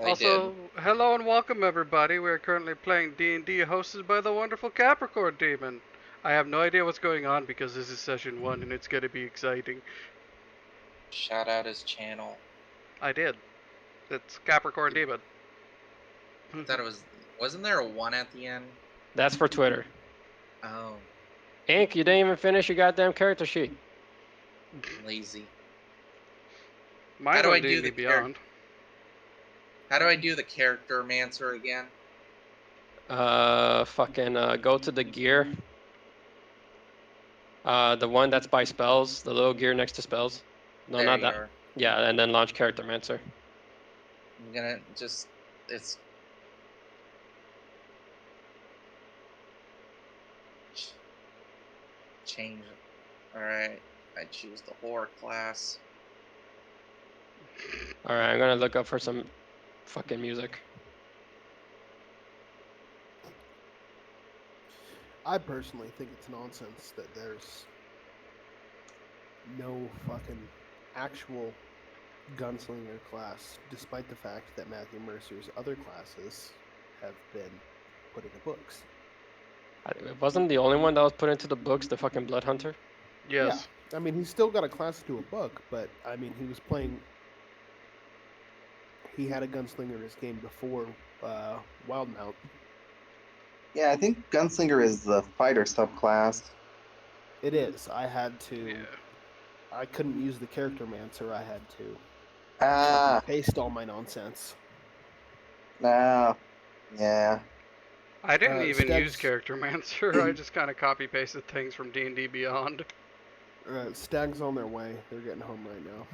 I did. Also, hello and welcome everybody. We are currently playing D&D hosted by the wonderful Capricorn Demon. I have no idea what's going on because this is session 1 and it's going to be exciting. Shout out his channel. I did. It's Capricorn Demon. I thought it was. Wasn't there a 1 at the end? That's for Twitter. Oh, Ink, you didn't even finish your goddamn character sheet. lazy. How Mine's do I on do D&D the Beyond. How do I do the character mancer again? Fucking go to the gear. The one that's by spells, the little gear next to spells. No, There not you that. are. Yeah, and then launch character mancer. I'm gonna just. It's. Change. Alright. I choose the horror class. All right, I'm gonna look up for some fucking music. I personally think it's nonsense that there's no fucking actual gunslinger class, despite the fact that Matthew Mercer's other classes have been put into books. It wasn't the only one that was put into the books, the fucking Blood Hunter. Yes. Yeah, I mean, he's still got a class to a book, but I mean, he was playing. He had a gunslinger in his game before Wildmount. Yeah, I think Gunslinger is the fighter subclass. It is. I had to. Yeah. I couldn't use the character mancer. I had to Ah, paste all my nonsense. no. Yeah. I didn't even use Stag's, Character Mancer. I just kind of copy pasted things from D&D Beyond. Stag's on their way. They're getting home right now.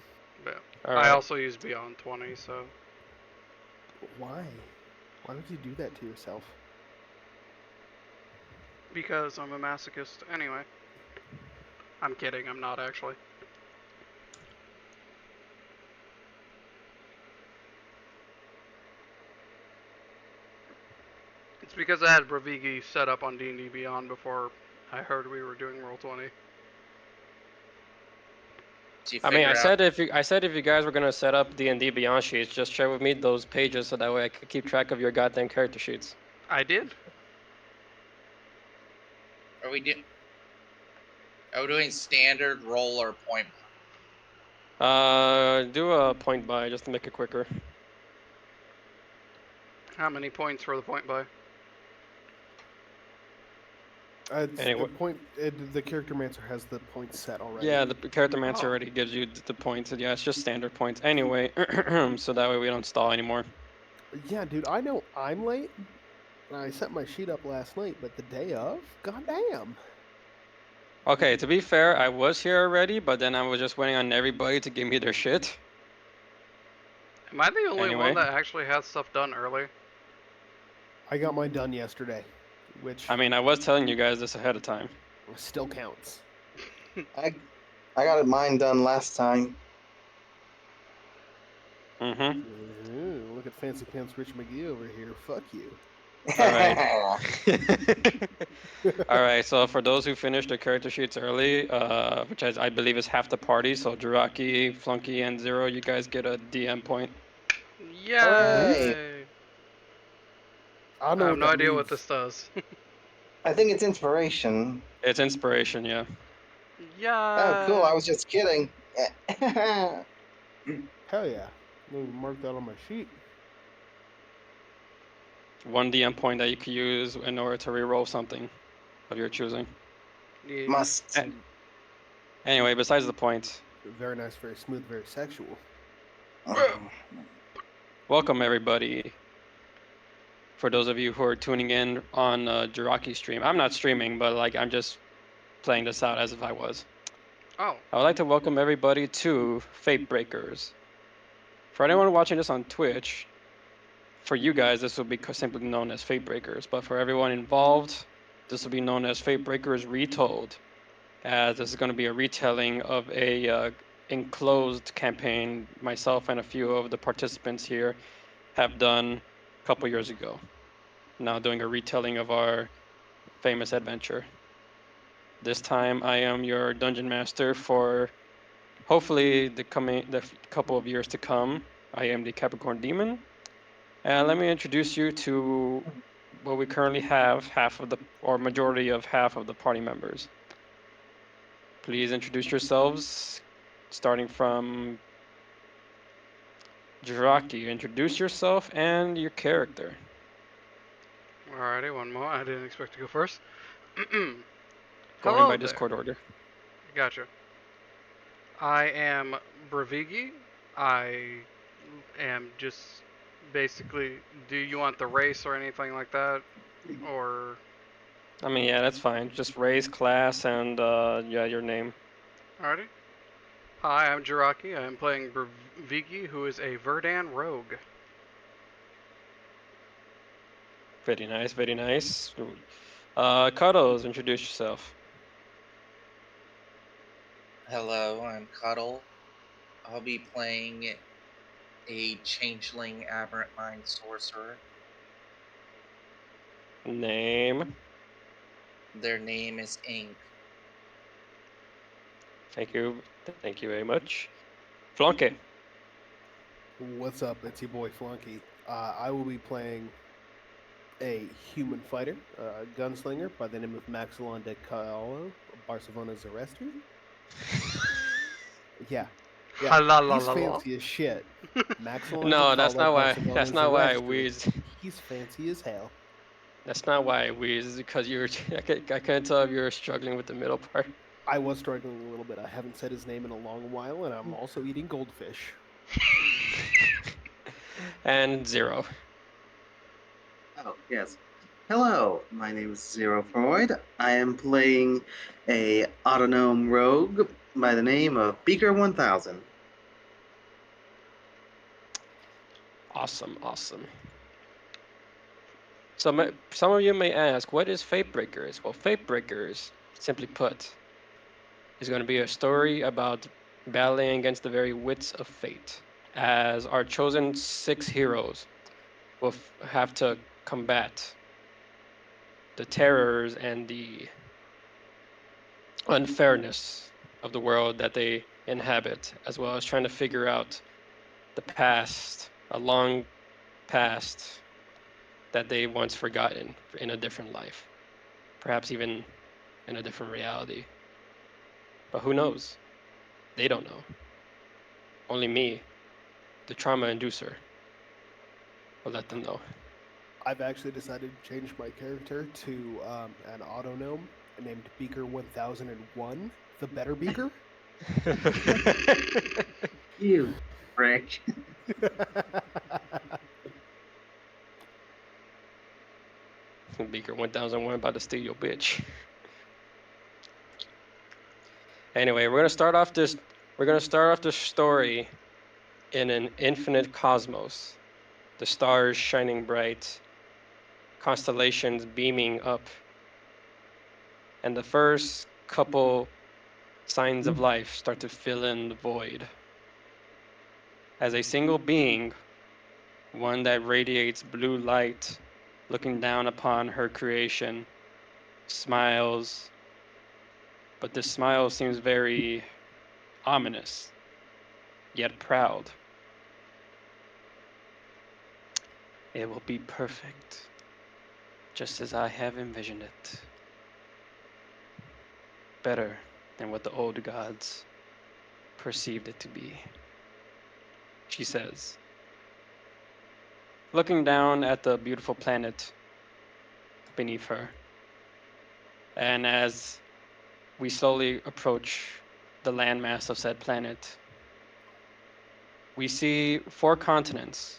But All I right. also use Beyond 20, so Why? Why would you do that to yourself? because I'm a masochist. Anyway, I'm kidding. I'm not actually. It's because I had Bravigi set up on D&D Beyond before I heard we were doing Roll20. Do you I mean, figure out? I said if you guys were gonna set up D&D Beyond sheets, just share with me those pages so that way I could keep track of your goddamn character sheets. I did. Are we do? Are we doing standard roll or point? Do a point buy just to make it quicker. How many points for the point buy? It's Anyway, the character mancer has the points set already. yeah, the character mancer Oh. already gives you the points. Yeah, it's just standard points. Anyway, so that way we don't stall anymore. Yeah, dude. I know I'm late. I set my sheet up last night, but the day of, goddamn. Okay, to be fair, I was here already, but then I was just waiting on everybody to give me their shit. Am I the only Anyway. one that actually has stuff done early? I got mine done yesterday, which I mean, I was telling you guys this ahead of time. still counts. I got mine done last time. Mm-hmm. Ooh, look at Fancy Pants Rich McGee over here. Fuck you. All right. All right. So for those who finished their character sheets early, which I believe is half the party, so Jiraki, Flunky, and Zero, you guys get a DM point. Hooray. Yay! I don't I know have what no that idea means. what this does. I think it's inspiration. It's inspiration, yeah. Oh, cool. I Yay! was just kidding. Hell yeah. Let me mark that on my sheet. One DM point that you could use in order to reroll something of your choosing. Yeah. Must. Anyway, besides the point, Very nice, very smooth, very sexual. welcome everybody. For those of you who are tuning in on Jiraki's stream, I'm not streaming, but like I'm just playing this out as if I was. Oh, I would like to welcome everybody to Fatebreakers. For anyone watching this on Twitch, for you guys, this will be simply known as Fatebreakers. But for everyone involved, this will be known as Fatebreakers Retold, as this is going to be a retelling of a enclosed campaign myself and a few of the participants here have done a couple years ago. Now doing a retelling of our famous adventure. This time I am your dungeon master for hopefully the couple of years to come. I am the Capricorn Demon, Let me introduce you to what we currently have, majority of half of the party members. Please introduce yourselves, starting from Jiraki. Introduce yourself and your character. Alrighty, one more. I didn't expect to go first. Going Hello by there. Discord order. Gotcha. I am Bravigi. I am just basically. Do you want the race or anything like that, or? I mean, yeah, that's fine. Just race, class, and yeah, your name. Alrighty. Hi, I'm Jiraki. I am playing Bravigi, who is a Verdan rogue. Very nice, very nice. Cuddles, introduce yourself. Hello, I'm Cuddle. I'll be playing a changeling aberrant mind sorcerer. Name. Their name is Ink. Thank you. Thank you very much. Flunky. What's up? It's your boy Flunky. I will be playing a human fighter, a gunslinger by the name of Maxilon de Caolo, Barcelona Zarestri. Yeah, he's Halalalala. fancy as shit. Maxilon No, de that's Caolo, not why. Barcelona That's not why I Zarestri. wheezed. He's fancy as hell. That's not why I wheezed. It's because you're. I can't tell if you're struggling with the middle part. I was struggling a little bit. I haven't said his name in a long while, and I'm also eating goldfish. And Zero. Oh, yes. Hello, my name is Zero Freud. I am playing a autonome rogue by the name of Beaker 1000. Awesome, awesome. So some of you may ask, what is Fatebreakers? Well, Fatebreakers, simply put, is going to be a story about battling against the very wits of fate, as our chosen 6 heroes will have to combat the terrors and the unfairness of the world that they inhabit, as well as trying to figure out the past, a long past that they once forgotten in a different life, perhaps even in a different reality. But who knows? They don't know. Only me, the trauma inducer, will let them know. I've actually decided to change my character to an autonome named Beaker 1001, the better Beaker. You frick. Beaker 1001 about to steal your bitch. Anyway, we're gonna start off this story in an infinite cosmos. The stars shining bright, constellations beaming up, and the first couple signs of life start to fill in the void. As a single being, one that radiates blue light, looking down upon her creation, smiles, but this smile seems very ominous, yet proud. It will be perfect, just as I have envisioned it. Better than what the old gods perceived it to be, she says, looking down at the beautiful planet beneath her. And as we slowly approach the landmass of said planet, we see 4 continents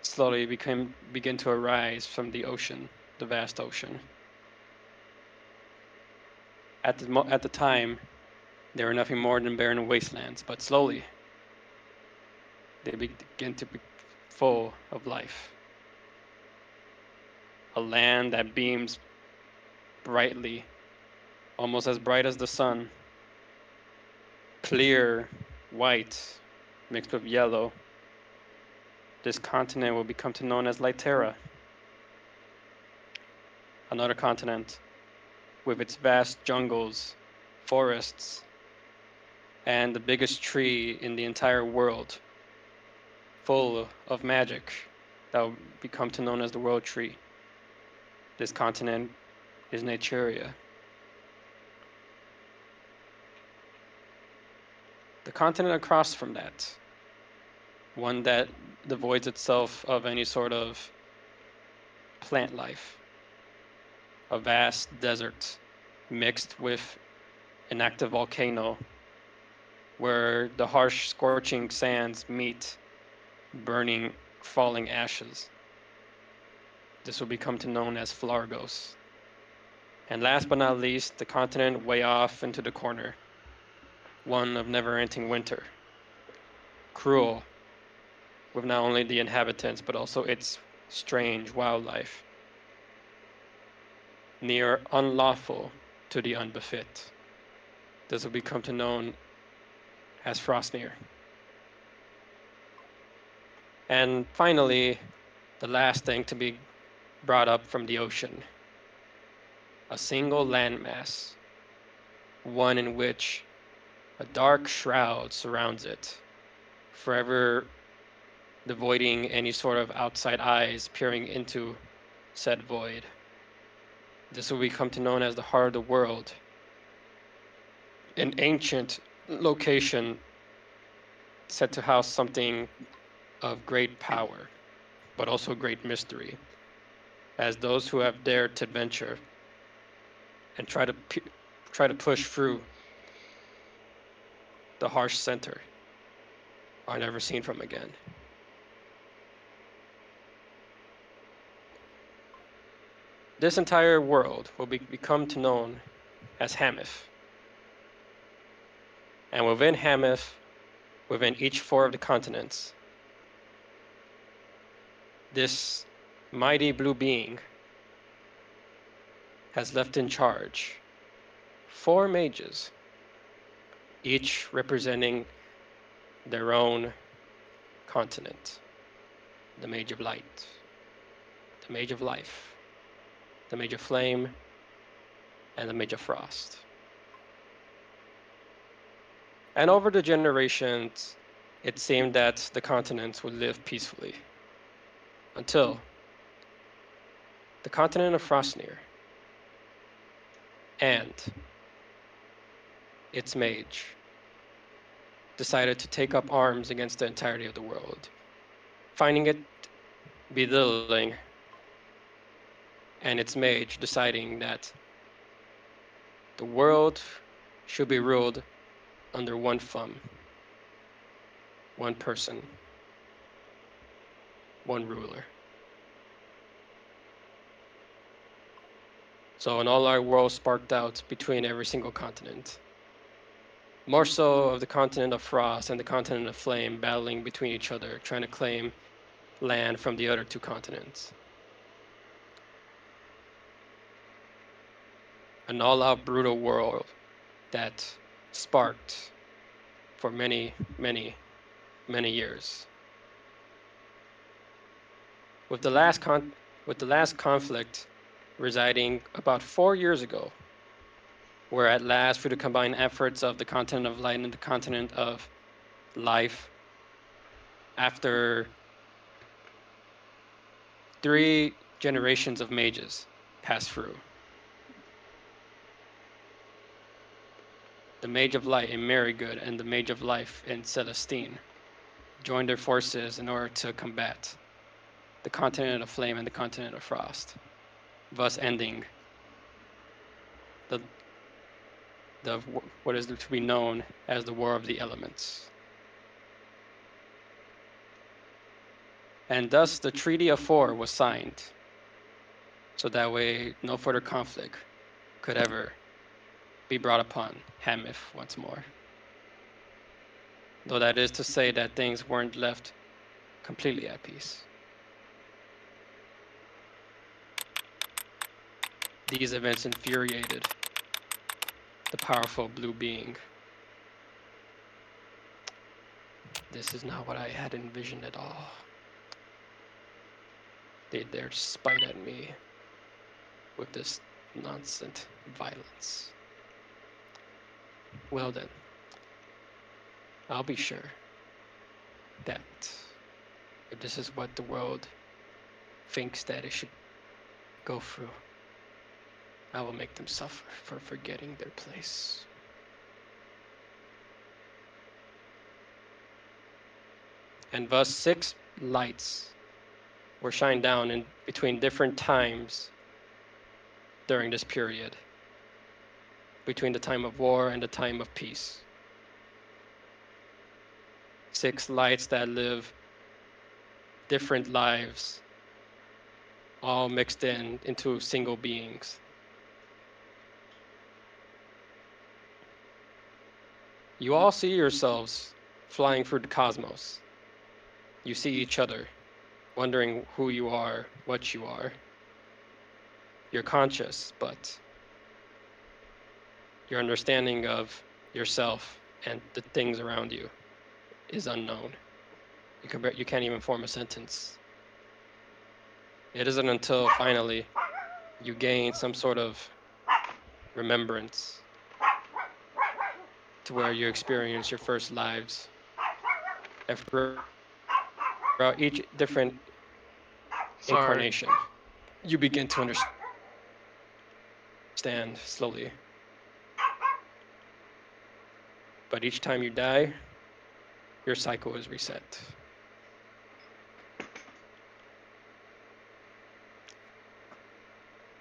slowly begin to arise from the ocean, the vast ocean. At the time, they were nothing more than barren wastelands, but slowly they begin to be full of life. A land that beams brightly, almost as bright as the sun, clear, white, mixed with yellow. This continent will become known as Lytera, another continent with its vast jungles, forests, and the biggest tree in the entire world, full of magic, that will become to known as the World Tree. This continent is Naturia. The continent across from that, one that devoids itself of any sort of plant life, a vast desert mixed with an active volcano where the harsh scorching sands meet burning falling ashes. This will become to known as Flargos. And last but not least, the continent way off into the corner, one of never-ending winter, cruel, with not only the inhabitants but also its strange wildlife, near unlawful to the unbefit. This will become to known as Frostnir. And finally, the last thing to be brought up from the ocean, a single landmass, one in which a dark shroud surrounds it, forever devoiding any sort of outside eyes peering into said void. This will become to known as the heart of the world, an ancient location said to house something of great power, but also great mystery, as those who have dared to venture and try to push through the harsh center are never seen from again. This entire world will become to known as Hameth. And within Hameth, within each four of the continents, this mighty blue being has left in charge 4 mages, each representing their own continent. The Mage of Light, the Mage of Life, the Mage of Flame, and the Mage of Frost. And over the generations, it seemed that the continents would live peacefully. Until the continent of Frostnir and its mage decided to take up arms against the entirety of the world, finding it belittling, and its mage deciding that the world should be ruled under one thumb, one person, one ruler. So an all-out war sparked out between every single continent. More so of the continent of Frost and the continent of Flame battling between each other, trying to claim land from the other 2 continents. An all-out brutal war that sparked for many, many, many years. With the last conflict residing about 4 years ago, where at last, through the combined efforts of the continent of light and the continent of life, after 3 generations of mages passed through, the Mage of Light in Marygood and the Mage of Life in Celestine joined their forces in order to combat the continent of Flame and the continent of Frost, thus ending the what is to be known as the War of the Elements. And thus the Treaty of Four was signed, so that way no further conflict could ever be brought upon Hameth once more. Though that is to say that things weren't left completely at peace. These events infuriated the powerful blue being. This is not what I had envisioned at all. They dare to spite at me with this nonsense violence. Well then, I'll be sure that if this is what the world thinks that it should go through. I will make them suffer for forgetting their place. And thus 6 lights were shined down in between different times during this period, between the time of war and the time of peace. 6 lights that live different lives, all mixed into single beings. You all see yourselves flying through the cosmos. You see each other, wondering who you are, what you are. You're conscious, but your understanding of yourself and the things around you is unknown. You can't even form a sentence. It isn't until finally you gain some sort of remembrance to where you experience your first lives. And throughout each different Sorry. incarnation, you begin to understand slowly. But each time you die, your cycle is reset.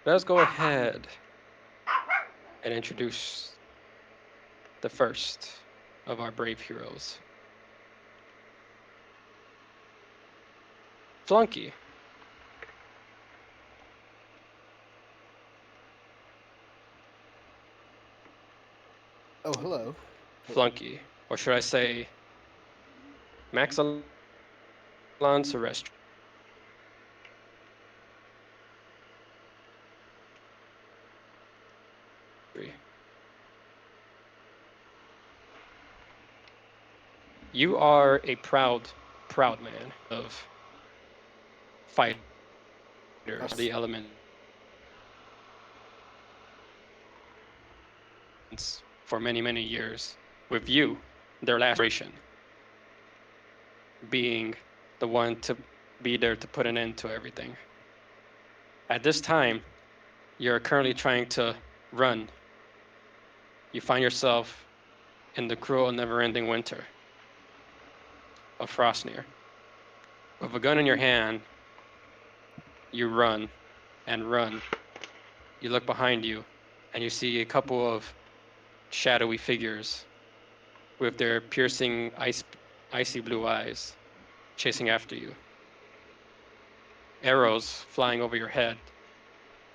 Let's go ahead and introduce the first of our brave heroes. Flunky. Oh, hello. Flunky. Or should I say Maxalon Serestri. You are a proud man of fighters, the elements for many years. With you, their last generation, being the one to be there to put an end to everything. At this time, you're currently trying to run. You find yourself in the cruel and never-ending winter of Frostnir. With a gun in your hand, you run and run. You look behind you, and you see a couple of shadowy figures with their piercing, icy blue eyes chasing after you. Arrows flying over your head.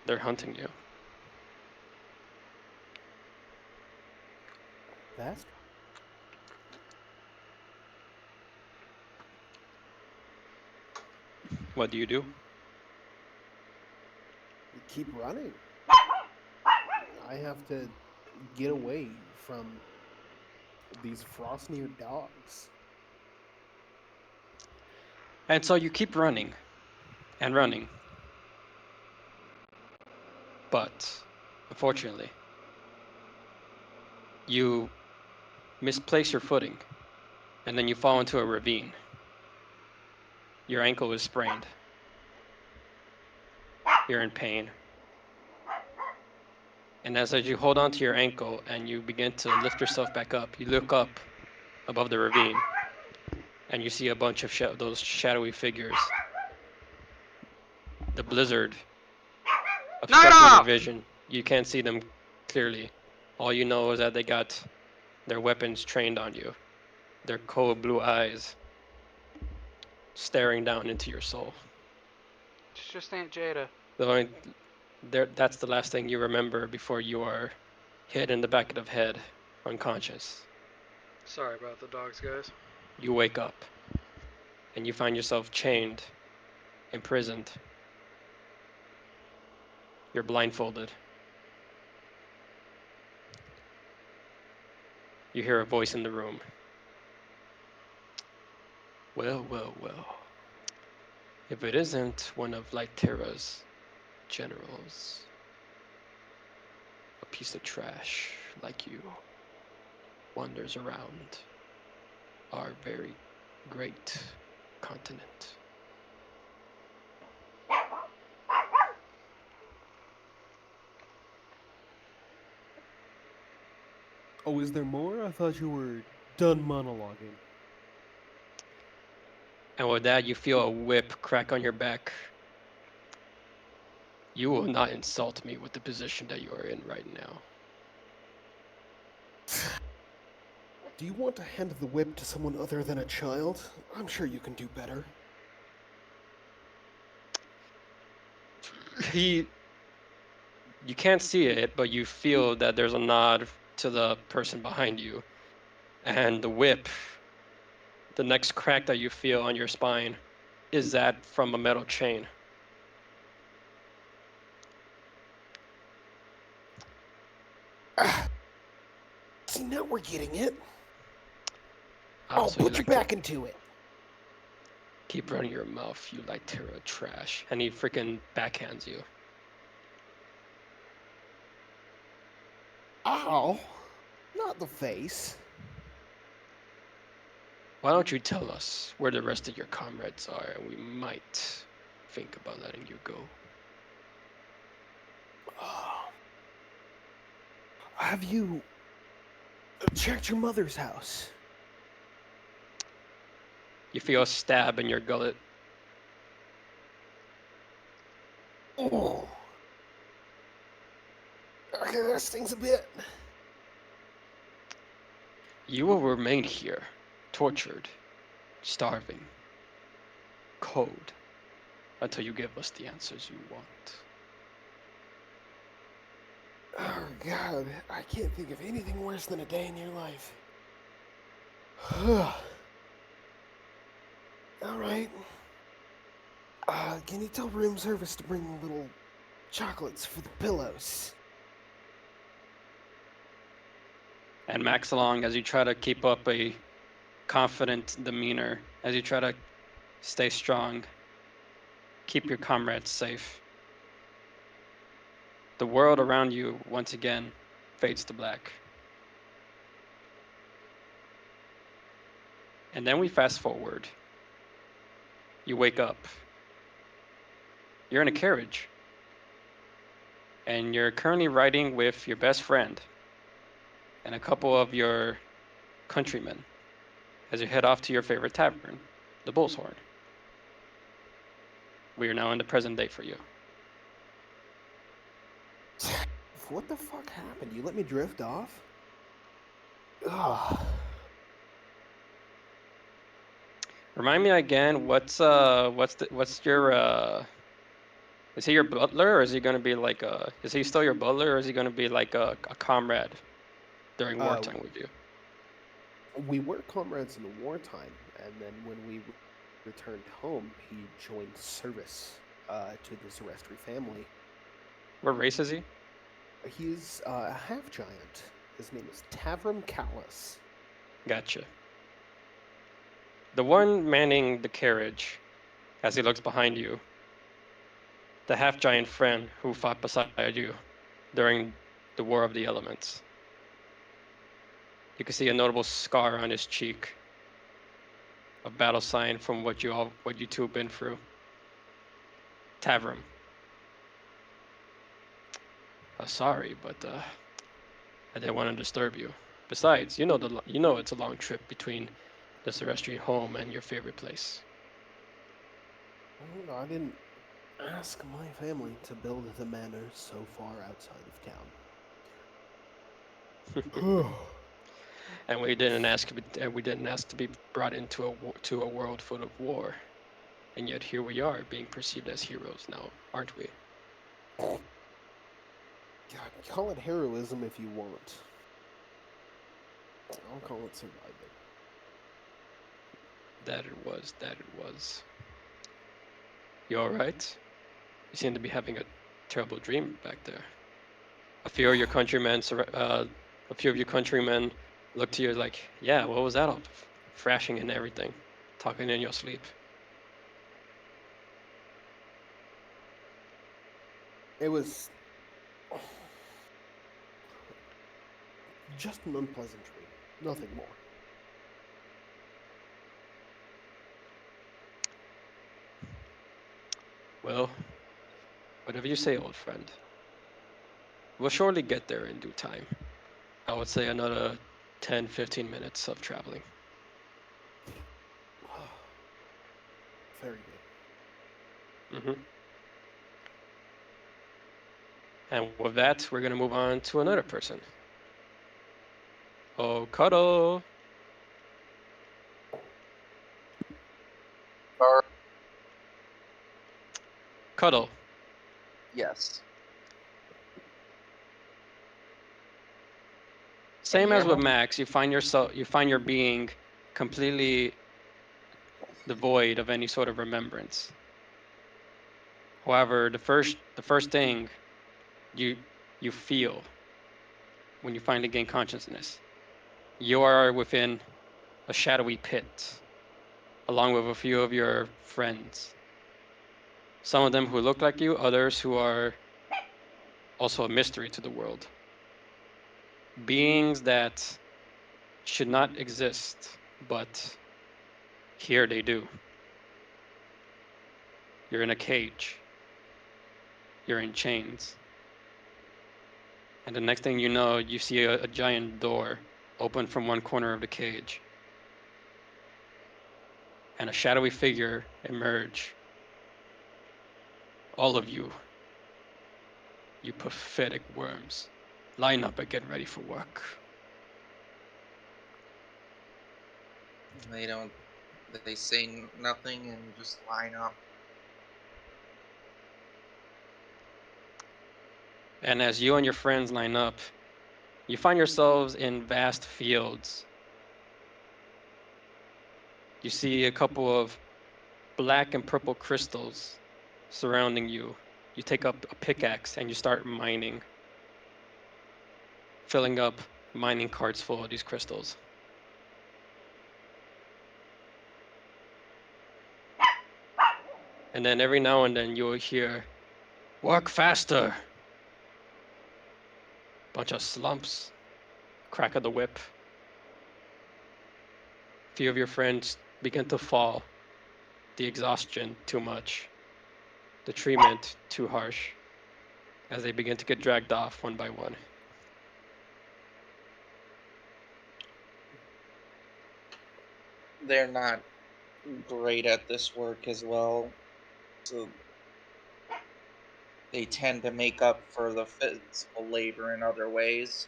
They're hunting you. Fast? What do you do? Keep running. I have to get away from these Frostnir dogs. And so you keep running and running. But unfortunately, you misplace your footing and then you fall into a ravine. Your ankle is sprained. You're in pain. And as you hold onto your ankle and you begin to lift yourself back up, you look up above the ravine and you see a bunch of those shadowy figures. The blizzard obstructing your vision. You can't see them clearly. All you know is that they got their weapons trained on you. Their cold blue eyes staring down into your soul. It's just Aunt Jada. That's the last thing you remember before you are hit in the back of the head, unconscious. Sorry about the dogs, guys. You wake up, and you find yourself chained, imprisoned. You're blindfolded. You hear a voice in the room. Well. If it isn't one of Lytera's generals, a piece of trash like you wanders around our very great continent. Oh, is there more? I thought you were done monologuing. And with that, you feel a whip crack on your back. You will not insult me with the position that you are in right now. Do you want to hand the whip to someone other than a child? I'm sure you can do better. You can't see it, but you feel that there's a nod to the person behind you. And the whip, the next crack that you feel on your spine, is that from a metal chain. See, now we're getting it. So you put your like back to into it. keep running your mouth, you like Terra trash. And he freaking backhands you. Ow! Not the face. Why don't you tell us where the rest of your comrades are, and we might think about letting you go. Have you checked your mother's house? You feel a stab in your gullet. Oh. Okay, that stings a bit. You will remain here, tortured, starving, cold, until you give us the answers you want. Oh, God. I can't think of anything worse than a day in your life. All right. Can you tell room service to bring the little chocolates for the pillows? And Max along, as you try to keep up a confident demeanor, as you try to stay strong, keep your comrades safe. The world around you, once again, fades to black. And then we fast forward. You wake up. You're in a carriage. And you're currently riding with your best friend and a couple of your countrymen as you head off to your favorite tavern, the Bull's Horn. We are now in the present day for you. What the fuck happened? You let me drift off? Ugh. Remind me again, what's your is he your butler, or is he gonna be like is he still your butler, or is he gonna be like a comrade during wartime with you? We were comrades in wartime, and then when we returned home, he joined service to the Zerestri family. What race is he? He's a half giant. His name is Tavram Callus. Gotcha. The one manning the carriage, as he looks behind you, the half giant friend who fought beside you during the War of the Elements. You can see a notable scar on his cheek, a battle sign from what you two have been through. Tavram. Sorry, but I didn't want to disturb you. Besides, you know it's a long trip between the Celestial home and your favorite place. I didn't ask my family to build the manor so far outside of town. And we didn't ask to be brought into a world full of war. And yet here we are, being perceived as heroes now, aren't we? God, call it heroism if you want. I'll call it surviving. That it was. You alright? You seem to be having a terrible dream back there. A few of your countrymen look to you like, yeah, what was that all thrashing and everything? Talking in your sleep. It was just an unpleasant dream. Nothing more. Well, whatever you say, old friend. We'll surely get there in due time. I would say another 10, 15 minutes of traveling. Very good. Hmm. And with that, we're gonna move on to another person. Oh, Cuddle. Or Cuddle. yes. Same hear as with me? Max, you find your being completely devoid of any sort of remembrance. However, the first thing you you feel when you finally gain consciousness, you are within a shadowy pit, along with a few of your friends. Some of them who look like you, others who are also a mystery to the world. Beings that should not exist, but here they do. You're in a cage. You're in chains. And the next thing you know, you see a giant door open from one corner of the cage, and a shadowy figure emerge. All of you, you pathetic worms, line up and get ready for work. They don't. They say nothing and just line up. And as you and your friends line up, you find yourselves in vast fields. You see a couple of black and purple crystals surrounding you. You take up a pickaxe and you start mining, filling up mining carts full of these crystals. And then every now and then you'll hear, "Work faster!" Bunch of slumps, crack of the whip. Few of your friends begin to fall. The exhaustion too much, the treatment too harsh, as they begin to get dragged off one by one. They're not great at this work as well, so they tend to make up for the physical labor in other ways,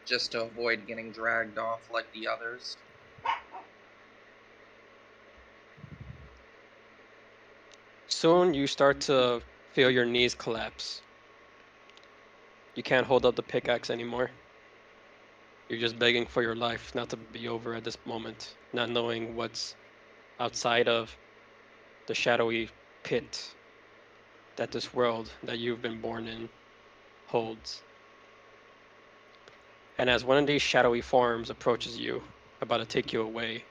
just to avoid getting dragged off like the others. Soon you start to feel your knees collapse. You can't hold up the pickaxe anymore. You're just begging for your life not to be over at this moment, not knowing what's outside of the shadowy pit that this world that you've been born in holds. And as one of these shadowy forms approaches you, about to take you away,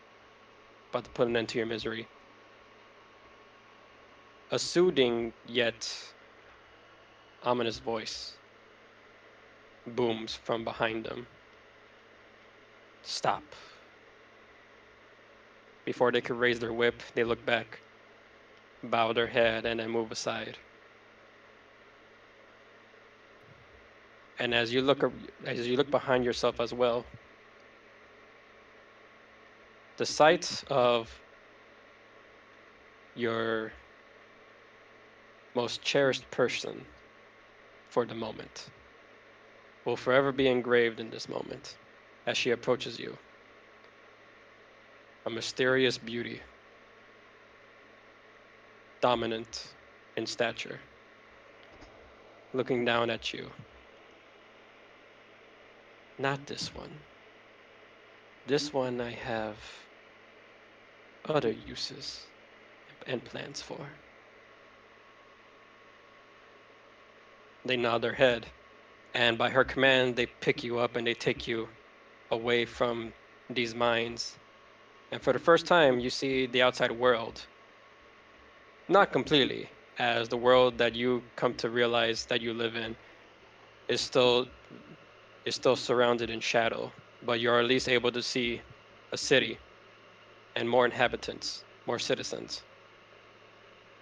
about to put an end to your misery, a soothing yet ominous voice booms from behind them. Stop. Before they could raise their whip, they look back, bow their head, and then move aside. And as you look behind yourself as well, the sight of your most cherished person for the moment will forever be engraved in this moment as she approaches you. A mysterious beauty, dominant in stature, looking down at you. Not this one. This one I have other uses and plans for. They nod their head, and by her command, they pick you up and they take you away from these mines. And for the first time, you see the outside world. Not completely, as the world that you come to realize that you live in is still is still surrounded in shadow, but you're at least able to see a city and more inhabitants, more citizens.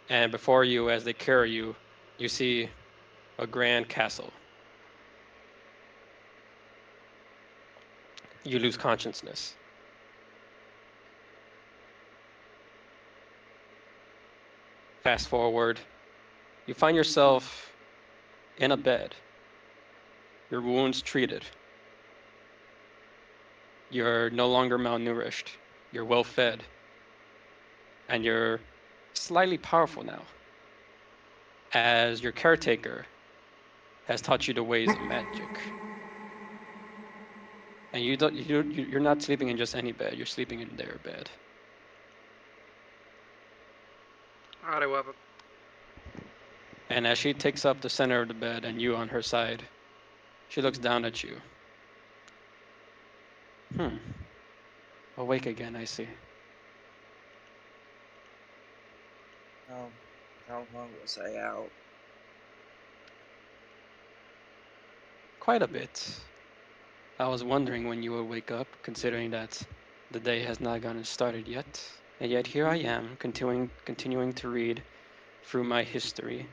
And before you, as they carry you, you see a grand castle. You lose consciousness. Fast forward, you find yourself in a bed, your wounds treated. You're no longer malnourished, you're well fed, and you're slightly powerful now, as your caretaker has taught you the ways of magic. And you're not sleeping in just any bed, you're sleeping in their bed. Alrighty, weapon. And as she takes up the center of the bed and you on her side, she looks down at you. Awake again, I see. How long was I out? Quite a bit. I was wondering when you would wake up, considering that the day has not gotten started yet. And yet here I am, continuing to read through my history.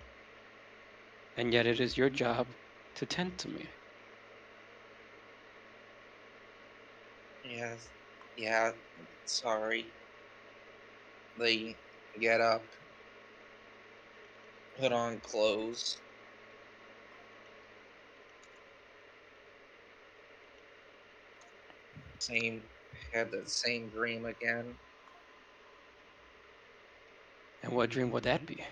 And yet it is your job to tend to me. Yes. Yeah. Sorry. They get up, put on clothes. Same. Had the same dream again. And what dream would that be?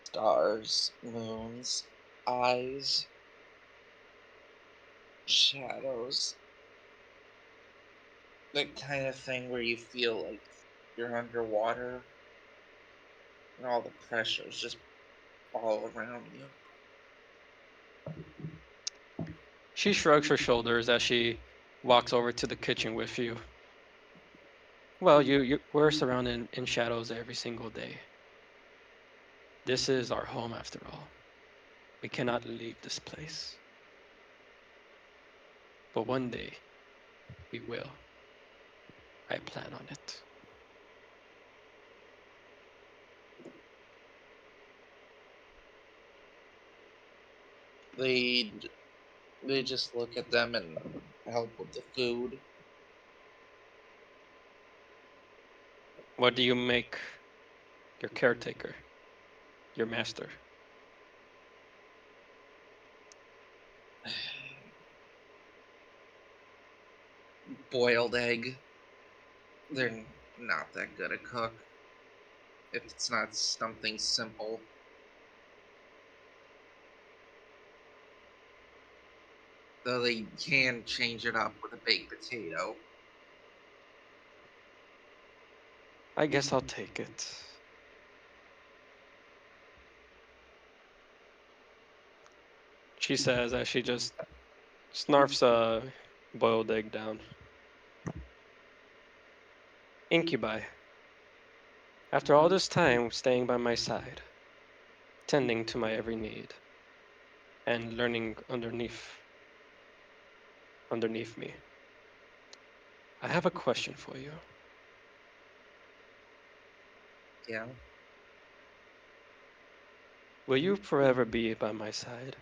Stars, moons, eyes, shadows. That kind of thing where you feel like you're underwater and all the pressure is just all around you. She shrugs her shoulders as she walks over to the kitchen with you. Well, we're surrounded in shadows every single day. This is our home after all. We cannot leave this place. But one day, we will. I plan on it. They they just look at them and help with the food. What do you make your caretaker, your master? Boiled egg. They're not that good at cook. If it's not something simple. Though they can change it up with a baked potato. I guess I'll take it. She says as she just snarfs a boiled egg down. Incubi. After all this time staying by my side, tending to my every need, and learning underneath me, I have a question for you. Yeah. Will you forever be by my side?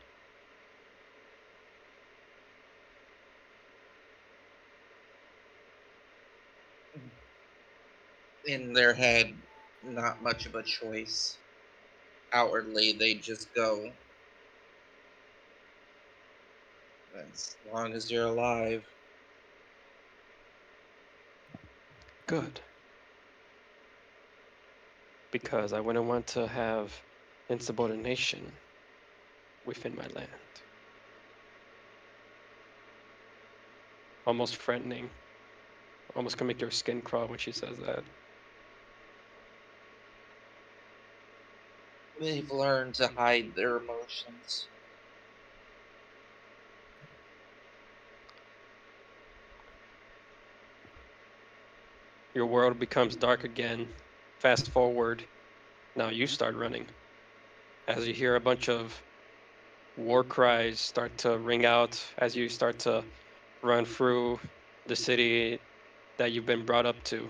In their head, not much of a choice. Outwardly, they just go. As long as you're alive. Good. Because I wouldn't want to have insubordination within my land. Almost threatening. Almost can make your skin crawl when she says that. They've learned to hide their emotions. Your world becomes dark again. Fast forward. Now you start running. As you hear a bunch of war cries start to ring out as you start to run through the city that you've been brought up to,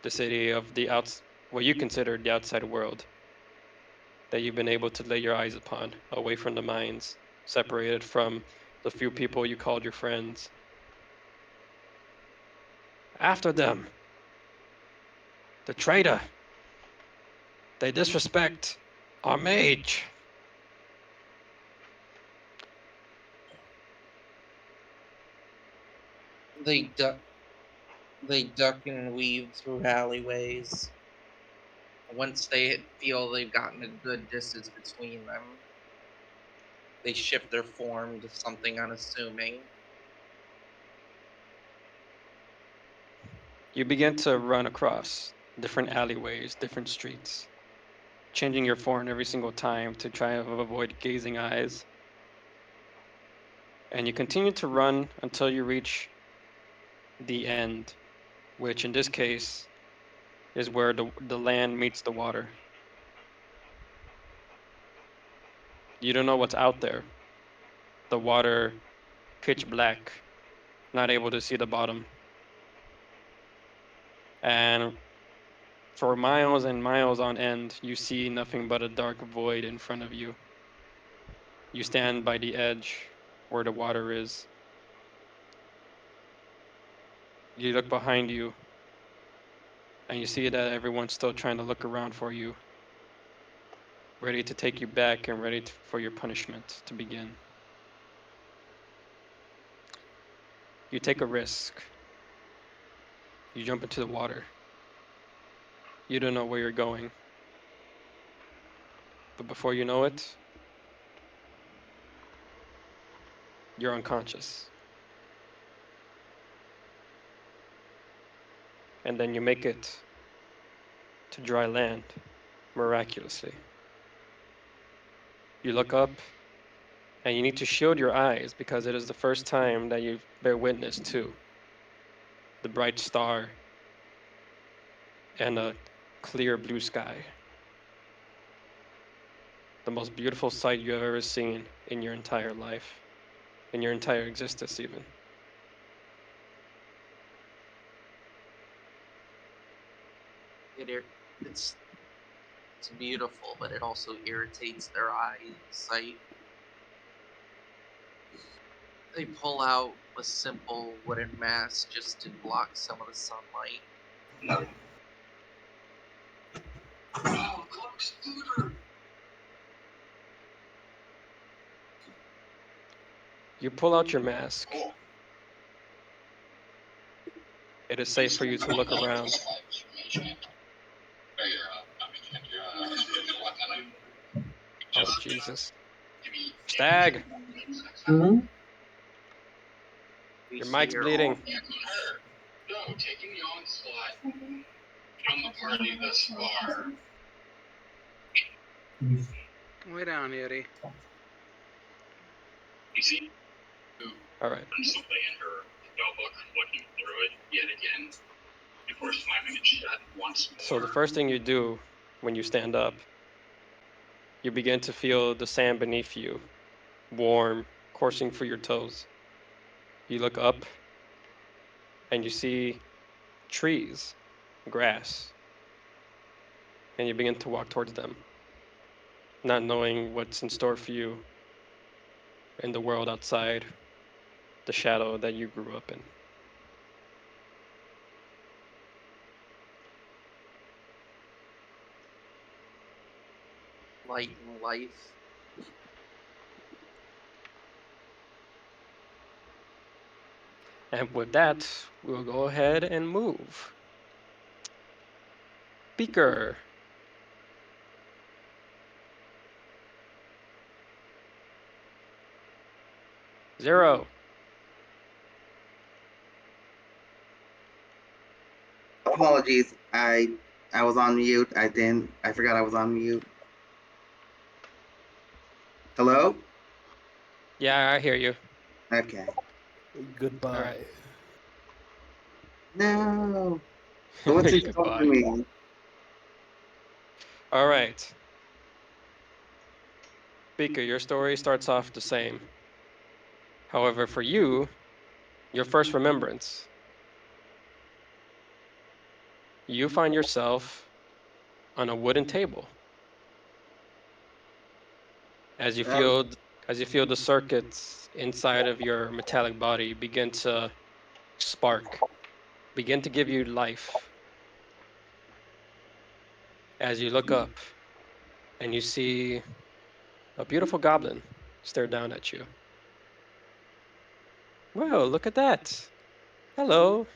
the city of what you consider the outside world that you've been able to lay your eyes upon, away from the mines. separated from the few people you called your friends. After them! The traitor! They disrespect our mage! They duck. They duck and weave through alleyways. Once they feel they've gotten a good distance between them, they shift their form to something unassuming. You begin to run across different alleyways, different streets, changing your form every single time to try and avoid gazing eyes. And you continue to run until you reach the end, which in this case is where the land meets the water. You don't know what's out there. The water pitch black, not able to see the bottom. And for miles and miles on end, you see nothing but a dark void in front of you. You stand by the edge where the water is. You look behind you, and you see that everyone's still trying to look around for you, ready to take you back and ready for your punishment to begin. You take a risk. You jump into the water. You don't know where you're going. But before you know it, you're unconscious. And then you make it to dry land, miraculously. You look up, and you need to shield your eyes because it is the first time that you bear witness to the bright star and a clear blue sky. The most beautiful sight you have ever seen in your entire life, in your entire existence, even. It's it's beautiful, but it also irritates their eyesight. They pull out a simple wooden mask just to block some of the sunlight. You pull out your mask. It is safe for you to look around. Oh, Jesus. Stag! Hmm? You Your see mic's her bleeding. all- Taking the onslaught from the party thus far. Lay down, Yeti. You see, All right. simply in her notebook, looking through it yet again, before slamming it shut once more. So the first thing you do when you stand up, you begin to feel the sand beneath you, warm, coursing through your toes. You look up, and you see trees, grass, and you begin to walk towards them, not knowing what's in store for you in the world outside the shadow that you grew up in. light and life. And with that, we'll go ahead and move. Beaker. Zero. Apologies, I was on mute. I forgot I was on mute. Hello? Yeah, I hear you. Okay. Goodbye. All right. No. What's he Goodbye. calling me? All right. Beaker, your story starts off the same. However, for you, your first remembrance, you find yourself on a wooden table as you Um, feel as you feel the circuits inside of your metallic body begin to spark, begin to give you life. As you look up and you see a beautiful goblin stare down at you. Whoa, look at that. Hello.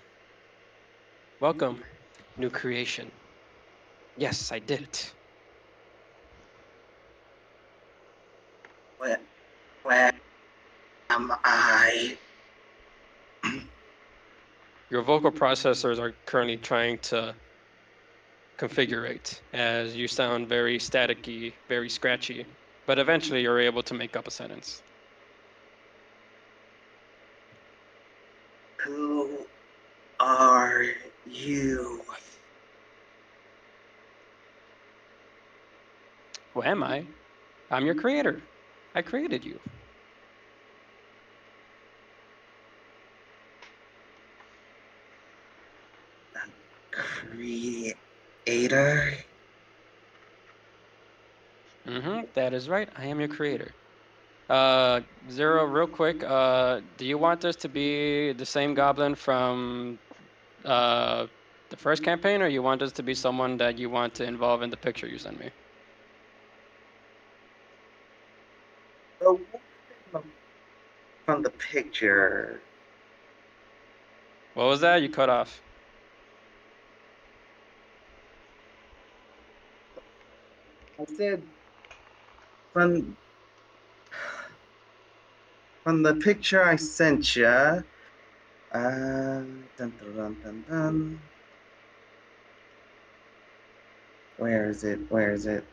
Welcome, new creation. Yes, I did it. Where am I? Your vocal processors are currently trying to configurate as you sound very staticky, very scratchy, but eventually you're able to make up a sentence. Who are you? Who am I? I'm your creator. I created you. Creator? That is right. I am your creator. Zero, real quick, do you want this to be the same goblin from uh, the first campaign, or you want this to be someone that you want to involve in the picture you sent me? The one from the picture. What was that? You cut off. I said from the picture I sent you. Dun, dun, dun, dun, dun. Where is it? Where is it?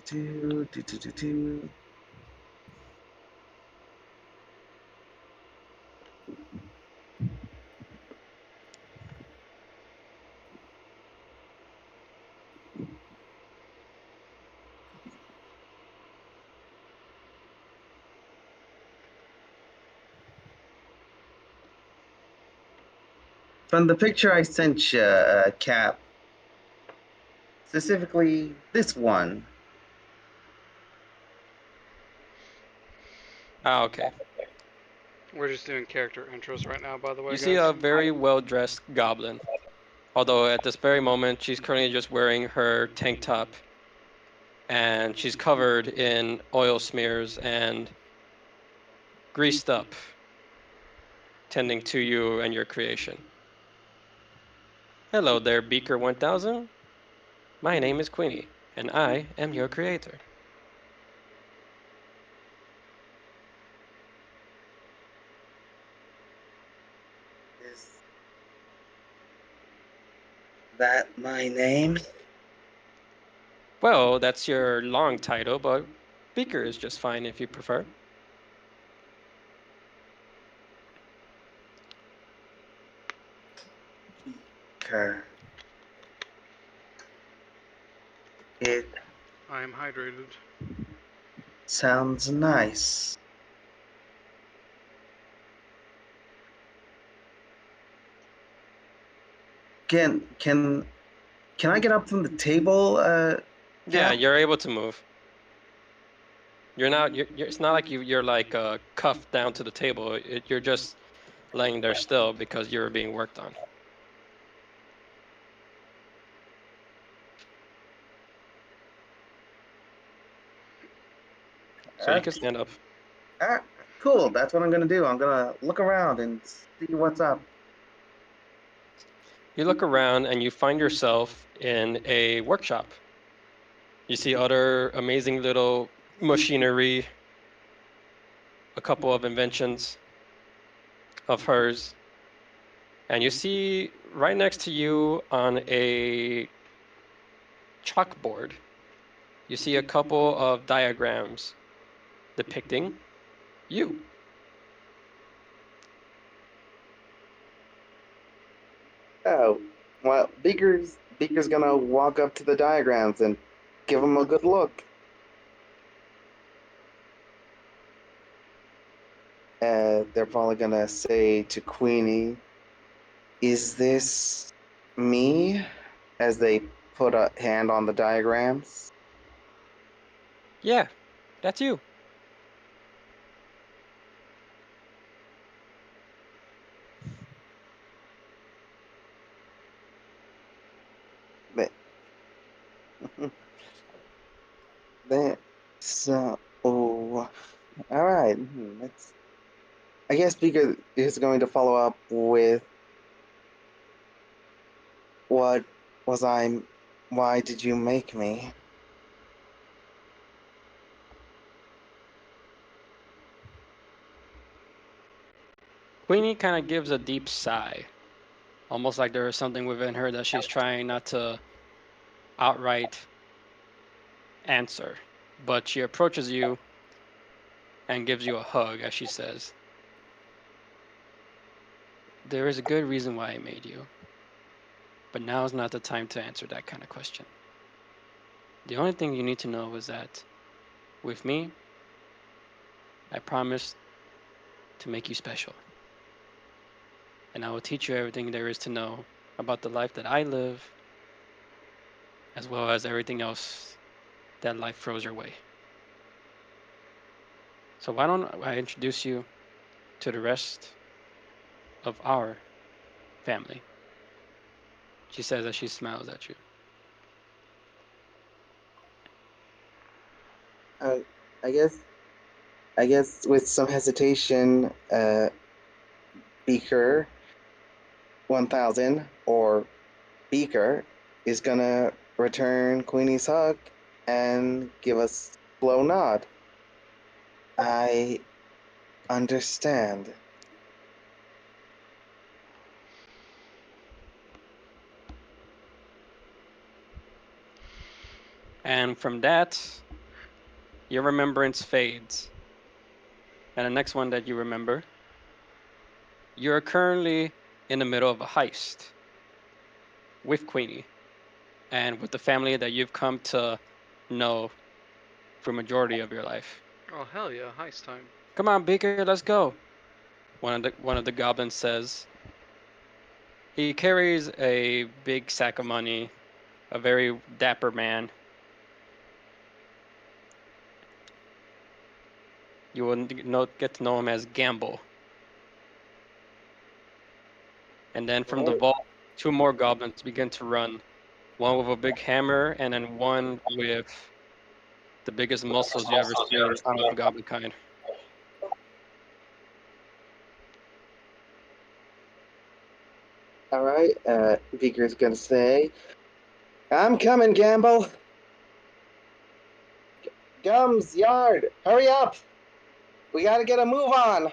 Do. From the picture I sent you, Cap, specifically this one. Ah, okay. We're just doing character intros right now, by the way, You see guys. a very well-dressed goblin. Although at this very moment, she's currently just wearing her tank top and she's covered in oil smears and greased up, tending to you and your creation. Hello there, Beaker 1000. My name is Queenie, and I am your creator. Is that my name? Well, that's your long title, but Beaker is just fine if you prefer. Beaker. It I am hydrated. sounds nice. Can I get up from the table? Yeah, Cap? you're able to move. You're not. It's not like you're like cuffed down to the table. You're just laying there still because you're being worked on. So you can stand up. Ah, cool. That's what I'm gonna do. I'm gonna look around and see what's up. You look around and you find yourself in a workshop. You see other amazing little machinery, a couple of inventions of hers, and you see right next to you on a chalkboard, you see a couple of diagrams depicting you. Oh, well, Beaker's gonna walk up to the diagrams and give them a good look. They're probably gonna say to Queenie, "Is this me?" As they put a hand on the diagrams. Yeah, that's you. But that so all right. Let's. I guess Beaker is going to follow up with what was I? Why did you make me? Queenie kind of gives a deep sigh, almost like there is something within her that she's trying not to outright answer. But she approaches you and gives you a hug as she says, "There is a good reason why I made you, but now is not the time to answer that kind of question. The only thing you need to know is that with me, I promise to make you special. And I will teach you everything there is to know about the life that I live, as well as everything else that life throws your way. So why don't I introduce you to the rest of our family?" She says as she smiles at you. Uh, I guess. I guess with some hesitation, Beaker 1000 or Beaker is gonna return Queenie's hug and give us slow nod. I understand. And from that, your remembrance fades. And the next one that you remember, you're currently in the middle of a heist with Queenie and with the family that you've come to know for majority of your life. Oh hell yeah, heist time. "Come on, Beaker, let's go," one of the goblins says. He carries a big sack of money, a very dapper man. You will get to know him as Gamble. And then from the Alright. vault, two more goblins begin to run. One with a big hammer, and then one with the biggest muscles you ever seen out of goblin kind. Alright, Beaker's gonna say, I'm coming, Gamble! Gums, Yard, hurry up! We gotta get a move on!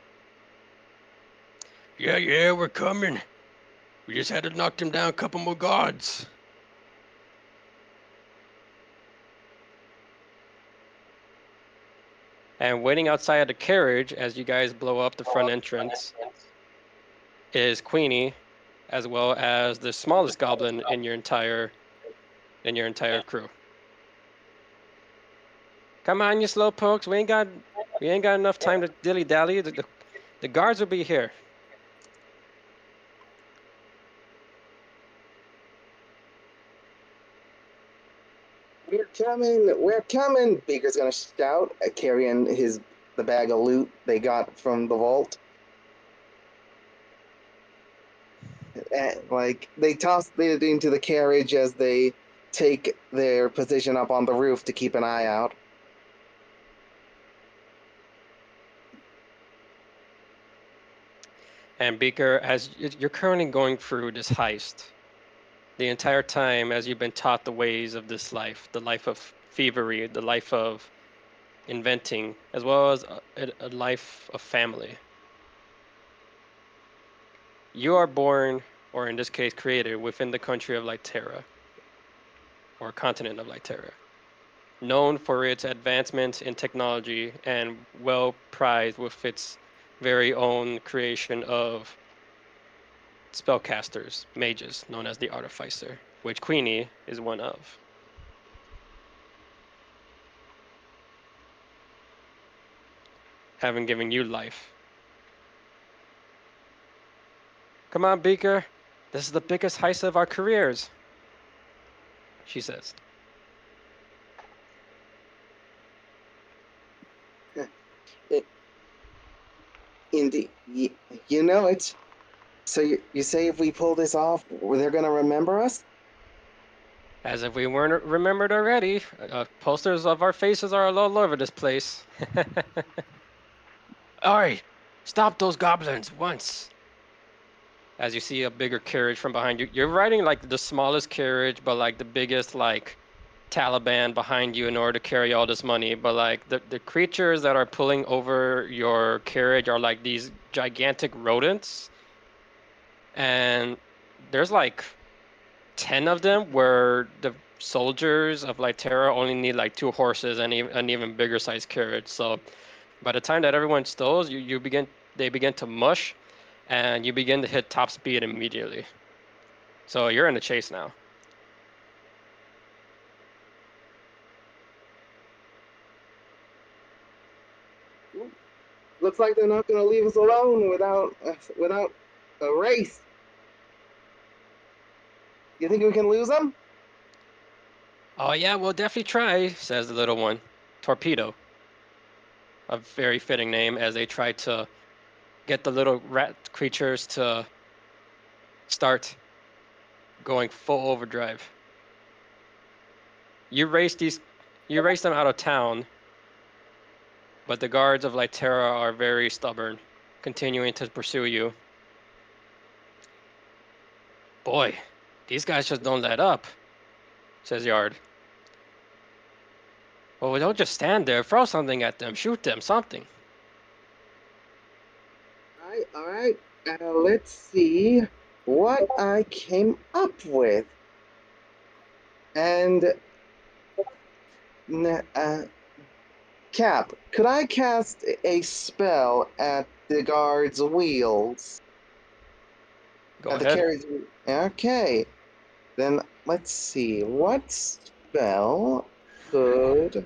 "Yeah, yeah, we're coming. We just had to knock them down a couple more guards." And waiting outside of the carriage as you guys blow up the front entrance is Queenie, as well as the smallest goblin in your entire crew. "Come on, you slow pokes. We ain't got enough time to dilly dally. The guards will be here." We're coming! Beaker's gonna shout, carrying the bag of loot they got from the vault. Like, they toss it into the carriage as they take their position up on the roof to keep an eye out. And Beaker, as you're currently going through this heist, the entire time as you've been taught the ways of this life, the life of thievery, the life of inventing, as well as a life of family. You are born, or in this case, created within the country of Lytera, or continent of Lytera, known for its advancement in technology and well prized with its very own creation of spellcasters, mages, known as the Artificer, which Queenie is one of, having given you life. "Come on, Beaker. This is the biggest heist of our careers." she says. Indeed, you know it. So you say if we pull this off, they're gonna remember us? As if we weren't remembered already. Posters of our faces are all over this place. Alright, stop those goblins once. As you see a bigger carriage from behind you. You're riding like the smallest carriage, but like the biggest like Taliban behind you in order to carry all this money. But like the creatures that are pulling over your carriage are like these gigantic rodents. And there's like 10 of them where the soldiers of Lytera only need like 2 horses and an even bigger sized carriage. So by the time that everyone stalls, they begin to mush and you begin to hit top speed immediately. So you're in the chase now. Looks like they're not gonna leave us alone without a race. You think we can lose them? Oh yeah, we'll definitely try, says the little one. Torpedo. A very fitting name as they try to get the little rat creatures to start going full overdrive. You race them out of town, but the guards of Lytera are very stubborn, continuing to pursue you. Boy, these guys just don't let up, says Yard. Well, don't just stand there. Throw something at them. Shoot them. Something. All right. Let's see what I came up with. And Cap, could I cast a spell at the guard's wheels? Go At the ahead. carriage. Okay. Then let's see. What spell could.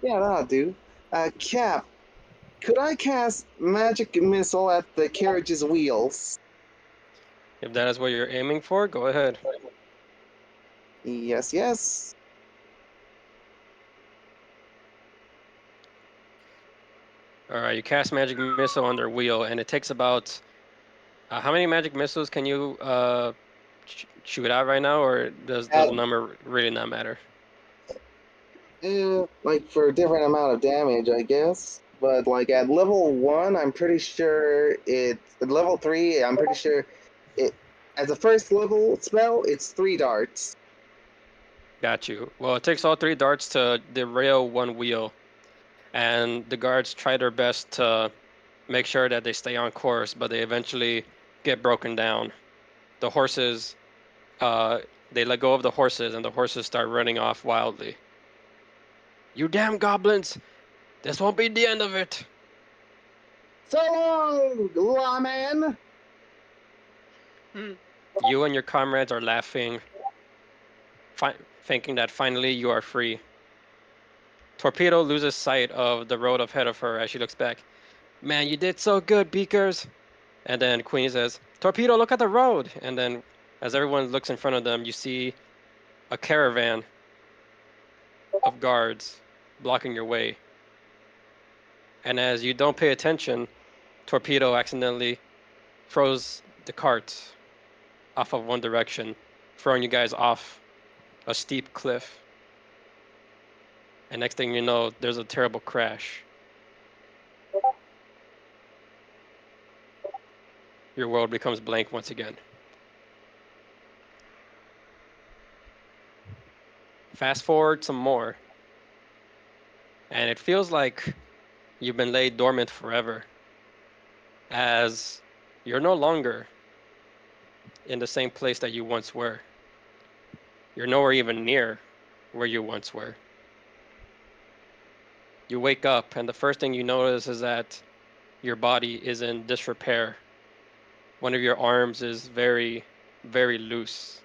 Yeah, that'll do. Cap, could I cast Magic Missile at the carriage's wheels? If that is what you're aiming for, go ahead. Yes, yes. All right, you cast magic missile on their wheel, and it takes about. How many magic missiles can you shoot out right now, or does At, the number really not matter? like for a different amount of damage, I guess. But like at level 1, I'm pretty sure it's at level 3. I'm pretty sure it as a first level spell, it's 3 darts. Got you. Well, it takes all 3 darts to derail one wheel, and the guards try their best to make sure that they stay on course, but they eventually get broken down. The horses, uh, they let go of the horses, and the horses start running off wildly. You damn goblins! This won't be the end of it! So long, lawman! You and your comrades are laughing, thinking that finally you are free. Torpedo loses sight of the road ahead of her as she looks back. Man, you did so good, Beakers! And then Queenie says, Torpedo, look at the road! And then as everyone looks in front of them, you see a caravan of guards blocking your way. And as you don't pay attention, Torpedo accidentally throws the cart off of one direction, throwing you guys off a steep cliff. And next thing you know, there's a terrible crash. Your world becomes blank once again. Fast forward some more, and it feels like you've been laid dormant forever, as you're no longer in the same place that you once were. You're nowhere even near where you once were. You wake up, and the first thing you notice is that your body is in disrepair. One of your arms is very, very loose,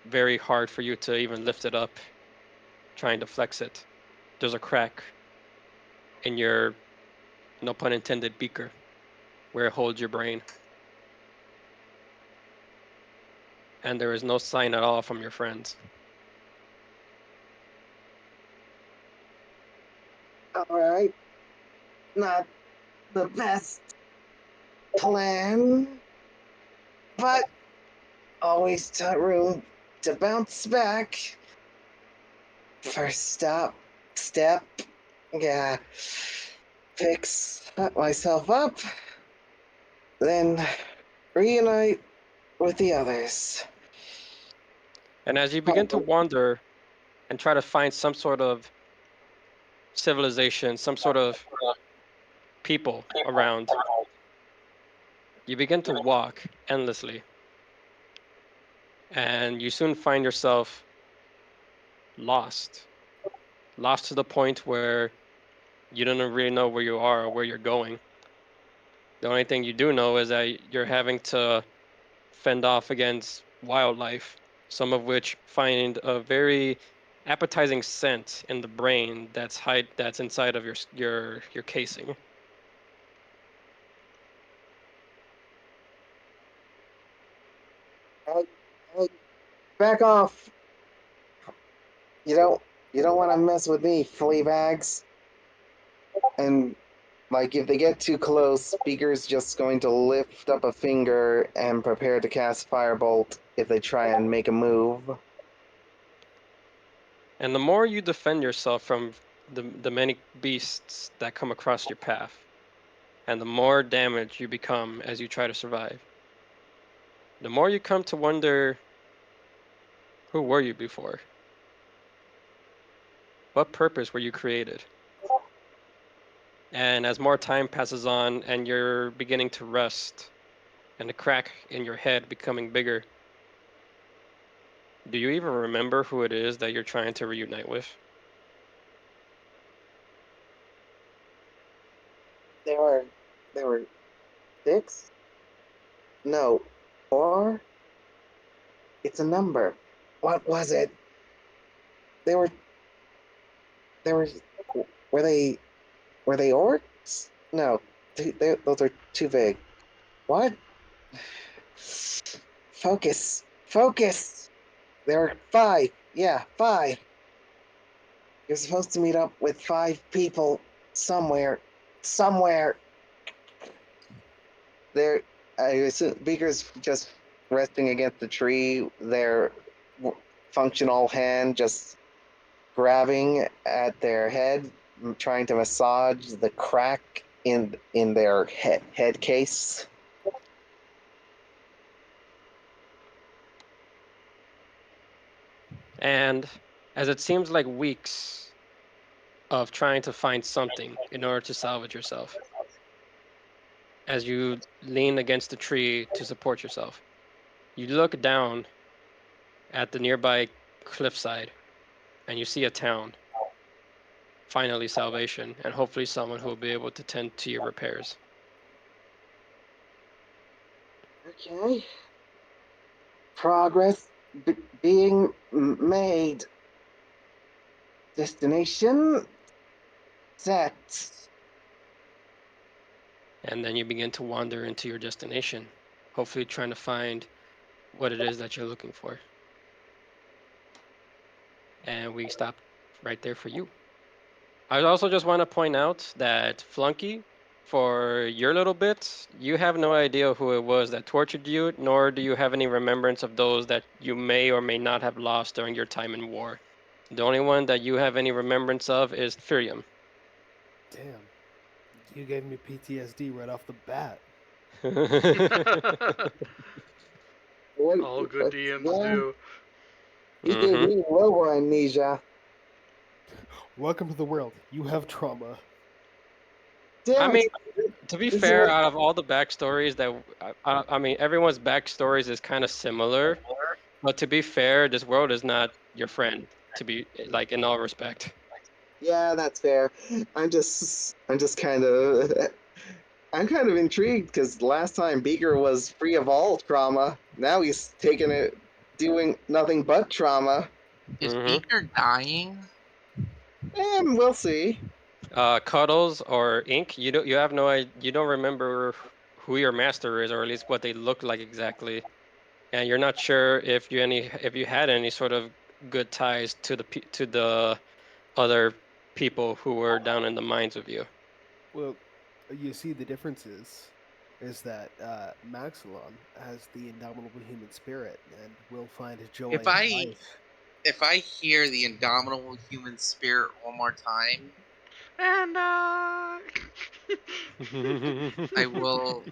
very hard for you to even lift it up, trying to flex it. There's a crack in your, no pun intended, beaker where it holds your brain. and there is no sign at all from your friends. Alright. Not the best plan, but always room to bounce back. First step, yeah, fix myself up, then reunite with the others. And as you begin to wander and try to find some sort of civilization, some sort of people around, you begin to walk endlessly. And you soon find yourself lost. Lost to the point where you don't really know where you are or where you're going. The only thing you do know is that you're having to fend off against wildlife, some of which find a very appetizing scent in the brain that's inside of your casing. Hey, hey, back off! You don't want to mess with me, flea bags. And like if they get too close, Speaker's just going to lift up a finger and prepare to cast Firebolt if they try and make a move. And the more you defend yourself from the many beasts that come across your path, and the more damage you become as you try to survive, the more you come to wonder, who were you before? What purpose were you created? And as more time passes on and you're beginning to rust, and the crack in your head becoming bigger, do you even remember who it is that you're trying to reunite with? There were 6? No, 4? It's a number. What was it? They were they were were they were they orcs? No, those are too big. What? Focus. There were 5. Yeah, 5. You're supposed to meet up with 5 people somewhere. Somewhere. There, I assume Beaker's just resting against the tree. Their functional hand just grabbing at their head, trying to massage the crack in their head case. And as it seems like weeks of trying to find something in order to salvage yourself, as you lean against the tree to support yourself, you look down at the nearby cliffside and you see a town. Finally, salvation, and hopefully someone who will be able to tend to your repairs. Okay. Progress being made. Destination set. And then you begin to wander into your destination, hopefully trying to find what it is that you're looking for. And we stop right there for you. I also just want to point out that Flunky, for your little bit, you have no idea who it was that tortured you, nor do you have any remembrance of those that you may or may not have lost during your time in war. The only one that you have any remembrance of is Firium. Damn. You gave me PTSD right off the bat. All good DMs Yeah, do. you gave Mm-hmm. me lower amnesia. Welcome to the world. You have trauma. I Damn mean, it. to be This is fair, what out of all the backstories that I mean, everyone's backstories is kind of similar. But to be fair, this world is not your friend. To be like in all respect. yeah, that's fair. I'm just kind of I'm kind of intrigued because last time Beaker was free of all trauma. Now he's taking it doing nothing but trauma. Is Mm-hmm. Beaker dying? And we'll see. Cuddles or Ink, you have no you don't remember who your master is, or at least what they look like exactly. and you're not sure if you had any sort of good ties to the other people who were down in the mines with you. Well, you see, the difference is that Maxilon has the indomitable human spirit and will find joy If in I life. if I hear the indomitable human spirit one more time, And I will.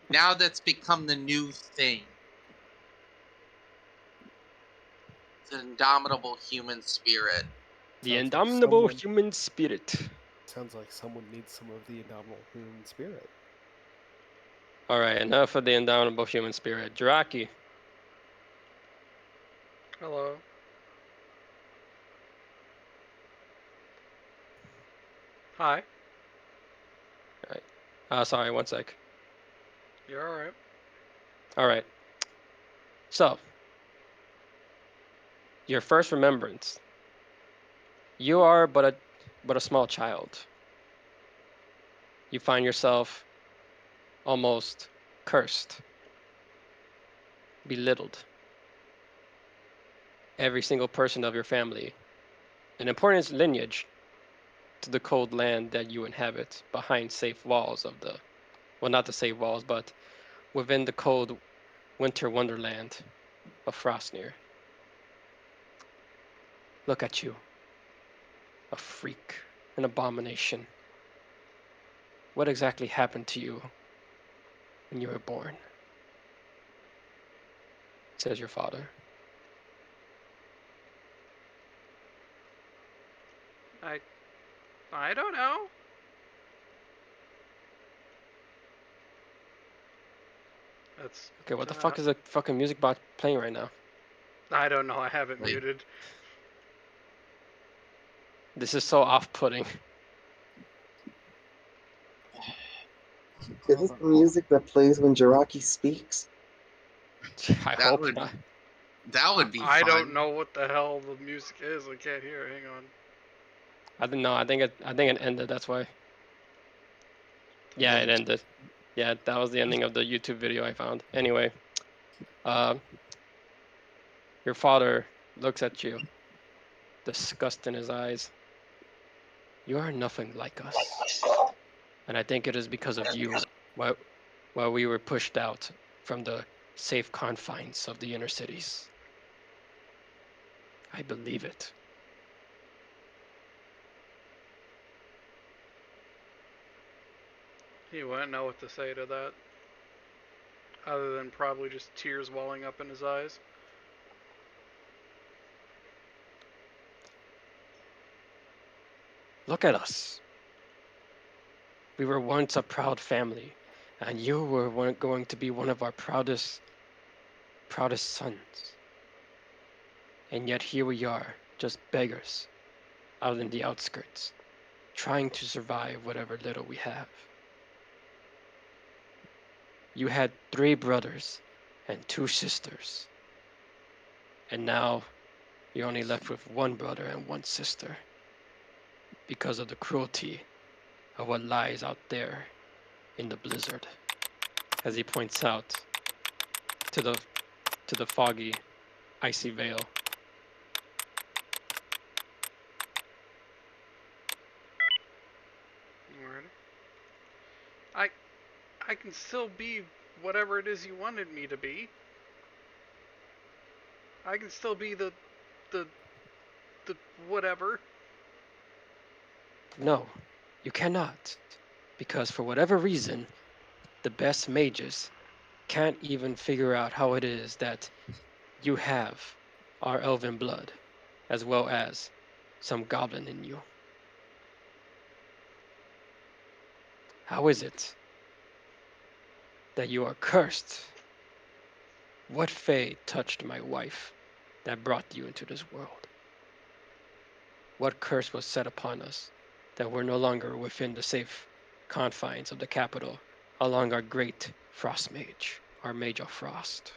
Now that's become the new thing. It's an indomitable human spirit. The Sounds like indomitable someone human spirit. sounds like someone needs some of the indomitable human spirit. All right, enough of the indomitable human spirit. Jiraki, hello. Hi. sorry, one sec. You're all right. All right. So, your first remembrance. You are but a small child. You find yourself almost cursed, belittled. Every single person of your family, an important lineage to the cold land that you inhabit behind safe walls of the, well, not the safe walls, but within the cold winter wonderland of Frostnir. Look at you, a freak, an abomination. What exactly happened to you when you were born? Says your father. I I don't know. That's Okay, what the uh, fuck is the fucking music box playing right now? I don't know. I have it Wait. muted. This is so off-putting. Is this the music that plays when Jiraki speaks? I That hope would not. that would be I don't fun. know what the hell the music is. I can't hear it. Hang on. I don't know. I think it ended. That's why. Yeah, it Then ended. Yeah, that was the ending of the YouTube video I found. Anyway, uh, your father looks at you, disgust in his eyes. You are nothing like us, and I think it is because of you why we were pushed out from the safe confines of the inner cities. I believe it. He wouldn't know what to say to that, other than probably just tears welling up in his eyes. Look at us. We were once a proud family, and you were going to be one of our proudest sons. And yet here we are, just beggars, out in the outskirts, trying to survive whatever little we have. You had 3 brothers and 2 sisters, and now you're only left with 1 brother and 1 sister because of the cruelty of what lies out there in the blizzard. As he points out to the foggy, icy veil. Alrighty. I I can still be whatever it is you wanted me to be. I can still be the the whatever. No, you cannot, because for whatever reason, the best mages can't even figure out how it is that you have our elven blood, as well as some goblin in you. How is it that you are cursed? What fate touched my wife that brought you into this world? What curse was set upon us that we're no longer within the safe confines of the capital along our great frost mage, our mage of frost?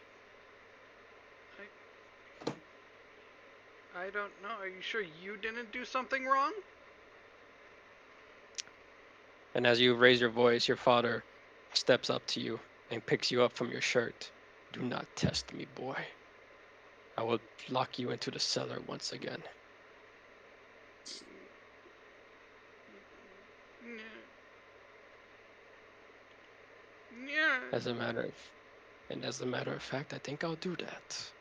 I don't know. Are you sure you didn't do something wrong? And as you raise your voice, your father steps up to you and picks you up from your shirt Do not test me, boy. I will lock you into the cellar once again. Yeah. As a matter of fact, I think I'll do that.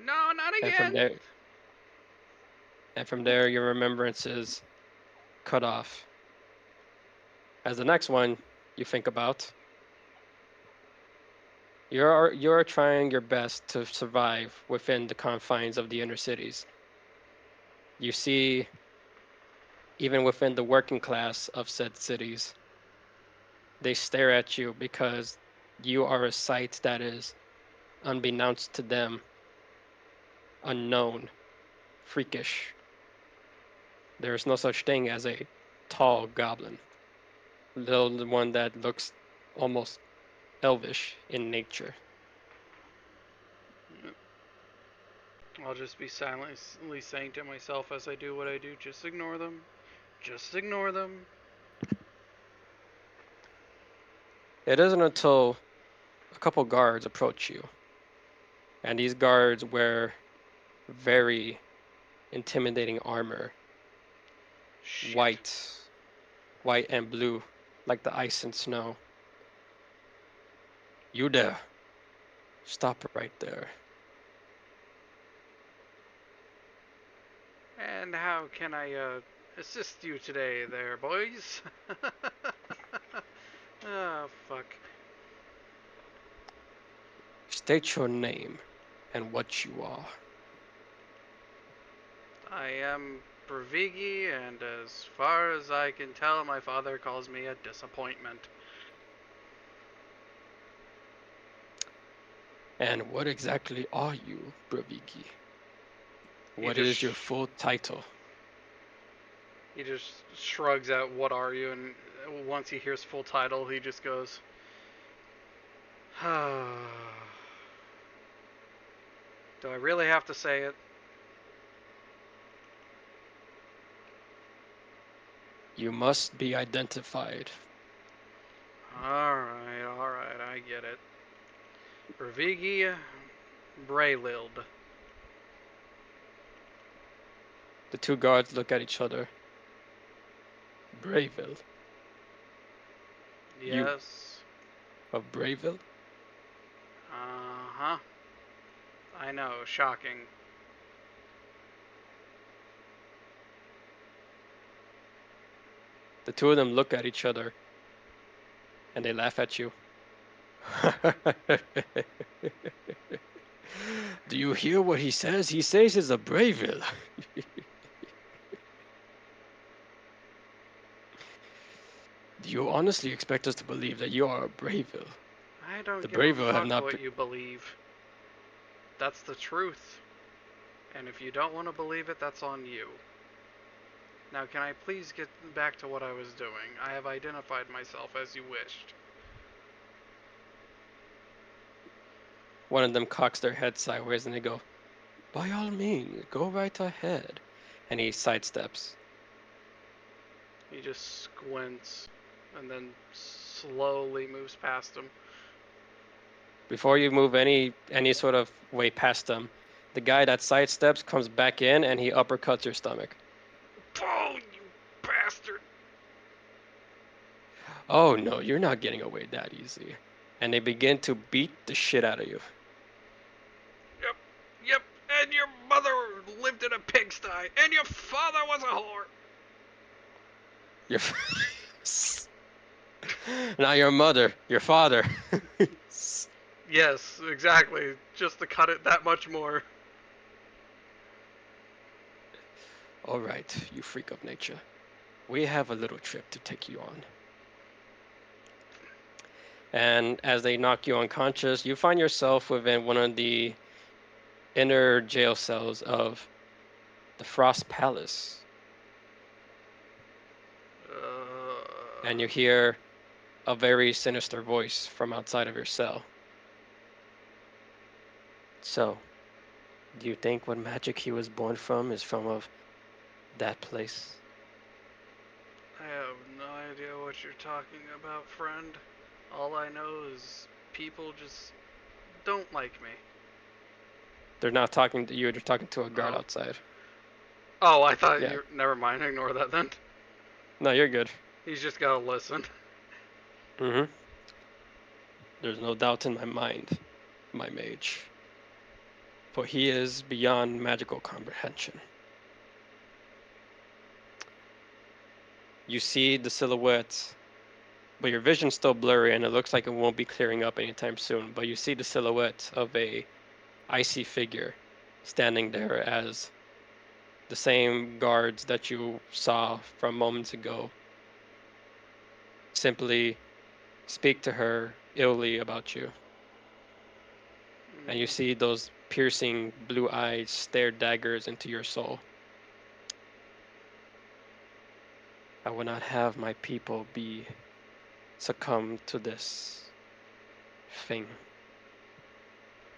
No, not And again. from there, your remembrance is cut off. As the next one you think about, you're trying your best to survive within the confines of the inner cities. You see, even within the working class of said cities, they stare at you because you are a sight that is, unbeknownst to them, unknown, freakish. There is no such thing as a tall goblin, the one that looks almost elvish in nature. I'll just be silently saying to myself as I do what I do, just ignore them. Just ignore them. It isn't until a couple guards approach you, and these guards wear very intimidating armor, Shit. white and blue, like the ice and snow. You there? Stop right there. And how can I assist you today there, boys? Oh, fuck. State your name and what you are. I am Bravigi, and as far as I can tell, my father calls me a disappointment. And what exactly are you, Bravigi? He What just is your full title? he just shrugs at "What are you?" and once he hears full title, he just goes, "Do I really have to say it?" You must be identified. All right, I get it. Bravigi Braylild. The two guards look at each other. Brayville. You Yes. of Brayville? Uh-huh. I know, shocking. The two of them look at each other and they laugh at you. Do you hear what he says? He says it's a Brayville. Do you honestly expect us to believe that you are a Brayville? I don't The give a Brayville have fuck not what been... you believe. That's the truth. And if you don't want to believe it, that's on you. Now, can I please get back to what I was doing? I have identified myself as you wished. One of them cocks their head sideways and they go, by all means, go right ahead. And he sidesteps. He just squints and then slowly moves past him. Before you move any sort of way past them, the guy that sidesteps comes back in and he uppercuts your stomach. Oh, you bastard! Oh no, you're not getting away that easy. And they begin to beat the shit out of you. Yep, and your mother lived in a pigsty, and your father was a whore! Not your mother, your father. Yes, exactly. Just to cut it that much more. All right, you freak of nature. We have a little trip to take you on. And as they knock you unconscious, you find yourself within one of the inner jail cells of the Frost Palace. And you hear a very sinister voice from outside of your cell. So, do you think what magic he was born from is from of that place? I have no idea what you're talking about, friend. All I know is people just don't like me. They're not talking to you. They're talking to a guard Oh. outside. Oh, I thought Yeah. you. Never mind. Ignore that then. No, you're good. He's just gotta listen. Mm-hmm. There's no doubt in my mind, my mage. For he is beyond magical comprehension. You see the silhouette, but your vision's still blurry and it looks like it won't be clearing up anytime soon. But you see the silhouette of a icy figure standing there as the same guards that you saw from moments ago simply speak to her illy about you. And you see those piercing blue eyes stare daggers into your soul. I will not have my people be succumb to this thing.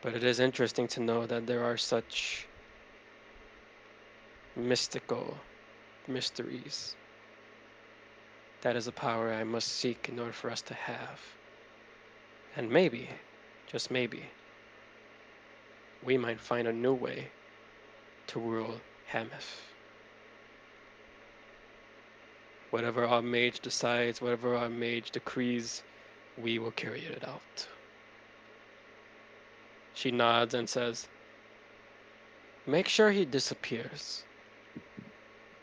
But it is interesting to know that there are such mystical mysteries. That is a power I must seek in order for us to have. And maybe, just maybe, we might find a new way to rule Hameth. Whatever our mage decides, whatever our mage decrees, we will carry it out. She nods and says, make sure he disappears.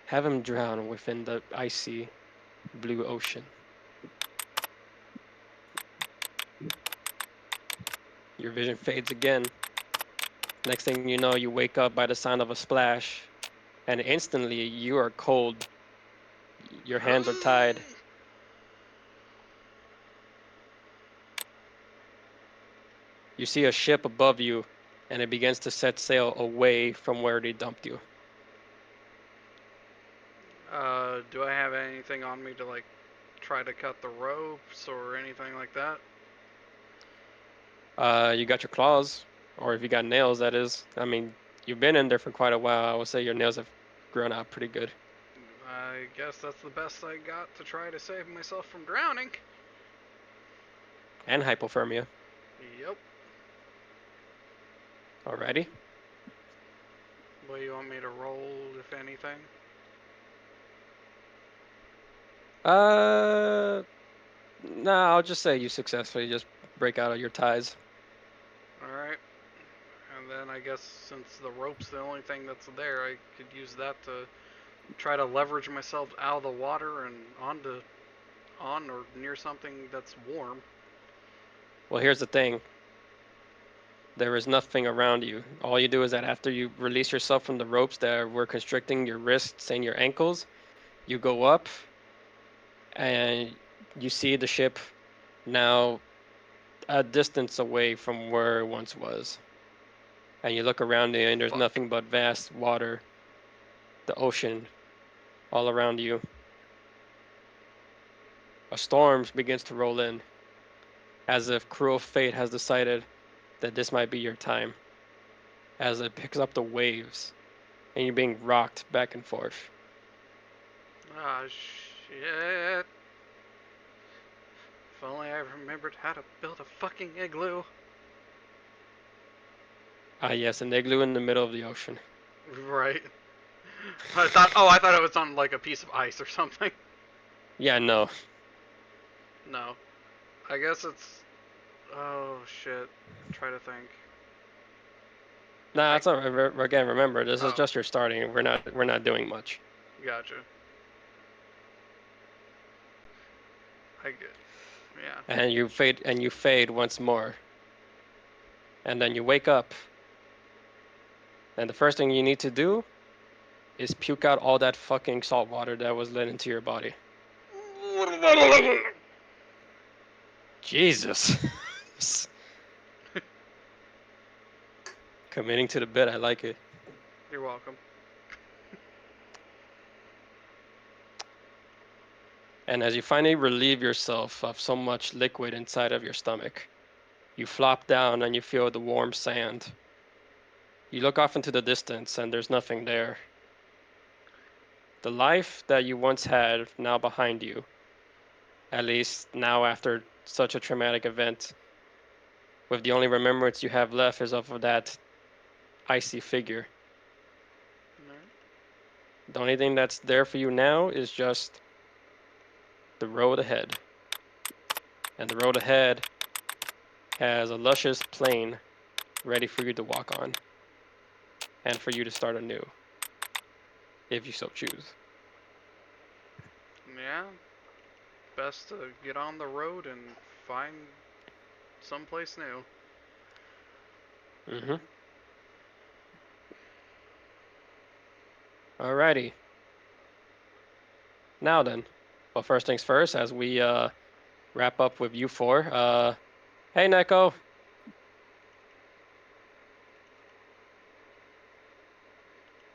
Have him drown within the icy blue ocean. Your vision fades again. Next thing you know, you wake up by the sound of a splash, and instantly you are cold. Your hands are tied. You see a ship above you, and it begins to set sail away from where they dumped you. Do I have anything on me to like try to cut the ropes or anything like that? You got your claws, or if you got nails, that is. I mean, you've been in there for quite a while. I would say your nails have grown out pretty good. I guess that's the best I got to try to save myself from drowning. And hypothermia. Yep. Alrighty. What do you want me to roll, if anything? Nah, I'll just say you successfully just break out of your ties. Alright. And then I guess since the rope's the only thing that's there, I could use that to try to leverage myself out of the water and on or near something that's warm. Well, here's the thing. There is nothing around you. All you do is that after you release yourself from the ropes that were constricting your wrists and your ankles, you go up and you see the ship now a distance away from where it once was. And you look around you and there's Fuck. nothing but vast water, the ocean all around you. A storm begins to roll in, as if cruel fate has decided that this might be your time, as it picks up the waves and you're being rocked back and forth. Ah, shit. If only I remembered how to build a fucking igloo. Ah, yes, an igloo in the middle of the ocean. Right. I thought it was on like a piece of ice or something. Yeah, no. No. I guess it's. Oh shit. Try to think. Nah, I. it's all right. Again, remember, this is Oh, just your starting. We're not doing much. gotcha. I get. Yeah. And you fade once more. And then you wake up. And the first thing you need to do is puke out all that fucking salt water that was let into your body. Jesus. Committing to the bit, I like it. You're welcome. And as you finally relieve yourself of so much liquid inside of your stomach, you flop down and you feel the warm sand. You look off into the distance and there's nothing there. The life that you once had now behind you, at least now after such a traumatic event, with the only remembrance you have left is of that icy figure. Alright. The only thing that's there for you now is just the road ahead. And the road ahead has a luscious plain ready for you to walk on and for you to start anew, if you so choose. Yeah. Best to get on the road and find someplace new. Mm-hmm. Alrighty. Now then, well, first things first, as we wrap up with you four. Hey, Neko.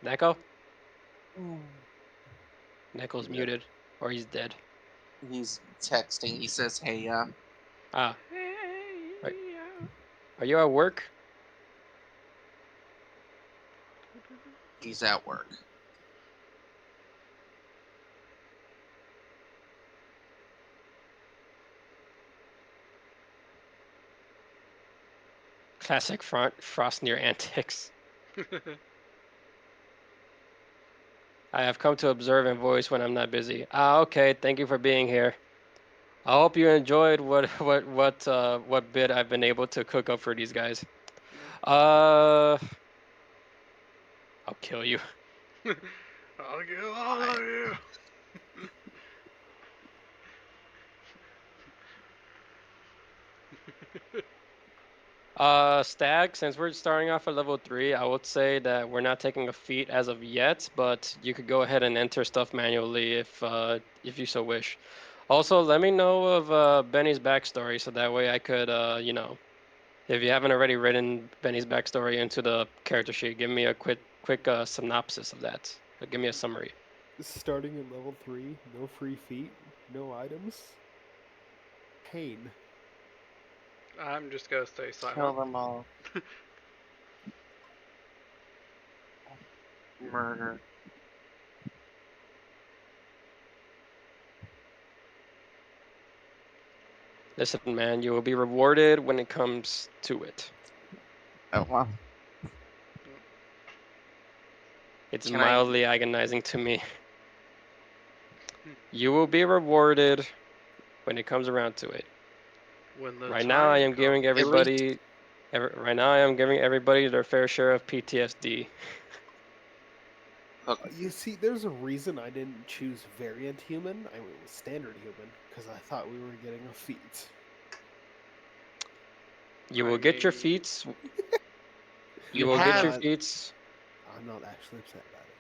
Neko? Neko's Yeah. muted, or he's dead. He's texting. He says, "Hey, Ah, Hey, are, are you at work? he's at work." Classic Frostnir antics. I have come to observe and voice when I'm not busy. Ah, okay. Thank you for being here. I hope you enjoyed what bit I've been able to cook up for these guys. Uh, I'll kill you. I'll kill all of you. Stag, since we're starting off at level 3, I would say that we're not taking a feat as of yet, but you could go ahead and enter stuff manually if you so wish. Also, let me know of Benny's backstory so that way I could, if you haven't already written Benny's backstory into the character sheet, give me a quick synopsis of that. Give me a summary. Starting at level 3, no free feat, no items. Pain. I'm just gonna stay Kill silent. them all. Murder. Listen, man, you will be rewarded when it comes to it. Oh wow. It's Can I? mildly agonizing to me. You will be rewarded when it comes around to it. When the Right now, I time am giving comes. At least everybody. Right now, I am giving everybody their fair share of PTSD. hook. You see, there's a reason I didn't choose variant human. I went with standard human because I thought we were getting a feat. You I will get your mean, feats. You You will I'm get have, your not. feats. I'm not actually upset about it.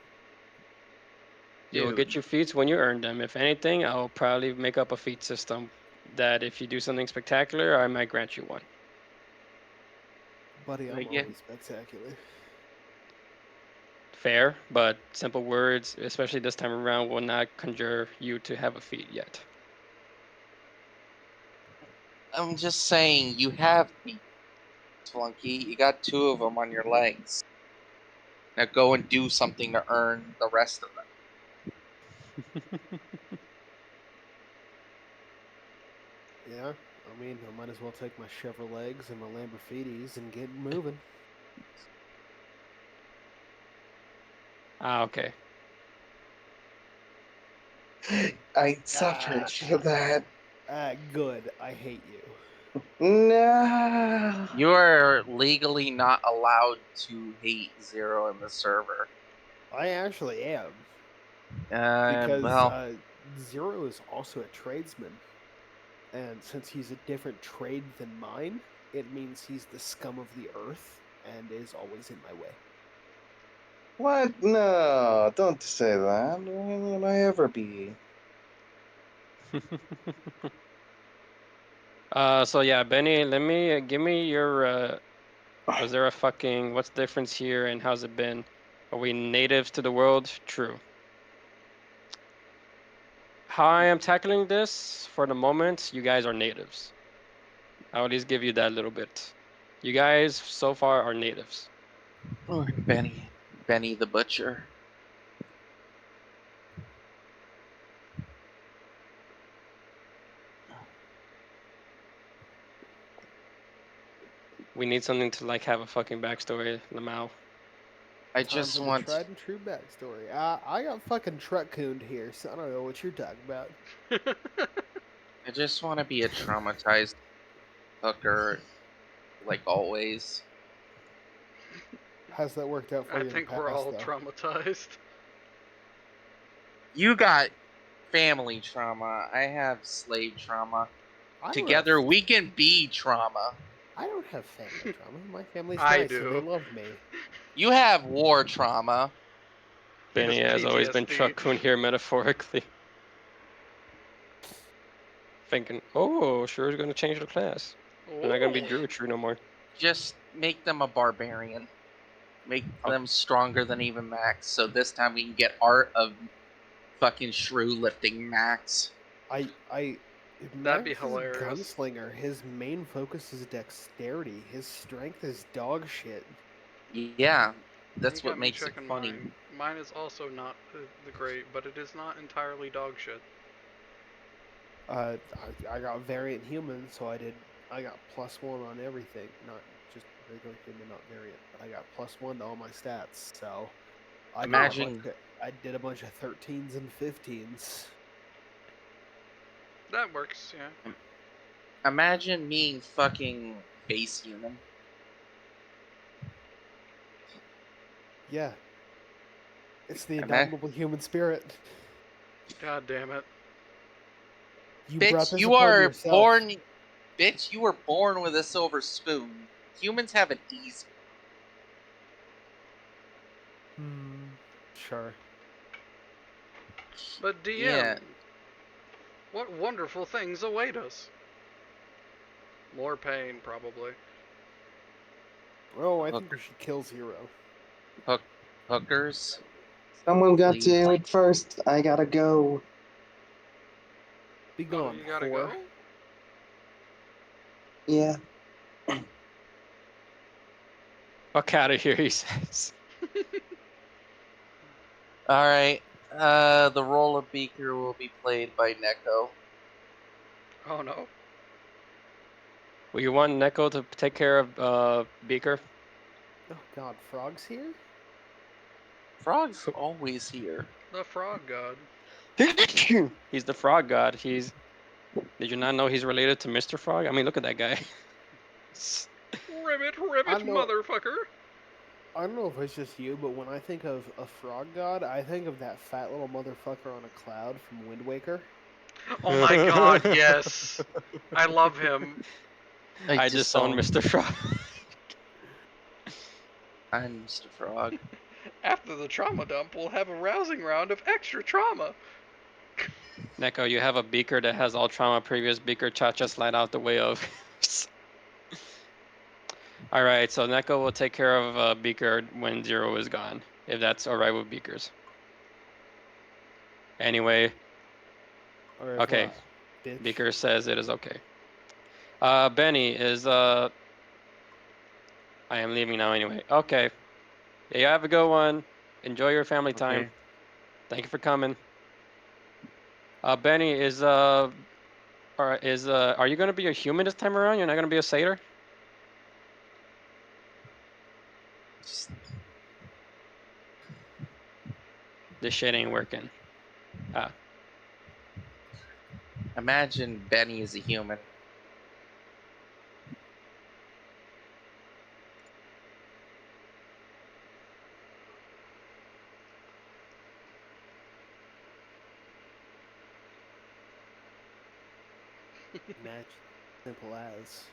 You will dude. get your feats when you earn them. If anything, I will probably make up a feat system that if you do something spectacular, I might grant you one. Buddy, I'm Yeah. always spectacular. Fair, but simple words, especially this time around, will not conjure you to have a feat yet. I'm just saying, you have feet, Flunky. You got 2 of them on your legs. Now go and do something to earn the rest of them. Yeah, I mean, I might as well take my Chevrolets and my Lamborghinis and get moving. Ah, okay. I suffered for that. Good. I hate you. No. You are legally not allowed to hate Zero in the server. I actually am because Well, Zero is also a tradesman, and since he's a different trade than mine, it means he's the scum of the earth and is always in my way. What? No, don't say that. Why would I ever be? So yeah, Benny, let me give me your was there a fucking what's the difference here and how's it been? Are we natives to the world? True. How I am tackling this for the moment, you guys are natives. I'll at least give you that little bit. You guys so far are natives. or Benny the Butcher. We need something to like have a fucking backstory, Lamau. I Time just for the want. tried and true backstory. I got fucking truck cooned here, so I don't know what you're talking about. I just want to be a traumatized hooker, like always. How's that worked out for I you in the think we're past, all though? traumatized. You got family trauma. I have slave trauma. I don't Together, have, we can be trauma. I don't have family trauma. My family's I nice and they do. love me. You have war trauma. He Benny has always been PTSD. truck coon here metaphorically. Thinking, oh, sure is gonna change the class. They're not gonna be Ooh. Druidry no more. Just make them a barbarian. Make Oh. them stronger than even Max. So this time we can get art of fucking shrew lifting Max. That'd That'd be Max is a hilarious. gunslinger. His main focus is dexterity. His strength is dog shit. Yeah, You that's what got me makes it checking funny. mine. Mine is also not the great, but it is not entirely dog shit. I got variant human, so I got +1 on everything. Not just regular human, not variant. But I got +1 to all my stats. So Imagine- I did a bunch of 13s and 15s. That works, yeah. Imagine being fucking base human. Yeah. It's the Ima- indomitable human spirit. God damn it. You brought Bitch, this you upon are yourself. born. Bitch, you were born with a silver spoon. Humans have it easy. Sure. But DM, Yeah. what wonderful things await us? More pain, probably. Oh, I think we should kill Zero. Hookers. Someone got to Please. it first. I gotta go. Be Oh, gone, you gotta whore. go? Yeah. Fuck out of here, he says. All right. The role of Beaker will be played by Neko. Oh no. Well, you want Neko to take care of Beaker? Oh god, Frog's here? Frog's always here. The frog god. He's the frog god. Did you not know he's related to Mr. Frog? I mean, look at that guy. Ribbit, I know- motherfucker! I don't know if it's just you, but when I think of a frog god, I think of that fat little motherfucker on a cloud from Wind Waker. Oh my god, yes! I love him. I just saw Mr. Frog. I'm Mr. Frog. After the trauma dump, we'll have a rousing round of extra trauma. Neko, you have a beaker that has all trauma. Previous beaker cha-cha slide out the way of. All right, so Neko will take care of Beaker when Zero is gone, if that's all right with Beakers. Anyway, Or okay. bitch. Beaker says it is okay. Benny is I am leaving now anyway. Okay. Yeah, you have a good one. Enjoy your family time. Okay. Thank you for coming. Benny is are you gonna be a human this time around? You're not gonna be a satyr? Just This shit ain't working. imagine Benny is a human. Match. Simple as.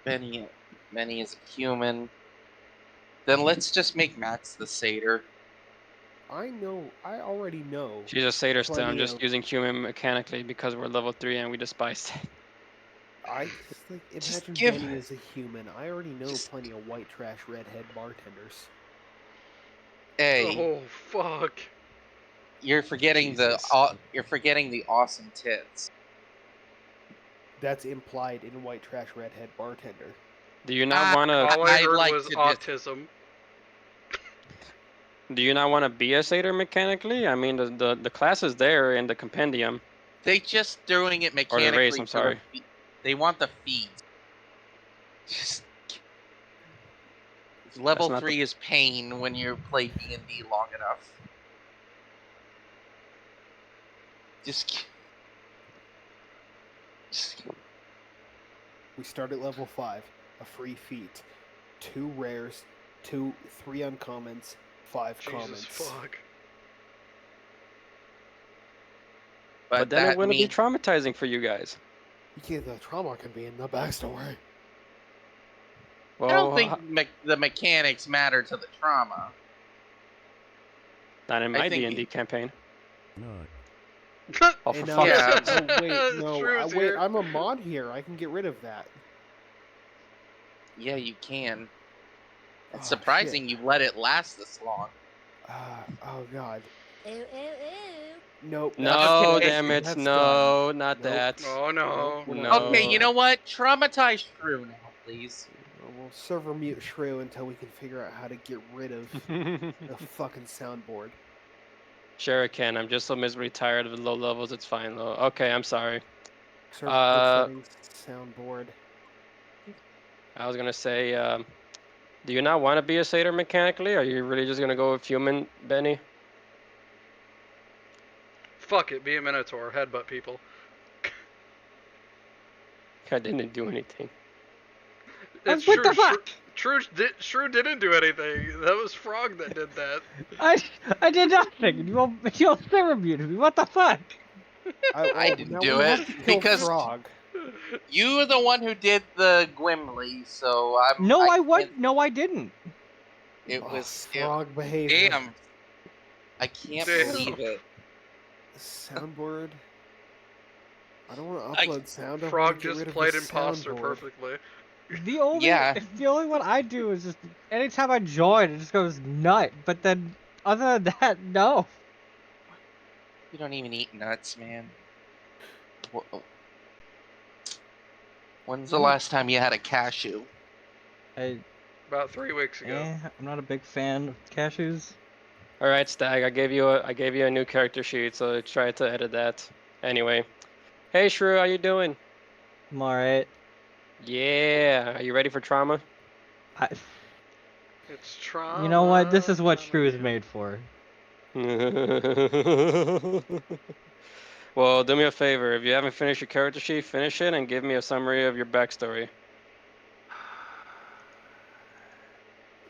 Benny is a human. Then let's just make Max the satyr. I already know. She's a satyr still. I'm Plenty just of- using human mechanically because we're level 3 and we despise it. I just like Just imagine give- Benny as a human. I already know Just- plenty of white trash redhead bartenders. Hey, Oh, fuck. you're forgetting Jesus. you're forgetting the awesome tits. That's implied in white trash redhead bartender. Do you not want to? All I I'd heard like was to autism. Do you not want to be a satyr mechanically? I mean, the class is there in the compendium They just doing it or the race. mechanically I'm sorry. They want the feet. Just level not the- 3 is pain when you play D&D long enough. Just We start at level 5. A free feat. 2 rares, 3 uncommons, 5 Jesus commons. fuck. But then it that wouldn't be means traumatizing for you guys. Yeah, the trauma can be in the backstory. I don't Well, think the mechanics matter to the trauma. not in I my think D&D campaign. Not. Oh, Hey, for no, fuck's Yeah. sake. Oh wait, no. Shrews Wait, here. I'm a mod here. I can get rid of that. Yeah, you can. It's Oh, surprising shit. you let it last this long. Oh god. Ooh, ooh, ooh. Nope. No, Okay. damn it. That's No, done. not Nope. that. Oh no. Nope, we're not No. Okay, doing you that. know what? Traumatize Shrew now, please. We'll server mute Shrew until we can figure out how to get rid of the fucking soundboard. Sure, I can. I'm just so miserably tired of the low levels. It's fine, though. Okay, I'm sorry. Server settings, soundboard. I was gonna say, do you not want to be a satyr mechanically? Are you really just gonna go with human, Benny? Fuck it, be a minotaur, headbutt people. I didn't do anything. It's What the fuck? Shrew didn't do anything. That was Frog that did that. I did nothing. You'll server muted me. What the fuck? I didn't now do we it have to kill because Frog. you were the one who did the Gwimli, so I can't. No, I didn't. It was Frog behavior. damn. I can't Damn. believe it. Soundboard. I don't want I- to upload sound. I want Frog to get just rid of played the imposter soundboard. perfectly. The only Yeah. one I do is just anytime I join, it just goes nut. But then other than that, no. You don't even eat nuts, man. When's the last time you had a cashew? About 3 weeks ago. I'm not a big fan of cashews. All right, Stag. I gave you a new character sheet, so try to edit that. Anyway, hey Shrew, how you doing? I'm alright. Yeah. Are you ready for trauma? It's trauma. You know what? This is what time Shrew is again. made for. Well, do me a favor. If you haven't finished your character sheet, finish it and give me a summary of your backstory.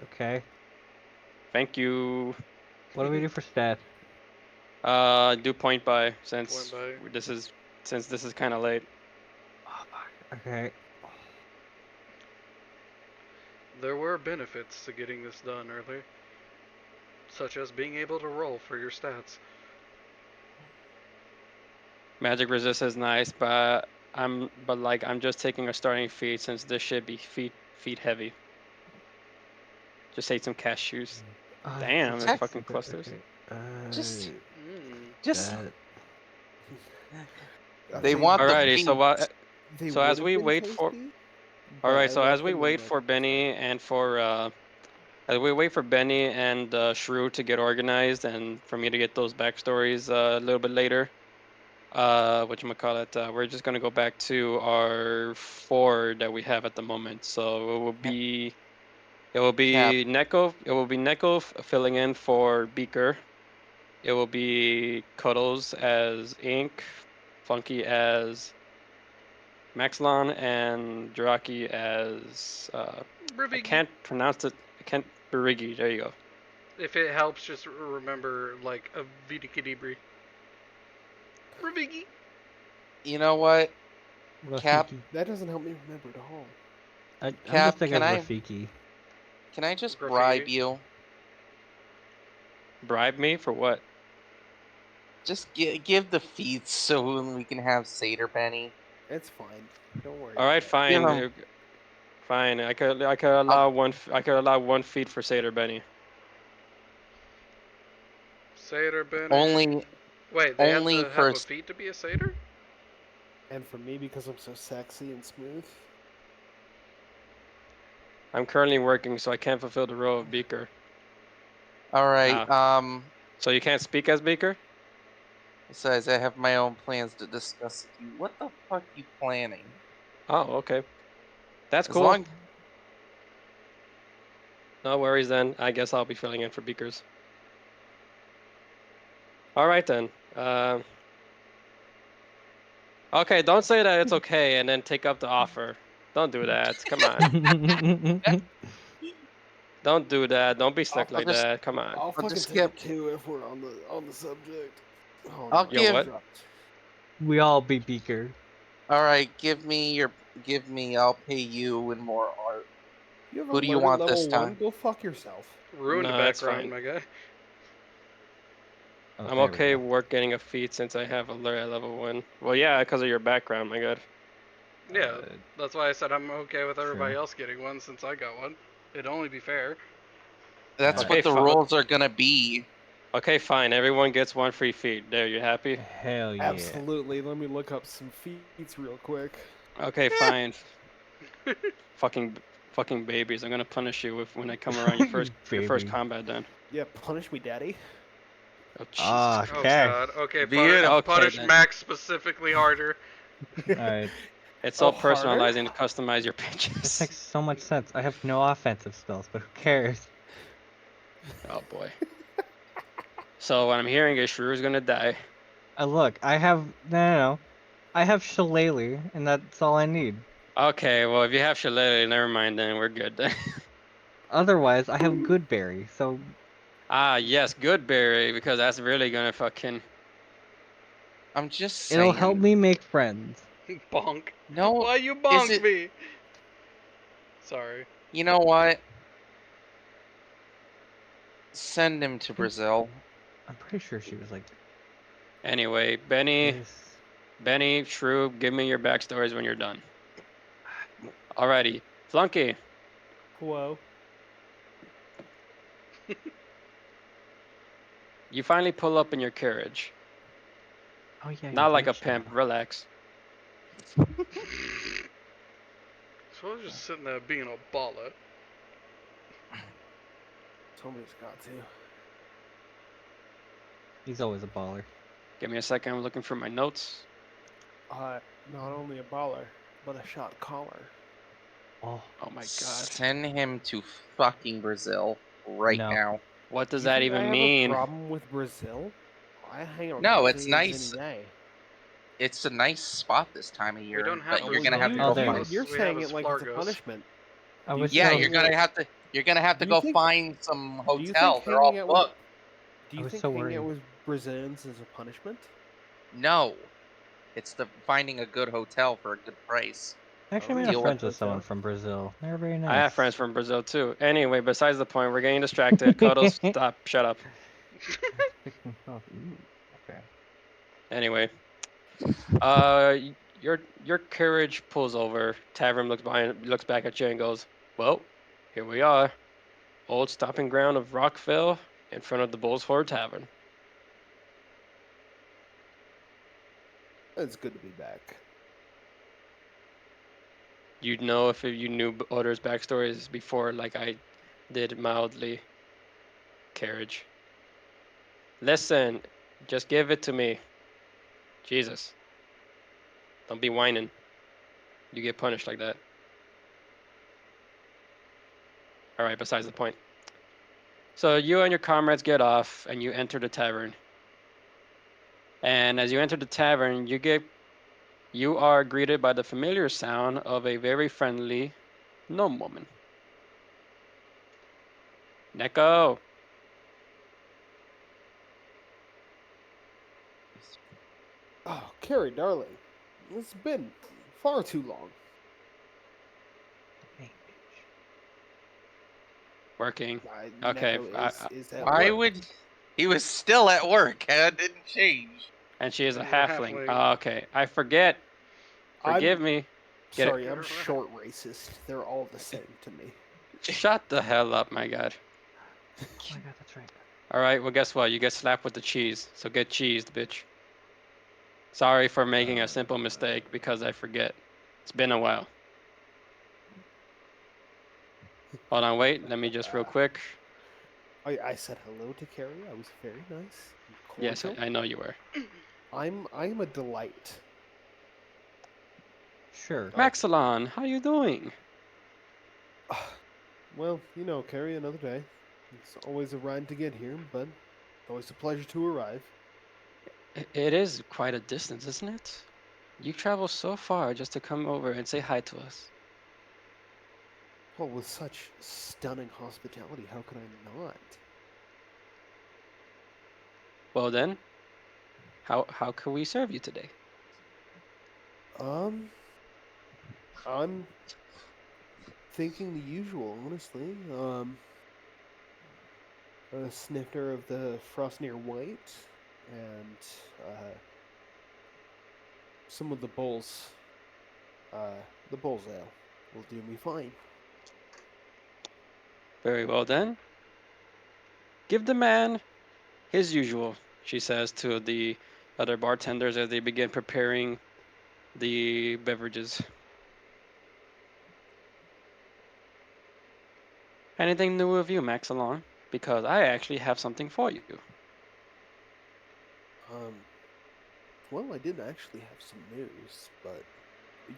Okay. Thank you. What do we do for stats? Do point by Point by. this is kind of late. Okay. There were benefits to getting this done early, such as being able to roll for your stats. Magic resist is nice, but I'm just taking a starting feat since this should be feet heavy. Just ate some cashews. Damn, they're fucking clusters. Just- Just. They want the Alrighty, feet. so what? They So as would've we been wait for, tasty, all but right. I So as left we them in wait the for Benny and for as we wait for Benny and Shrew to get organized and for me to get those backstories a little bit later, whatchamacallit, we're just gonna go back to our 4 that we have at the moment. So it will be Neko filling in for Beaker. It will be Cuddles as Ink, Funky as Maxlon, and Jiraki as I Brivigi. can't pronounce it. I can't Barigi. There you go. If it helps, just remember like a Vidikidibri. Brivigi. You know what? Cap, Rafiki. that doesn't help me remember at all. I'm Cap, just thinking can of I- Rafiki. Can I just Graffiti. bribe you? Bribe me for what? Just give the feats so we can have Seder Benny. It's fine. Don't worry. All right, about it. Give fine. him. Fine. I could allow one feat for Seder Benny. Satyr Benny. Only Wait, they have only to for have a feat to be a satyr? And for me, because I'm so sexy and smooth. I'm currently working, so I can't fulfill the role of Beaker. all right. So you can't speak as Beaker? Besides, I have my own plans to discuss with you. What the fuck you planning? Oh, okay. That's As cool. long No worries then. I guess I'll be filling in for Beakers. All right then. Okay, don't say that it's okay and then take up the offer. Don't do that. Come on. Don't do that. Don't be slick like just that. Come on. I'll I'll fucking just give take two if we're on the subject. Oh I'll no, Yo, give what? dropped. We all be Beaker. all right, give me, I'll pay you in more art. You have Who do you alerted want this level 1? time? Go fuck yourself. Ruined the No, it's background, fine. my guy. Oh, I'm there we okay go. work getting a feat since I have alert at level 1. Well, yeah, because of your background, my god. Yeah, that's why I said I'm okay with everybody True. else getting one since I got one. It'd only be fair. That's Okay, what the rules are gonna be. Okay, fine. Everyone gets 1 free feat. There, you happy? Hell yeah. Absolutely. Let me look up some feats real quick. Okay, fine. fucking fucking babies. I'm gonna punish you when I come around your first Baby. combat then. Yeah, punish me, daddy. Oh Jesus Oh Christ. Okay. god. Okay, Beautiful. Okay punish then. Max specifically harder. Alright. It's Oh, all harder? personalizing to customize your This pitches. makes so much sense. I have no offensive spells, but who cares? Oh boy. So what I'm hearing is Shrew's gonna die. Look, I have no. I have Shillelagh, and that's all I need. Okay, well if you have Shillelagh, never mind then, we're good then. Otherwise, I have Goodberry, so Ah yes, good berry, because that's really gonna fucking I'm just it'll help saying. me make friends. Bonk. No, Why you is bonk it? me? Sorry. You know what? Send him to Brazil. I'm pretty sure she was like Anyway, Benny, this. Shrew, give me your backstories when you're done. Alrighty. Flunky, Whoa. you finally pull up in your carriage. Oh yeah, you Not like did a show. pimp, relax. So I was just sitting there being a baller. Somebody's got to. He's always a baller. Give me a second, I'm looking for my notes. Not only a baller, but a shot caller. Oh Oh my god. Send him to fucking Brazil right no. now. What does Do you that think I even have mean? a problem with Brazil? I hang out with No, it's Brazilians nice. any day. It's a nice spot this time of We year, don't have but you're Brazil gonna have to here, Oh, go there it find. is. You're We have saying it like it's a Espargos. punishment. I Do you was Yeah, so think you're gonna have to Do you go think- find some Do you think hotel. They're all hanging out with booked. Do I you was think so hanging out worried. with Brazilians is a punishment? No, it's the finding a good hotel for a good price. I actually made Deal with friends with someone hotel. from Brazil. They're very I have nice. friends from Brazil too. Anyway, besides the point, we're getting distracted. Cuddles, stop, shut up. Picking coffee. Ooh, okay. Anyway, your carriage pulls over. Tavern looks back at you and goes, "Well, here we are, old stopping ground of Rockville, in front of the Bull's Horde Tavern." It's good to be back. You'd know if you knew Otter's backstories before, like I did mildly. Carriage. Listen, just give it to me. Jesus, don't be whining. You get punished like that. All right, besides the point. So you and your comrades get off, and you enter the tavern. And as you enter the tavern, you are greeted by the familiar sound of a very friendly gnome woman. Neko, Oh, Carrie, darling, it's been far too long. Hey, working. Okay, Neko is at Why work. would he was still at work? It didn't change. and she is a He's a halfling. halfling. Okay, I forget. Forgive me. Get it? Sorry, I'm short racist. They're all the same to me. Shut the hell up, my god. oh my god, that's right. All right, well, guess what? You get slapped with the cheese. So get cheesed, bitch. Sorry for making a simple mistake because I forget. It's been a while. Hold on, wait. Let me just real quick. I said hello to Carrie. I was very nice, and Yes, cordial. I know you were. I'm a delight. Sure. Maxilon, how you doing? Well, you know, Carrie, another day. It's always a ride to get here, but it's always a pleasure to arrive. It is quite a distance, isn't it? You travel so far just to come over and say hi to us. Well, with such stunning hospitality, how could I not? Well then, how can we serve you today? Um, I'm thinking the usual, honestly. A snifter of the Frostnir White, and some of uh, the Bull's Ale will do me fine. Very well then. Give the man his usual, she says to the other bartenders as they begin preparing the beverages. Anything new with you, Maxilon? Because I actually have something for you. Um, well, I did actually have some news, but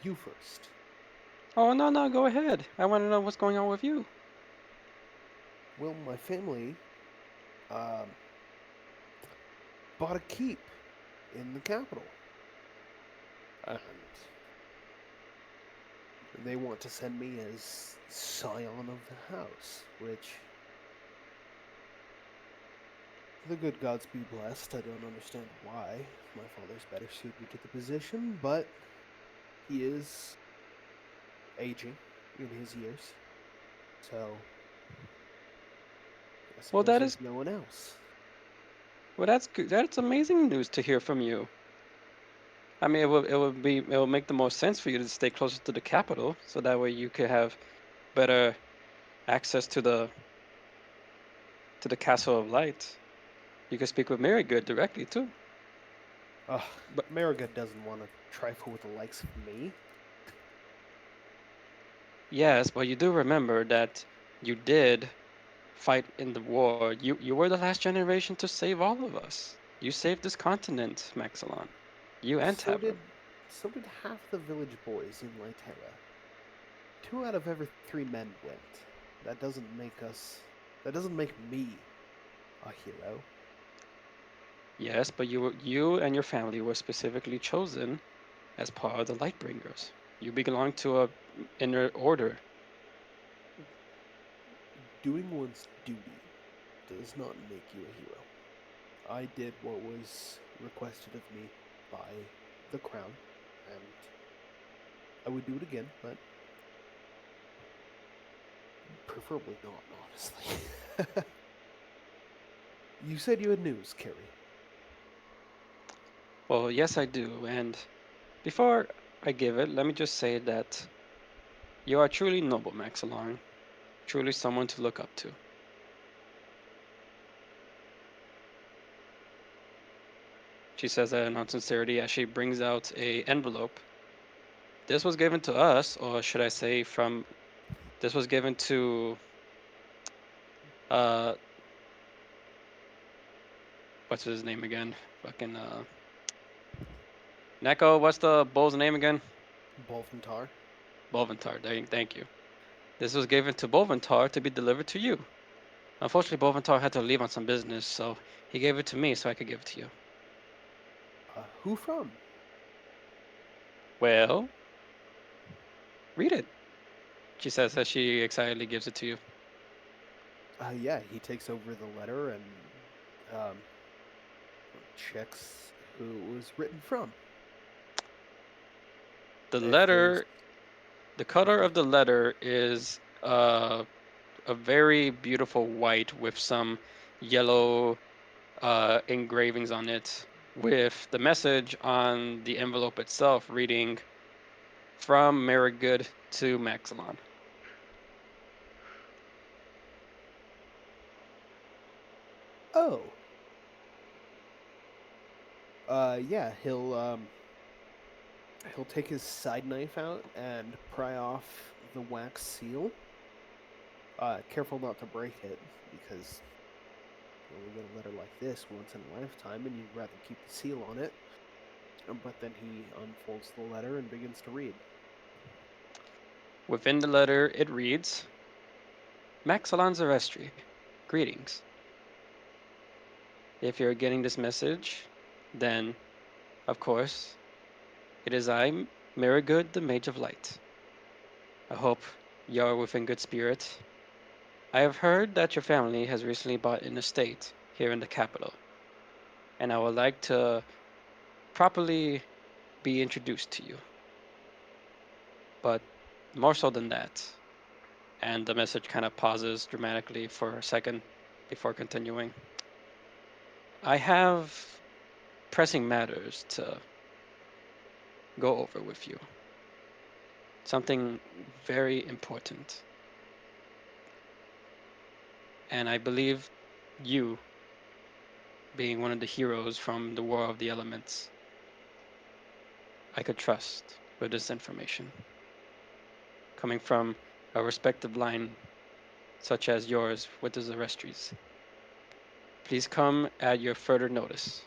you first. Oh, no, no, go ahead. I want to know what's going on with you. Well, my family um, bought a keep in the capital, and they want to send me as scion of the house, which the good gods be blessed. I don't understand why. My father's better suited to the position, but he is aging in his years, so I Well, suppose that there's is, no one else. well, that's good. That's amazing news to hear from you. I mean, it will make the most sense for you to stay closer to the capital, so that way you could have better access to the Castle of Light. You can speak with Marygood directly too. Ugh, But Marigold doesn't want to trifle with the likes of me. yes, but you do remember that you did fight in the war. You were the last generation to save all of us. You saved this continent, Maxilon. You and So Tavra. did so did half the village boys in Lytera. 2 out of every 3 men went. That doesn't make us. That doesn't make me a hero. Yes, but you and your family were specifically chosen as part of the Lightbringers. You belong to a inner order. Doing one's duty does not make you a hero. I did what was requested of me by the crown, and I would do it again, but preferably not, honestly. You said you had news, Carrie. Well, yes, I do. And before I give it, let me just say that you are truly noble, Maxilon. Truly someone to look up to. She says that in all sincerity as she brings out a envelope. This was given to us, or should I say, from this was given to uh, what's his name again? Fucking Neko. What's the bull's name again? Bolventar. Boventar. Thank you. This was given to Boventar to be delivered to you. Unfortunately, Boventar had to leave on some business, so he gave it to me so I could give it to you. Who from? Well, read it. She says as she excitedly gives it to you. Yeah, he takes over the letter and um, checks who it was written from. The If there's, letter, the color of the letter is a very beautiful white with some yellow engravings on it, with the message on the envelope itself reading from Marigood to Maxilon. oh, yeah, he'll take his side knife out and pry off the wax seal. Careful not to break it because you only get a letter like this once in a lifetime, and you'd rather keep the seal on it. But then he unfolds the letter and begins to read. Within the letter, it reads, Maxalon Zarestri, greetings. If you're getting this message, then, of course, it is I, Marigood, the Mage of Light. I hope you are within good spirit. I have heard that your family has recently bought an estate here in the capital, and I would like to properly be introduced to you. But more so than that, and the message kind of pauses dramatically for a second before continuing. I have pressing matters to go over with you. Something very important. And I believe you, being one of the heroes from the War of the Elements, I could trust with this information. Coming from a respective line such as yours with the Zarestris. Please come at your further notice.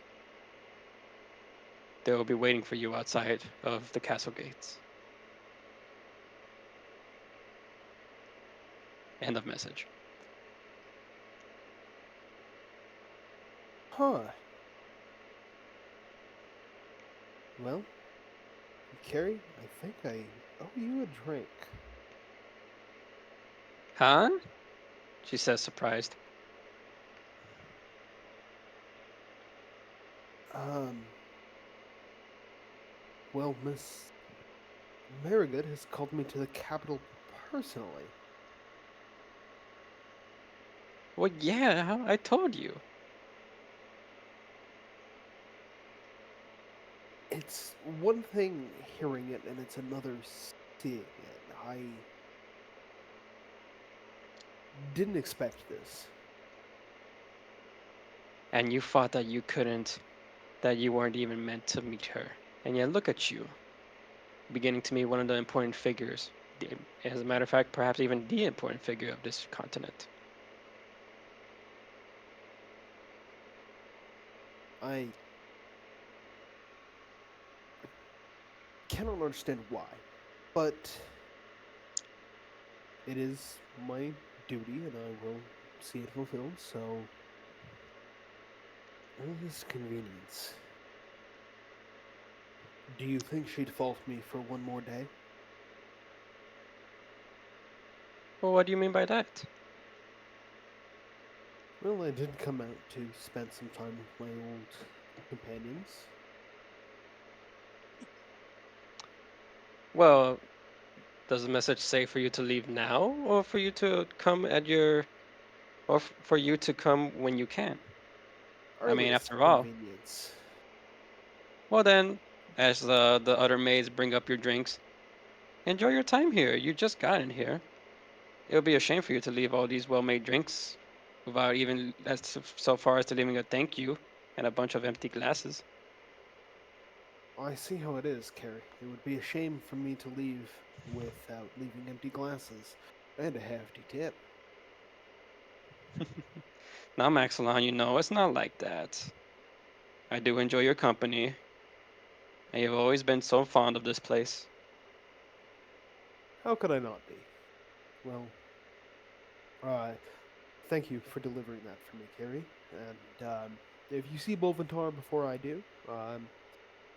They will be waiting for you outside of the castle gates. End of message. Huh. Well, Carrie, I think I owe you a drink. Huh? She says, surprised. Um. Well, Miss Marigood has called me to the capital personally. Well, yeah, I told you. It's one thing hearing it, and it's another seeing it. I didn't expect this. And you thought that you couldn't, that you weren't even meant to meet her. And yet, look at you, beginning to meet one of the important figures. As a matter of fact, perhaps even the important figure of this continent. I cannot understand why, but it is my duty, and I will see it fulfilled. So, all this convenience. Do you think she'd fault me for one more day? Well, what do you mean by that? Well, I did come out to spend some time with my old companions. Well, does the message say for you to leave now, or for you to come at your, or for you to come when you can? I mean, Earliest after all. convenience. Well then, as the other maids bring up your drinks, enjoy your time here. You just got in here. It would be a shame for you to leave all these well-made drinks without even so far as to leaving a thank you and a bunch of empty glasses. I see how it is, Carrie. It would be a shame for me to leave without leaving empty glasses and a hefty tip. Now, Maxilon, you know it's not like that. I do enjoy your company, and you've always been so fond of this place. How could I not be? Well, thank you for delivering that for me, Carrie. And if you see Bolventar before I do,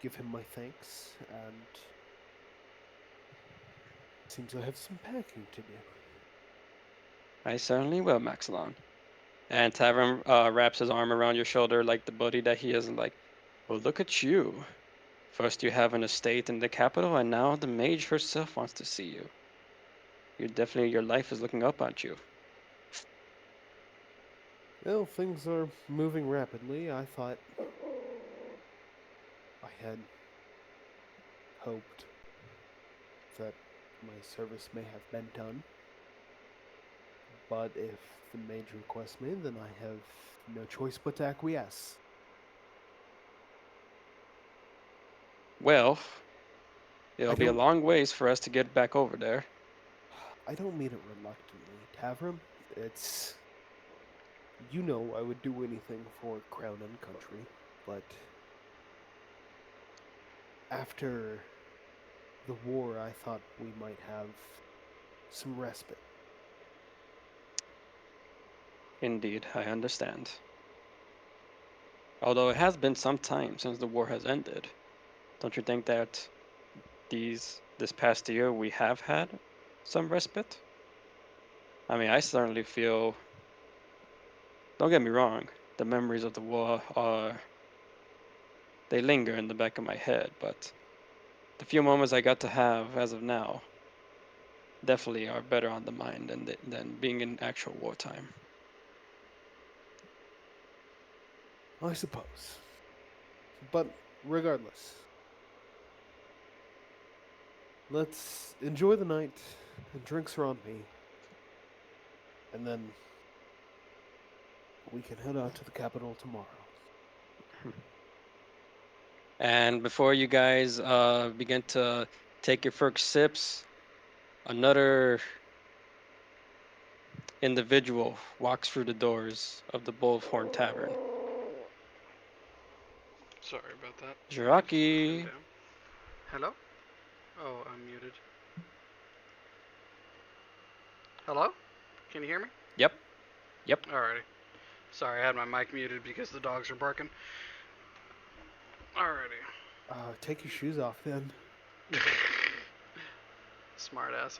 give him my thanks. And seems I have some packing to do. I certainly will, Maxilon. And Tavern wraps his arm around your shoulder like the buddy that he is, and like, well, look at you. First you have an estate in the capital, and now the mage herself wants to see you. Your life is looking up at you. Well, things are moving rapidly. I thought I had hoped that my service may have been done. But if the mage requests me, then I have no choice but to acquiesce. Well, I it'll be a don't long ways for us to get back over there. I don't mean it reluctantly, Tavrim. It's you know I would do anything for crown and country, but after the war I thought we might have some respite. Indeed, I understand. Although it has been some time since the war has ended, don't you think that this past year we have had some respite? I mean, I certainly feel. Don't get me wrong. The memories of the war are they linger in the back of my head, but the few moments I got to have as of now definitely are better on the mind than being in actual wartime. I suppose. But regardless, let's enjoy the night. The drinks are on me. And then we can head out to the capital tomorrow. And before you guys begin to take your first sips, another individual walks through the doors of the Bullhorn Tavern. Sorry about that. Jiraki. Down. Hello? Oh, I'm muted. Hello? Can you hear me? Yep. Yep. Alrighty. Sorry, I had my mic muted because the dogs are barking. Alrighty. Take your shoes off then. Smart ass.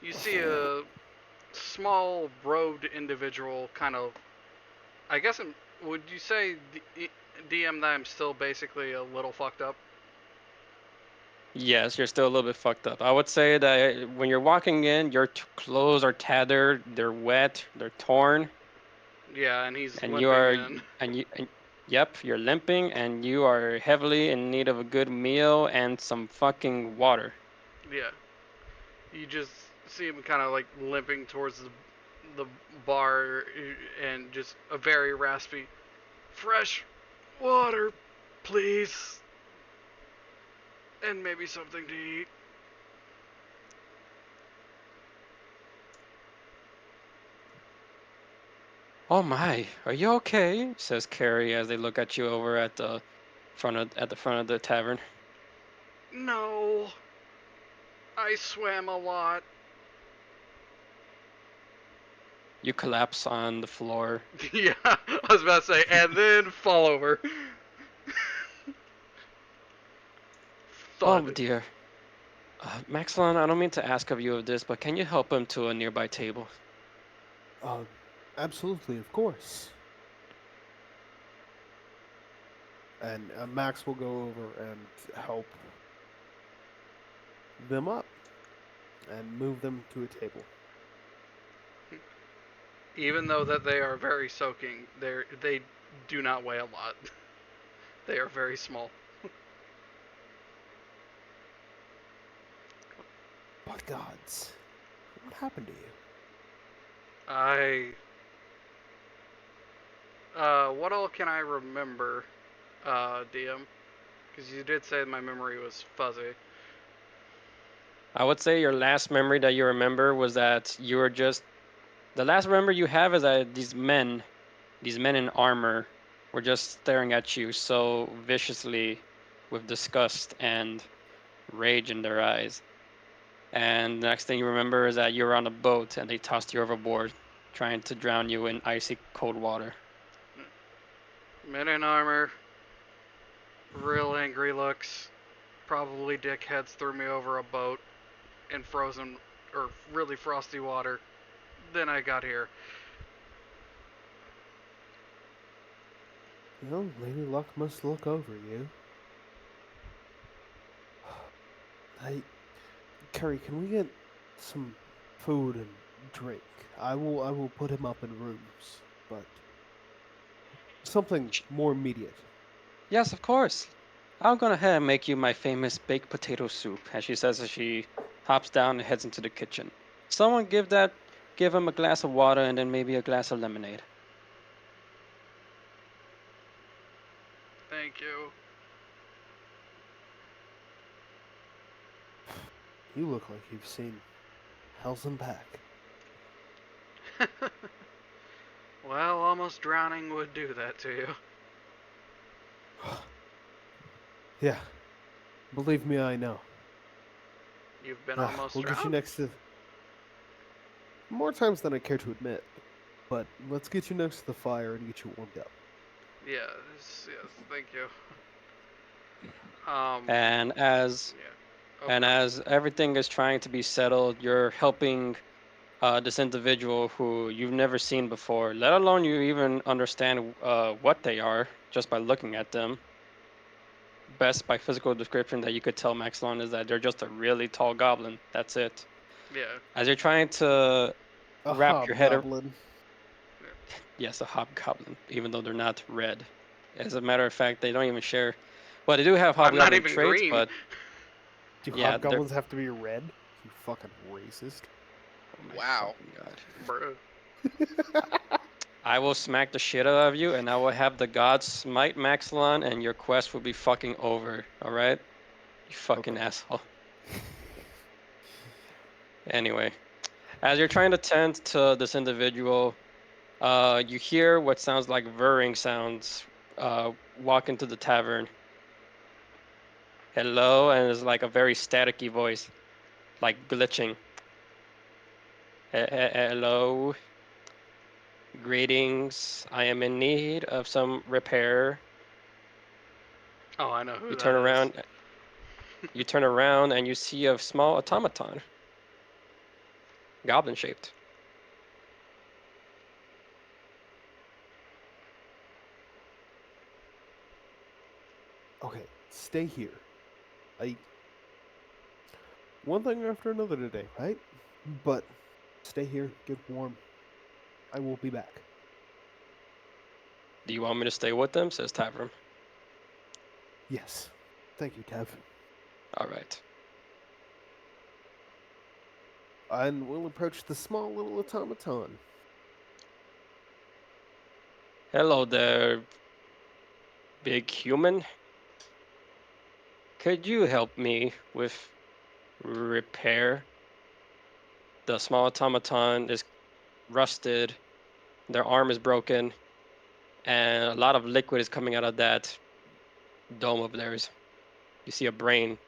You see a small robed individual kind of. I guess, would you say, DM, that I'm still basically a little fucked up? Yes, you're still a little bit fucked up. I would say that when you're walking in, your clothes are tattered, they're wet, they're torn, Yeah, and he's and you limping are in. yep, you're limping and you are heavily in need of a good meal and some fucking water. Yeah. You just see him kind of like limping towards the bar and just a very raspy, fresh water, please. And maybe something to eat. Oh my, are you okay? Says Carrie as they look at you over at the front of the tavern. No. I swam a lot. You collapse on the floor. Yeah, I was about to say, and then fall over. Oh Thud. dear. Maxilon, I don't mean to ask of you of this, but can you help him to a nearby table? Uh, absolutely, of course. And Max will go over and help them up and move them to a table. Even though that they are very soaking, they do not weigh a lot. They are very small. What gods? What happened to you? I. What all can I remember, DM? Because you did say my memory was fuzzy. I would say your last memory that you remember was that you were just the last memory you have is that these men in armor, were just staring at you so viciously with disgust and rage in their eyes. And the next thing you remember is that you were on a boat and they tossed you overboard, trying to drown you in icy cold water. Men in armor, real angry looks, probably dickheads threw me over a boat in frozen or really frosty water. Then I got here. Well, Lady Luck must look over you. Hey, Carrie, can we get some food and drink? I will put him up in rooms, but something more immediate. Yes, of course. I'll go ahead and make you my famous baked potato soup, as she says as she hops down and heads into the kitchen. Someone give him a glass of water and then maybe a glass of lemonade. Thank you. You look like you've seen Hell's and back. Well, almost drowning would do that to you. Yeah, believe me, I know. You've been almost We'll get you drowned? next to. More times than I care to admit. But let's get you next to the fire and get you warmed up. Yes, yes, thank you. And as Yeah. and Okay. as everything is trying to be settled, you're helping this individual who you've never seen before, let alone you even understand what they are just by looking at them. Best by physical description that you could tell Maxlon is that they're just a really tall goblin. That's it. Yeah. As you're trying to A wrap your head, hobgoblin. yes, a hobgoblin, even though they're not red. As a matter of fact, they don't even share. Well, they do have I'm not hobgoblin even traits, green. but Do yeah, they're. hobgoblins have to be red? You fucking racist. Oh my Wow. fucking god! Bruh. I will smack the shit out of you, and I will have the gods smite Maxilon, and your quest will be fucking over. All right, you fucking Okay. asshole. Anyway, as you're trying to tend to this individual, you hear what sounds like whirring sounds. Walk into the tavern. Hello, and it's like a very staticky voice, like glitching. Hello, greetings. I am in need of some repair. Oh, I know who You that turn is. around. You turn around and you see a small automaton, goblin shaped. Okay, stay here. I one thing after another today, right? But stay here, get warm. I will be back. Do you want me to stay with them? Says Tavern. Yes. Thank you, Tev. All right. And we'll approach the small little automaton. Hello there, big human. Could you help me with repair? The small automaton is rusted. Their arm is broken, and a lot of liquid is coming out of that dome of theirs. You see a brain,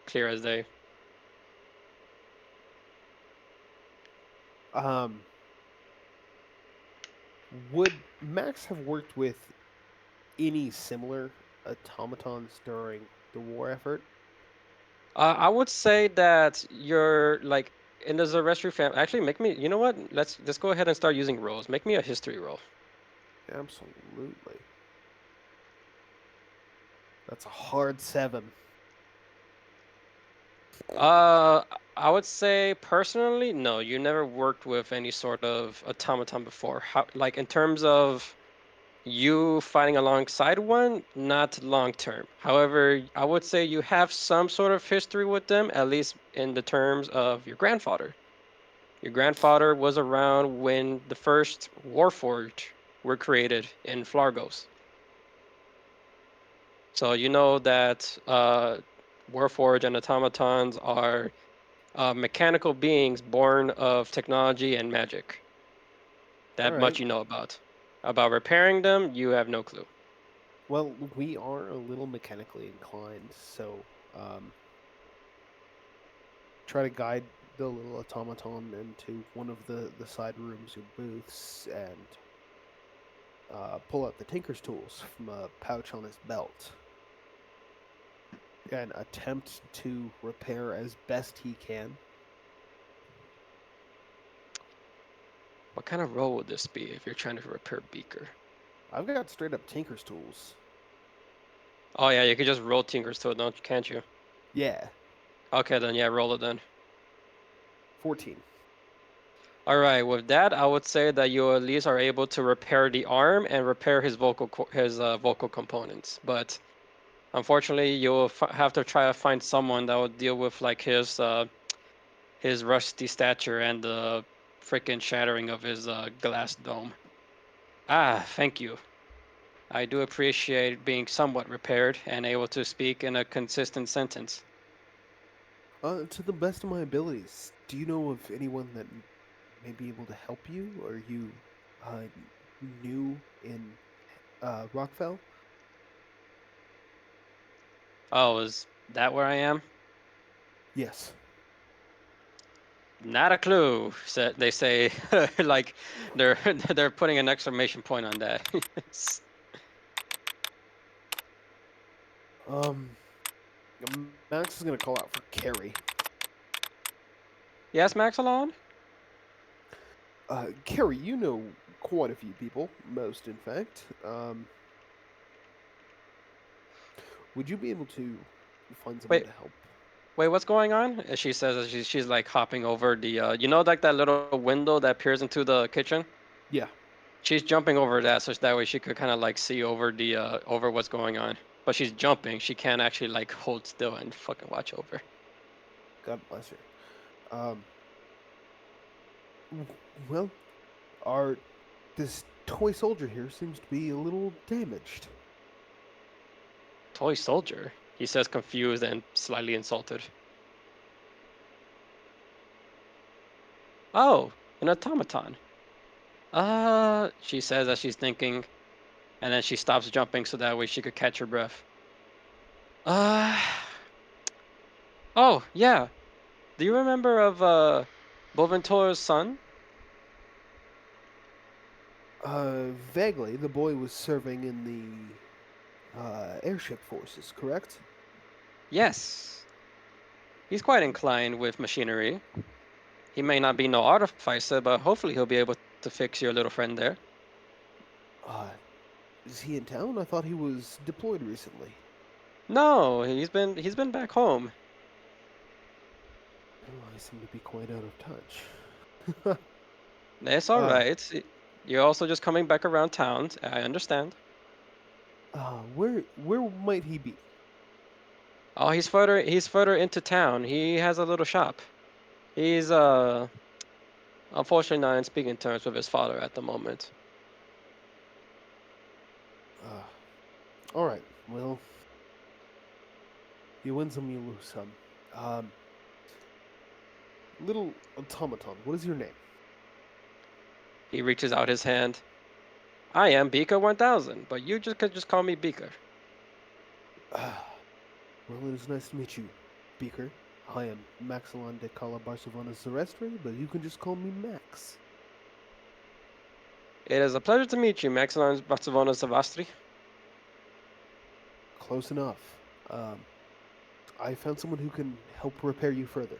clear as day. Um, would Max have worked with any similar automatons during the war effort? I would say that you're like in the Zarestri family. Actually, make me. You know what? Let's go ahead and start using rolls. Make me a history roll. Absolutely. That's a hard 7. Uh, I would say personally, no. You never worked with any sort of automaton before. How, like in terms of you fighting alongside one, not long term. However, I would say you have some sort of history with them, at least in the terms of your grandfather. Your grandfather was around when the first Warforged were created in Flargos. So you know that Warforged and automatons are mechanical beings born of technology and magic. All That right. much you know about. About repairing them, you have no clue. Well, we are a little mechanically inclined, so um, try to guide the little automaton into one of the side rooms or booths and pull out the tinker's tools from a pouch on his belt and attempt to repair as best he can. What kind of role would this be if you're trying to repair Beaker? I've got straight up tinker's tools. Oh yeah, you could just roll Tinkers to it, don't can't you? Yeah, Okay then, yeah, roll it then. 14. All right, with that, I would say that you at least are able to repair the arm and repair his vocal components. But unfortunately, you'll have to try to find someone that will deal with like his rusty stature and the freaking shattering of his glass dome. Ah, thank you. I do appreciate being somewhat repaired and able to speak in a consistent sentence. To the best of my abilities, do you know of anyone that may be able to help you? Are you uh, new in Rockfell? Oh, is that where I am? Yes. Not a clue. They say like they're they're putting an exclamation point on that. Um, Max is gonna call out for Carrie. Yes, Maxalon? Carrie, you know quite a few people, most in fact. Would you be able to find someone Wait, to help? wait, what's going on? She says as she's like hopping over the you know like that little window that peers into the kitchen? Yeah, She's jumping over that so that way she could kind of like see over the over what's going on. But she's jumping. She can't actually like hold still and fucking watch over. God bless her. Um, well, our this toy soldier here seems to be a little damaged. Toy soldier. He says confused and slightly insulted. Oh, an automaton. She says as she's thinking, and then she stops jumping so that way she could catch her breath. Uh, oh, yeah. Do you remember of Boventor's son? Vaguely, the boy was serving in the airship forces, correct? Yes. He's quite inclined with machinery. He may not be no artificer, but hopefully he'll be able to fix your little friend there. Uh, is he in town? I thought he was deployed recently. No, he's been back home. Oh, I seem to be quite out of touch. It's all uh, right. You're also just coming back around town. I understand. where might he be? Oh, he's further into town. He has a little shop. He's unfortunately not in speaking terms with his father at the moment. Uh, all right. Well, you win some, you lose some. Um, little automaton, what is your name? He reaches out his hand. I am Beaker 1000, but you just could just call me Beaker. Well, it is nice to meet you, Beaker. I am Maxilon de Cala Barcelona Zerestre, but you can just call me Max. It is a pleasure to meet you, Maxilon Barcelona Savastri. Close enough. I found someone who can help repair you further.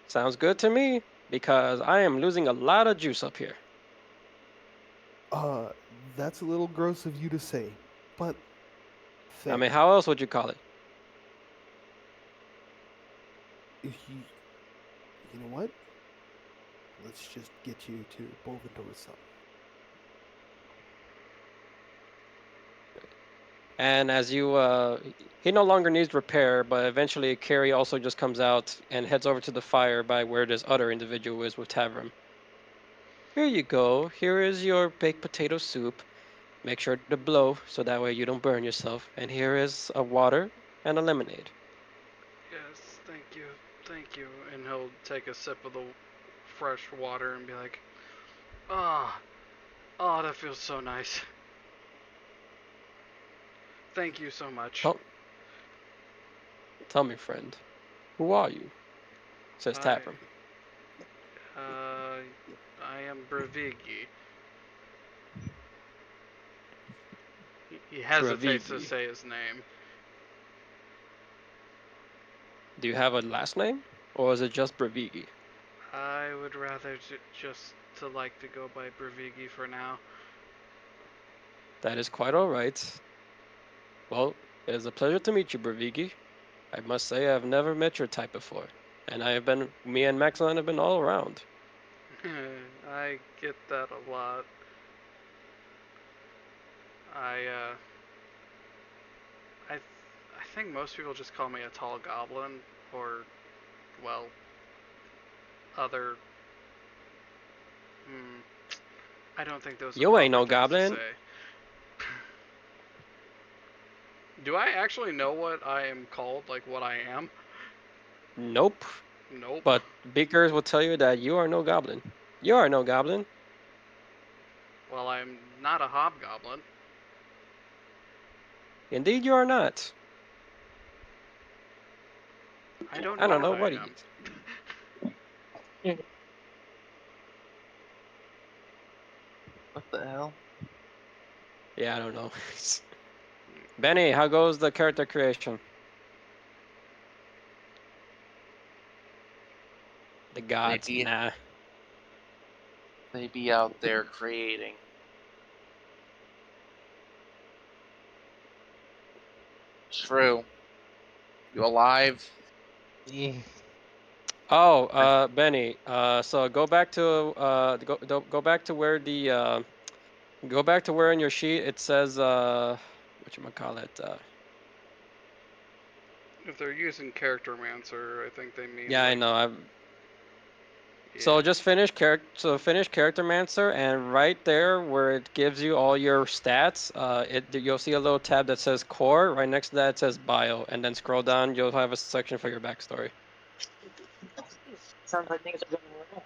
Sounds good to me, because I am losing a lot of juice up here. Uh, that's a little gross of you to say, but I fair. mean, how else would you call it? If you know what? Let's just get you to Bolvador's son. And as you, he no longer needs repair, but eventually Carrie also just comes out and heads over to the fire by where this other individual is with Tavram. Here you go. Here is your baked potato soup. Make sure to blow so that way you don't burn yourself. And here is a water and a lemonade. Yes, thank you. And he'll take a sip of the fresh water and be like, ah, oh, that feels so nice. Thank you so much. Tell, tell me, friend, who are you? Says I, Tavram. uh, I am Bravigi. He hesitates to Bravigi. say his name. Do you have a last name? Or is it just Bravigi? I would rather just to like to go by Bravigi for now. That is quite all right. Well, it is a pleasure to meet you, Bravigi. I must say I've never met your type before. And me and Maxine have been all around. I get that a lot. I, uh, I think most people just call me a tall goblin, or, well, other. Hmm, I don't think those are You ain't proper no things to goblin. say. Do I actually know what I am called? Like what I am? Nope. Nope. But Beakers will tell you that you are no goblin. You are no goblin. Well, I'm not a hobgoblin. Indeed, you are not. I don't I know don't what know I what he am. is. What the hell? Yeah, I don't know. Benny, how goes the character creation? The gods, Maybe nah. they be out there creating. True. You alive? Yeah. Oh, Benny. So go back to go back to where go back to where in your sheet it says whatchamacallit, If they're using Charactermancer, I think they mean yeah, I like know. yeah. So just finish Charactermancer, and right there where it gives you all your stats, you'll see a little tab that says Core. Right next to that it says Bio, and then scroll down. You'll have a section for your backstory. Sounds like things are going well.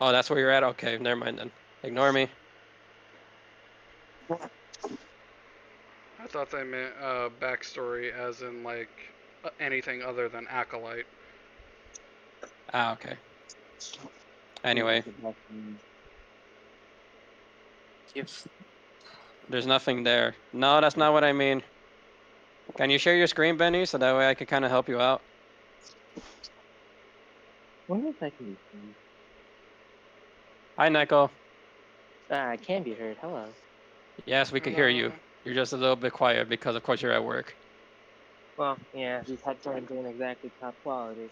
Oh, that's where you're at. Okay, never mind then. Ignore me. I thought they meant backstory as in like anything other than Acolyte. Ah, okay. Anyway, If there's nothing there. No, that's not what I mean. Can you share your screen, Benny, so that way I can kind of help you out? Wonder if I can. Hi, Neko. I can be heard. Hello. Yes, we can hear you. Hello. You're just a little bit quiet because, of course, you're at work. Well, yeah, these headphones ain't exactly top quality.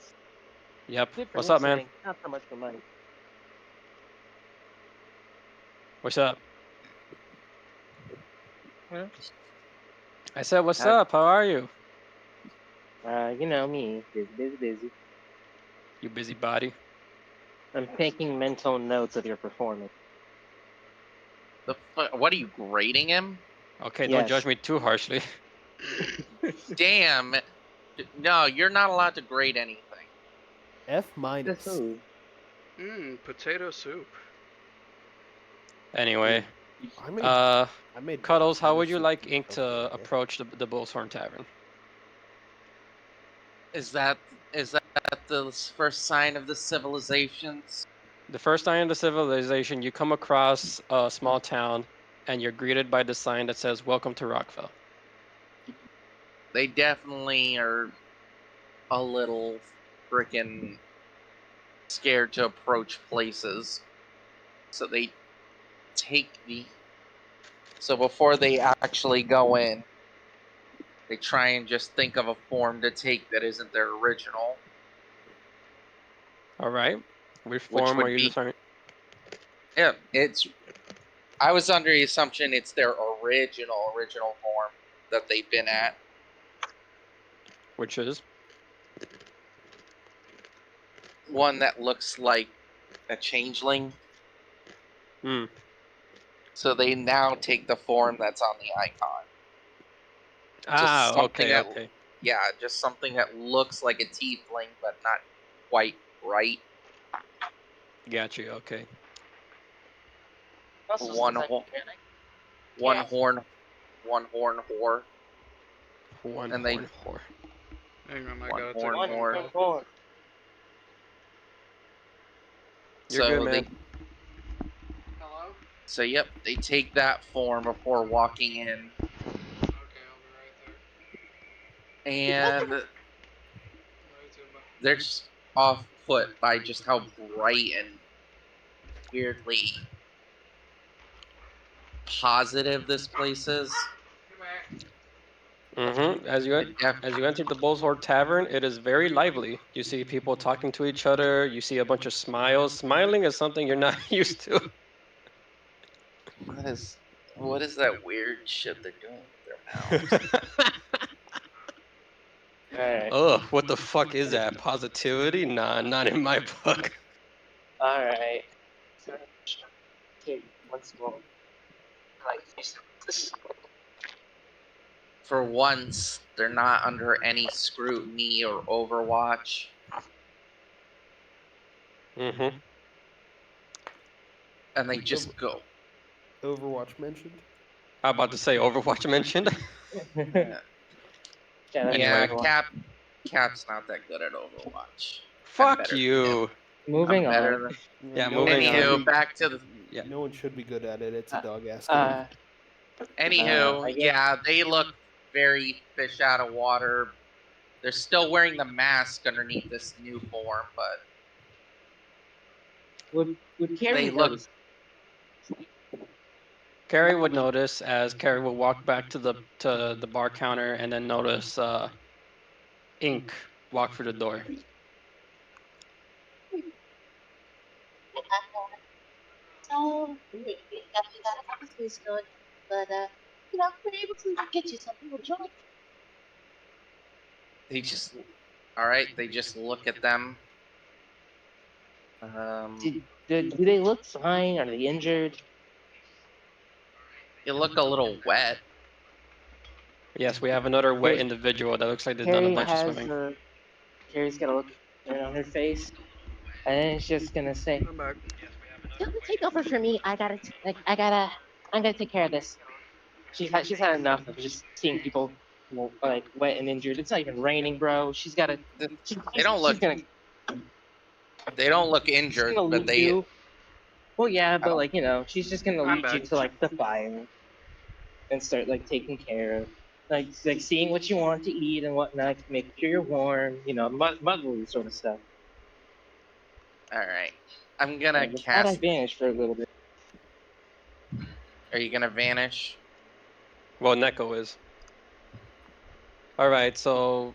Yep. Good for What's up, man? listening, not so much for money. What's up? Huh? I said, what's How, up? How are you? you know me, busy. You busybody. I'm taking mental notes of your performance. what are you grading him? Okay, don't Yes. judge me too harshly. Damn. No, you're not allowed to grade anything. F The minus. food. Potato soup. Anyway, I made uh, I made Cuddles, how would you soup like from Ink stuff to the other day. approach the Bullshorn Tavern? Is that the first sign of the civilizations? The first sign of the civilization, you come across a small town, and you're greeted by the sign that says, "Welcome to Rockville." They definitely are a little freaking scared to approach places. So they take the. So before they actually go in, they try and just think of a form to take that isn't their original, All right. Which which form are would you be. deciding? Yeah, it's. I was under the assumption it's their original form that they've been at. Which is? One that looks like a changeling. Hmm. So they now take the form that's on the icon. Just something that, Okay. yeah, just something that looks like a tiefling, but not quite right. Got you. Okay. Also, One since I'm ho- organic, one yeah. horn whore, One and horn whore. Hang on, I one gotta take horn a phone whore. call. You're good, So man. Hello? so yep, they take that form before walking in, Okay, I'll be right there. and Alright, so they're just off put by just how bright and weirdly positive this place is. Mm-hmm. As you enter the Bullshorn Tavern, it is very lively. You see people talking to each other. You see a bunch of smiles. Smiling is something you're not used to. What is that weird shit they're doing with their mouths? Alright. Ugh, what the fuck is that? Positivity? Nah, not in my book. Alright. Okay, once more. For once, they're not under any scrutiny or overwatch. Mm-hmm. And they just go. Overwatch mentioned. I'm about to say Overwatch mentioned. Yeah, Yeah, Anyway. Cap's not that good at Overwatch. I'm Fuck better than him. you. Moving I'm better on. than. Yeah, No one moving should on. Anywho, be- back to the. Yeah. No one should be good at it. It's a Uh, dog ass game. Anywho, I guess- yeah, they look very fish out of water. They're still wearing the mask underneath this new form, but would Carrie they look. notice? Carrie would notice as Carrie would walk back to the bar counter and then notice Ink walk through the door. So we got a couple things going, but you know, we're able to get you something to enjoy. They just. All right, they just look at them. Do they look fine? Are they injured? You look a little wet. Yes, we have another wet Carrie- individual that looks like they've done Carrie a bunch of has swimming. Carrie's got a look on her face, and then she's just gonna say, I'm back. Don't take over for me. I'm gonna take care of this. she's had enough of just seeing people like wet and injured. It's not even raining, bro. She's got to. They don't look. She's gonna. They don't look She's injured, gonna but lead they. you. Well, yeah, but don't- like she's just gonna I'm lead you back. to like the fire and start like taking care of, like seeing what you want to eat and whatnot, making sure you're warm. Motherly sort of stuff. All right, I'm gonna And with that, I cast. vanished for a little bit. Are you gonna vanish? Well, Neko is. All right, so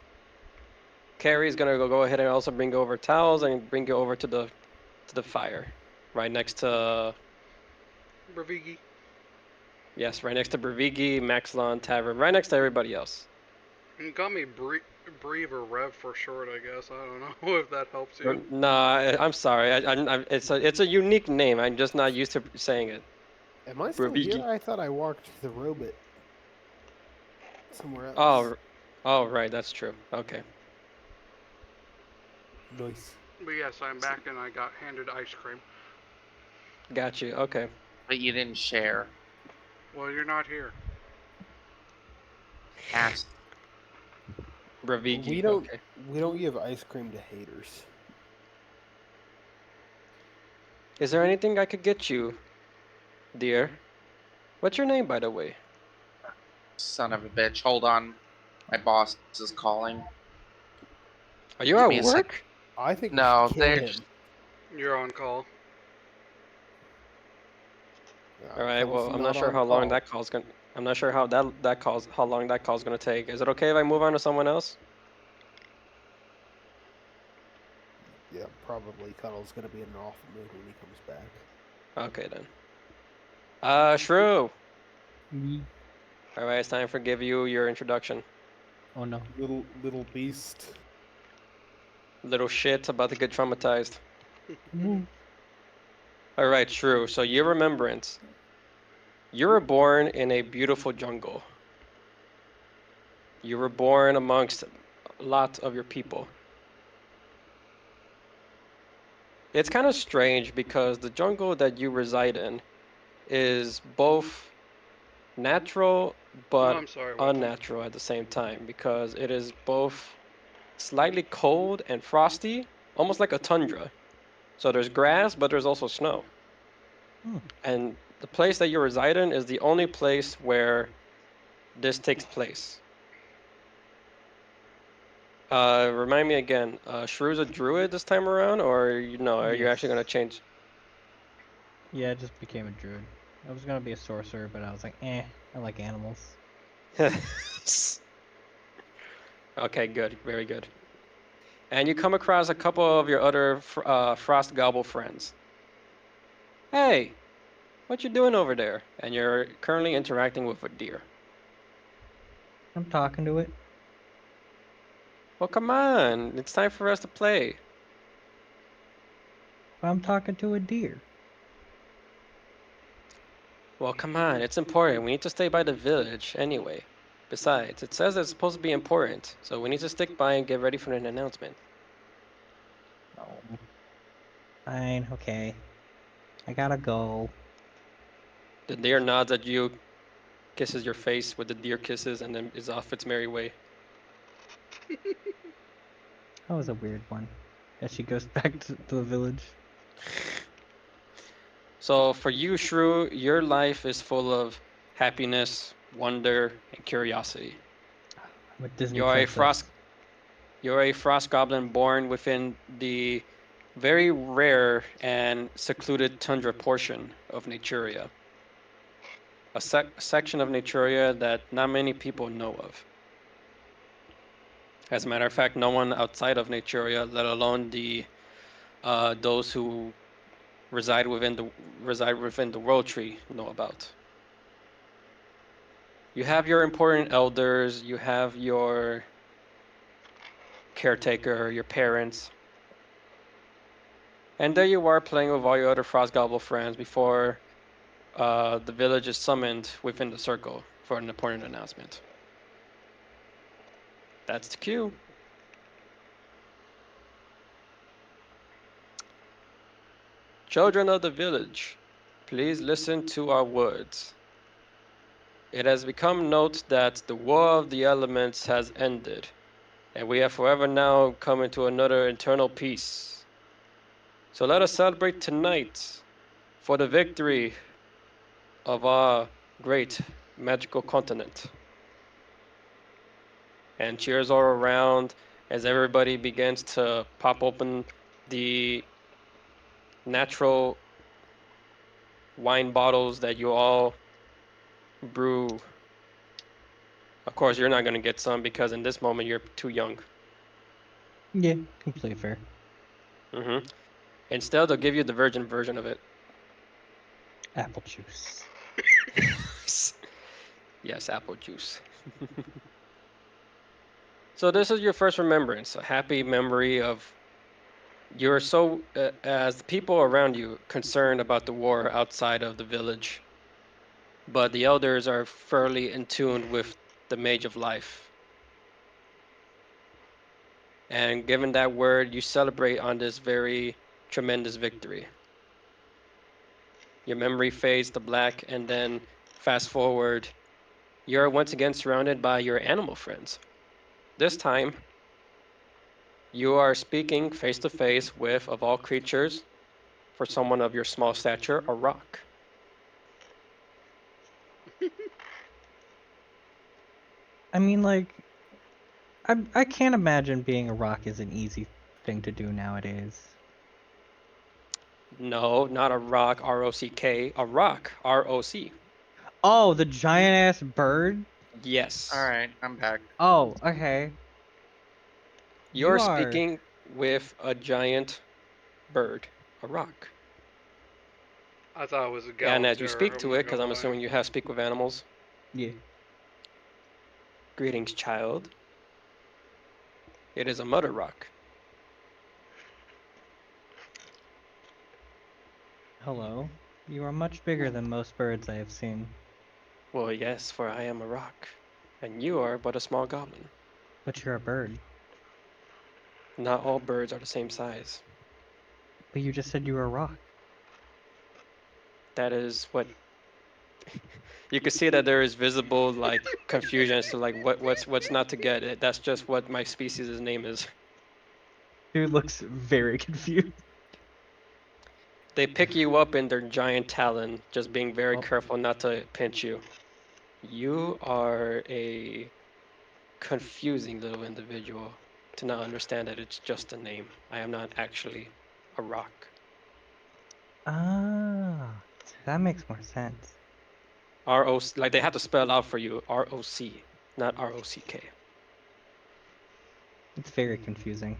Carrie's gonna go ahead and also bring over towels and bring you over to the fire, right next to Bravigi. yes, right next to Bravigi, Maxlon Tavern, right next to everybody else. You call me Breve or Rev for short, I guess. I don't know if that helps you. Nah, I'm sorry. It's a unique name. I'm just not used to saying it. Am I still Bravigi. here? I thought I walked the robot somewhere else. Oh, right. That's true. Okay. Nice. But yes, I'm back and I got handed ice cream. Got you. Okay. But you didn't share. Well, you're not here. Ask. Bravigi. We don't. Okay. We don't give ice cream to haters. Is there anything I could get you, dear? What's your name, by the way? Son of a bitch. Hold on. My boss is calling. Are you Give at me a sec. work? I think No, we should kill they're him. just- You're on call. All right. Cuddles Well, I'm not sure on how long call. that call's gonna. I'm not sure how how long that call's gonna take. Is it okay if I move on to someone else? Yeah, probably Cuddle's gonna be in an awful mood when he comes back. Okay then. Shrew. All right, it's time for give you your introduction. Oh no. Little beast. Little shit about to get traumatized. All right, Shrew. So your remembrance. You were born in a beautiful jungle. You were born amongst a lot of your people. It's kind of strange because the jungle that you reside in is both natural but I'm sorry, Watson. unnatural at the same time because it is both slightly cold and frosty, almost like a tundra. So there's grass, but there's also snow. And the place that you reside in is the only place where this takes place. Remind me again, Shrew's a druid this time around, or are you actually gonna change? Yeah, it just became a druid. I was gonna be a sorcerer, but I was like, I like animals. Okay, good, very good. And you come across a couple of your other frost gobble friends. Hey, what you doing over there? And you're currently interacting with a deer. I'm talking to it. Well, come on, it's time for us to play. But I'm talking to a deer. Well, come on, it's important. We need to stay by the village anyway. Besides, it says it's supposed to be important, so we need to stick by and get ready for an announcement. Oh. Fine, okay. I gotta go. The deer nods at you, kisses your face with the deer kisses, and then is off its merry way. That was a weird one. as she goes back to the village. So for you, Shrew, your life is full of happiness, wonder, and curiosity. With Disney You're a princess. frost. You're a frost goblin born within the very rare and secluded tundra portion of Naturia. A section of Naturia that not many people know of. As a matter of fact, no one outside of Naturia, let alone the those who reside within the world tree, know about. You have your important elders, you have your caretaker, your parents, and there you are playing with all your other Frost Goblin friends before the village is summoned within the circle for an important announcement. That's the cue. Children of the village, please listen to our words. It has become note that the war of the elements has ended, and we have forever now come into another eternal peace. So let us celebrate tonight for the victory of our great magical continent. And cheers all around as everybody begins to pop open the natural wine bottles that you all brew. Of course, you're not going to get some because in this moment you're too young. Yeah, completely fair. Instead, they'll give you the virgin version of it. Apple juice. Yes, apple juice. So this is your first remembrance, a happy memory of you're so, as people around you, concerned about the war outside of the village, but the elders are fairly in tune with the mage of life. And given that word, you celebrate on this very tremendous victory. Your memory fades to black, and then fast forward, you're once again surrounded by your animal friends. This time, you are speaking face to face with, of all creatures, for someone of your small stature, a rock. I mean, like, I can't imagine being a rock is an easy thing to do nowadays. No, not a rock, R-O-C-K, a rock, R-O-C. Oh, the giant ass bird? Yes. All right, I'm back. Oh, okay. You're You are. speaking with a giant bird, a rock. I thought it was a And as you Galataire. speak I'm to it, not because gonna I'm lie. assuming you have speak with animals, Yeah. greetings, child. It is a mother rock. Hello. You are much bigger than most birds I have seen. Well, yes, for I am a rock, and you are but a small goblin. But you're a bird. Not all birds are the same size. But you just said you were a rock. That is what you can see that there is visible like confusion as to like what's not to get. That's just what my species' name is. Dude looks very confused. They pick you up in their giant talon, just being very Oh. careful not to pinch you. You are a confusing little individual to not understand that it's just a name. I am not actually a rock. Ah, that makes more sense. R-O-C, like they have to spell it out for you. R-O-C, not R-O-C-K. It's very confusing.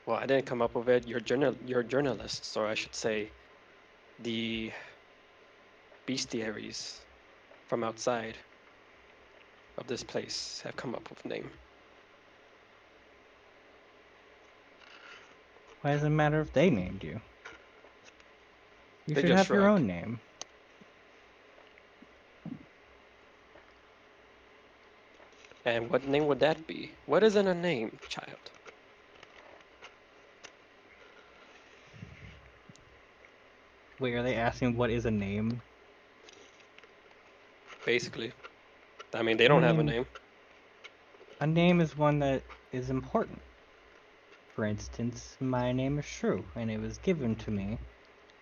Well, I didn't come up with it. You're journalists, or I should say, the bestiaries from outside of this place have come up with a name. Why does it matter if they named you? You They should just have your shrug. own name. And what name would that be? What is in a name, child? Wait, are they asking what is a name? Basically. I mean, they I don't have a mean, name. a name is one that is important. For instance, my name is Shrew, and it was given to me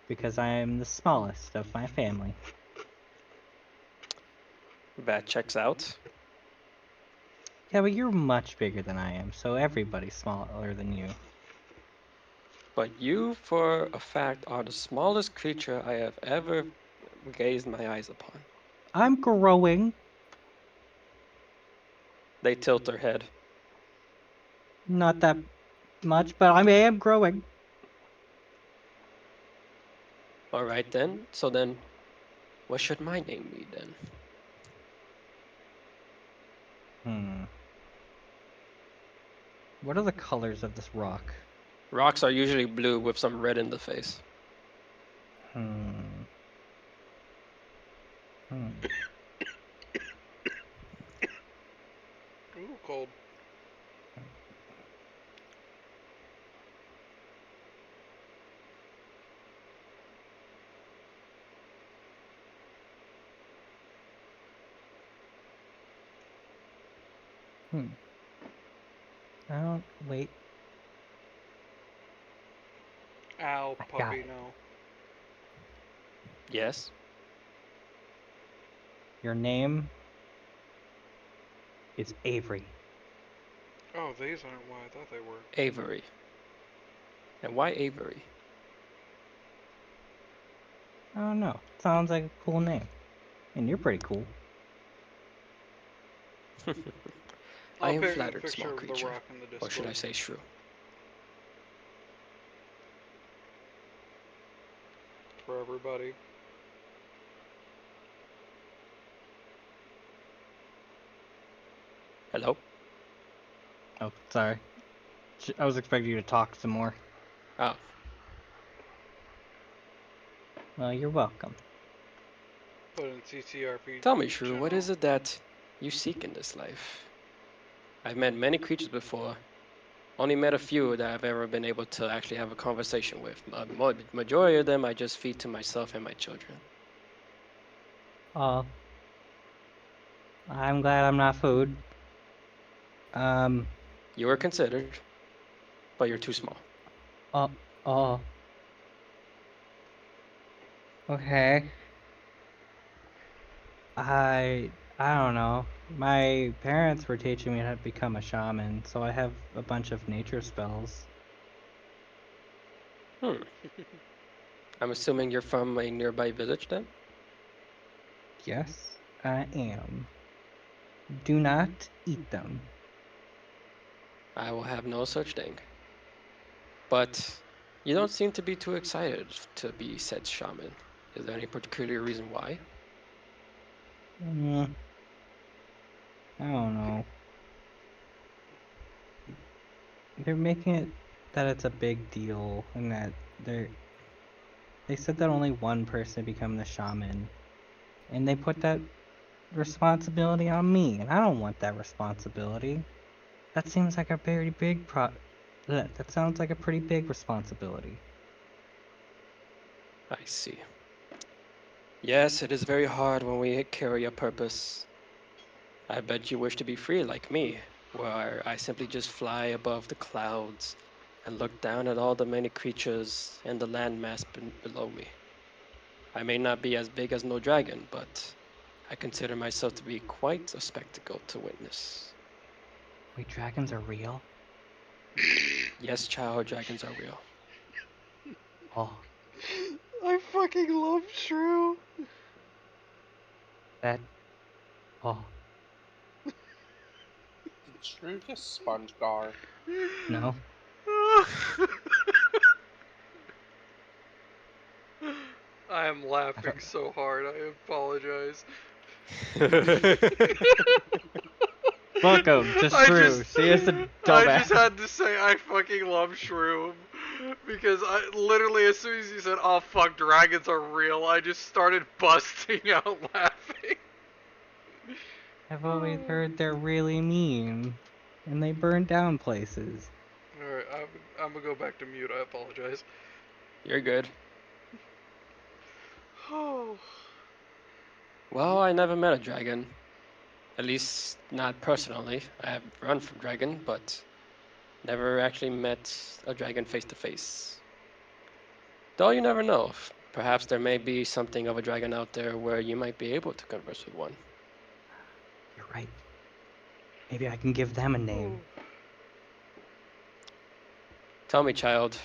because I am the smallest of my family. That checks out. Yeah, but you're much bigger than I am, so everybody's smaller than you. But you, for a fact, are the smallest creature I have ever gazed my eyes upon. I'm growing. They tilt their head. Not that much, but I am growing. All right then. So then, what should my name be then? What are the colors of this rock? Rocks are usually blue with some red in the face. Hmm. Ooh, cold. I don't wait. Ow, I got puppy, it. no. Yes. Your name is Avery. Oh, these aren't what I thought they were. Avery. And why Avery? I don't know. Sounds like a cool name. And you're pretty cool. I I'll am pick a flattered, small picture of the creature. rock in the Or should I Discord. say shrew? For everybody. Hello? Oh, sorry. I was expecting you to talk some more. Oh, Well, you're welcome. But in CCRP tell me, Shrew, channel. what is it that you seek in this life? I've met many creatures before. Only met a few that I've ever been able to actually have a conversation with. Majority of them I just feed to myself and my children. Oh. I'm glad I'm not food. You were considered, but you're too small. Oh. Okay. I don't know. My parents were teaching me how to become a shaman, so I have a bunch of nature spells. I'm assuming you're from a nearby village then? Yes, I am. Do not eat them. I will have no such thing. But you don't seem to be too excited to be said shaman. Is there any particular reason why? I don't know. They're making it that it's a big deal, and that they said that only one person become the shaman, and they put that responsibility on me, and I don't want that responsibility. That seems like a very big that sounds like a pretty big responsibility. I see. Yes, it is very hard when we carry a purpose. I bet you wish to be free like me, where I simply just fly above the clouds and look down at all the many creatures and the landmass below me. I may not be as big as no dragon, but I consider myself to be quite a spectacle to witness. Wait, dragons are real? Yes, child, dragons are real. Oh, I fucking love Shrew. that. Oh, Did Shrew just sponge gar? no. I am laughing so hard. I apologize. Welcome to Shrew. She is a I just dumbass. had to say I fucking love Shrew because I literally as soon as you said, "Oh fuck, dragons are real," I just started busting out laughing. I've always heard they're really mean, and they burn down places. All right, I'm gonna go back to mute. I apologize. You're good. Oh. Well, I never met a dragon. At least not personally. I have run from dragon, but Never actually met a dragon face to face. Though you never know. Perhaps there may be something of a dragon out there where you might be able to converse with one. You're right. Maybe I can give them a name. Tell me, child,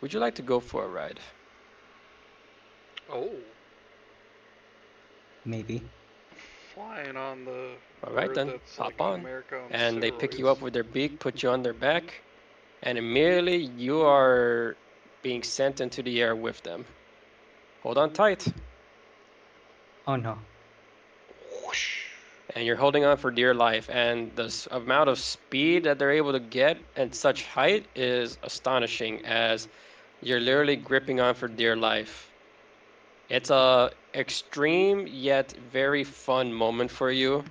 would you like to go for a ride? Oh, Maybe. flying on the All right bird then, that's like hop on. America on And they pick you up steroids. with their beak, put you on their back, and immediately you are being sent into the air with them. Hold on tight. Oh no. And you're holding on for dear life. And the amount of speed that they're able to get at such height is astonishing, as you're literally gripping on for dear life. It's a extreme yet very fun moment for you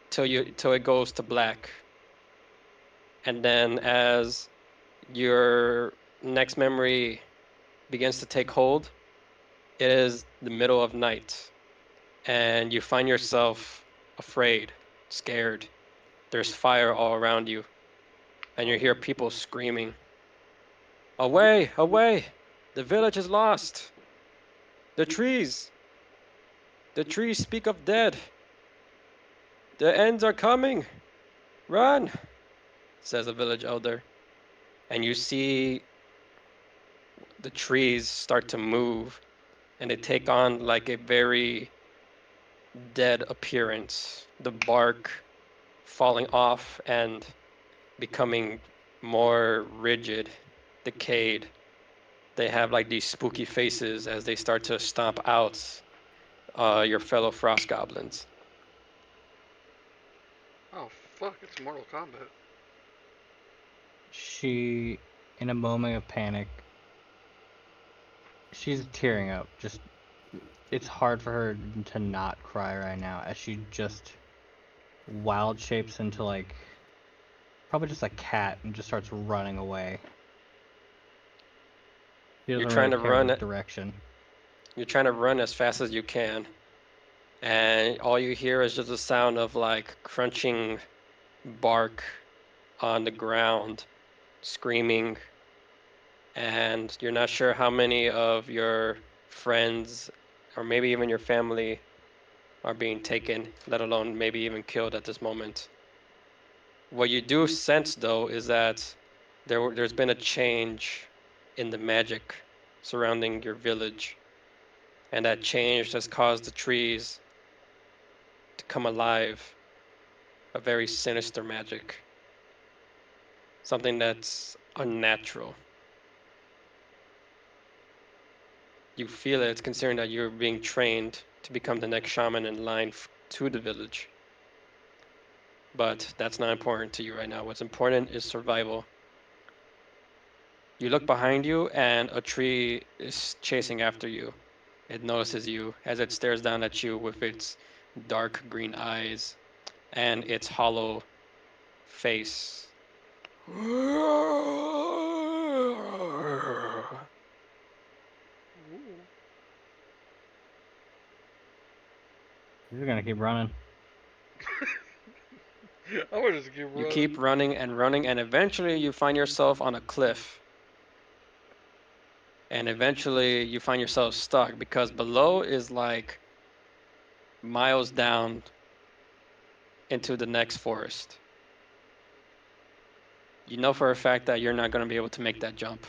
till it goes to black. And then as your next memory begins to take hold, it is the middle of night, and you find yourself afraid, scared. There's fire all around you, and you hear people screaming, "Away, away! The village is lost! The trees! The trees speak of dead! The ends are coming! Run!" says a village elder. And you see the trees start to move, and they take on like a very dead appearance. The bark falling off and becoming more rigid, decayed. They have like these spooky faces as they start to stomp out your fellow frost goblins. Oh fuck! It's Mortal Kombat. She, in a moment of panic, she's tearing up. Just, it's hard for her to not cry right now as she just wild shapes into like probably just a cat and just starts running away. She You're doesn't trying really to care run. which direction. You're trying to run as fast as you can, and all you hear is just the sound of like crunching bark on the ground, screaming, and you're not sure how many of your friends or maybe even your family are being taken, let alone maybe even killed at this moment. What you do sense though is that there's been a change in the magic surrounding your village, and that change has caused the trees to come alive, a very sinister magic, something that's unnatural. You feel it, considering that you're being trained to become the next shaman in line to the village. But that's not important to you right now. What's important is survival. You look behind you, and a tree is chasing after you. It notices you as it stares down at you with its dark green eyes and its hollow face. Ooh. She's gonna keep running. I would just keep You running. keep running, and eventually you find yourself on a cliff. And eventually you find yourself stuck because below is like miles down into the next forest. You know for a fact that you're not going to be able to make that jump.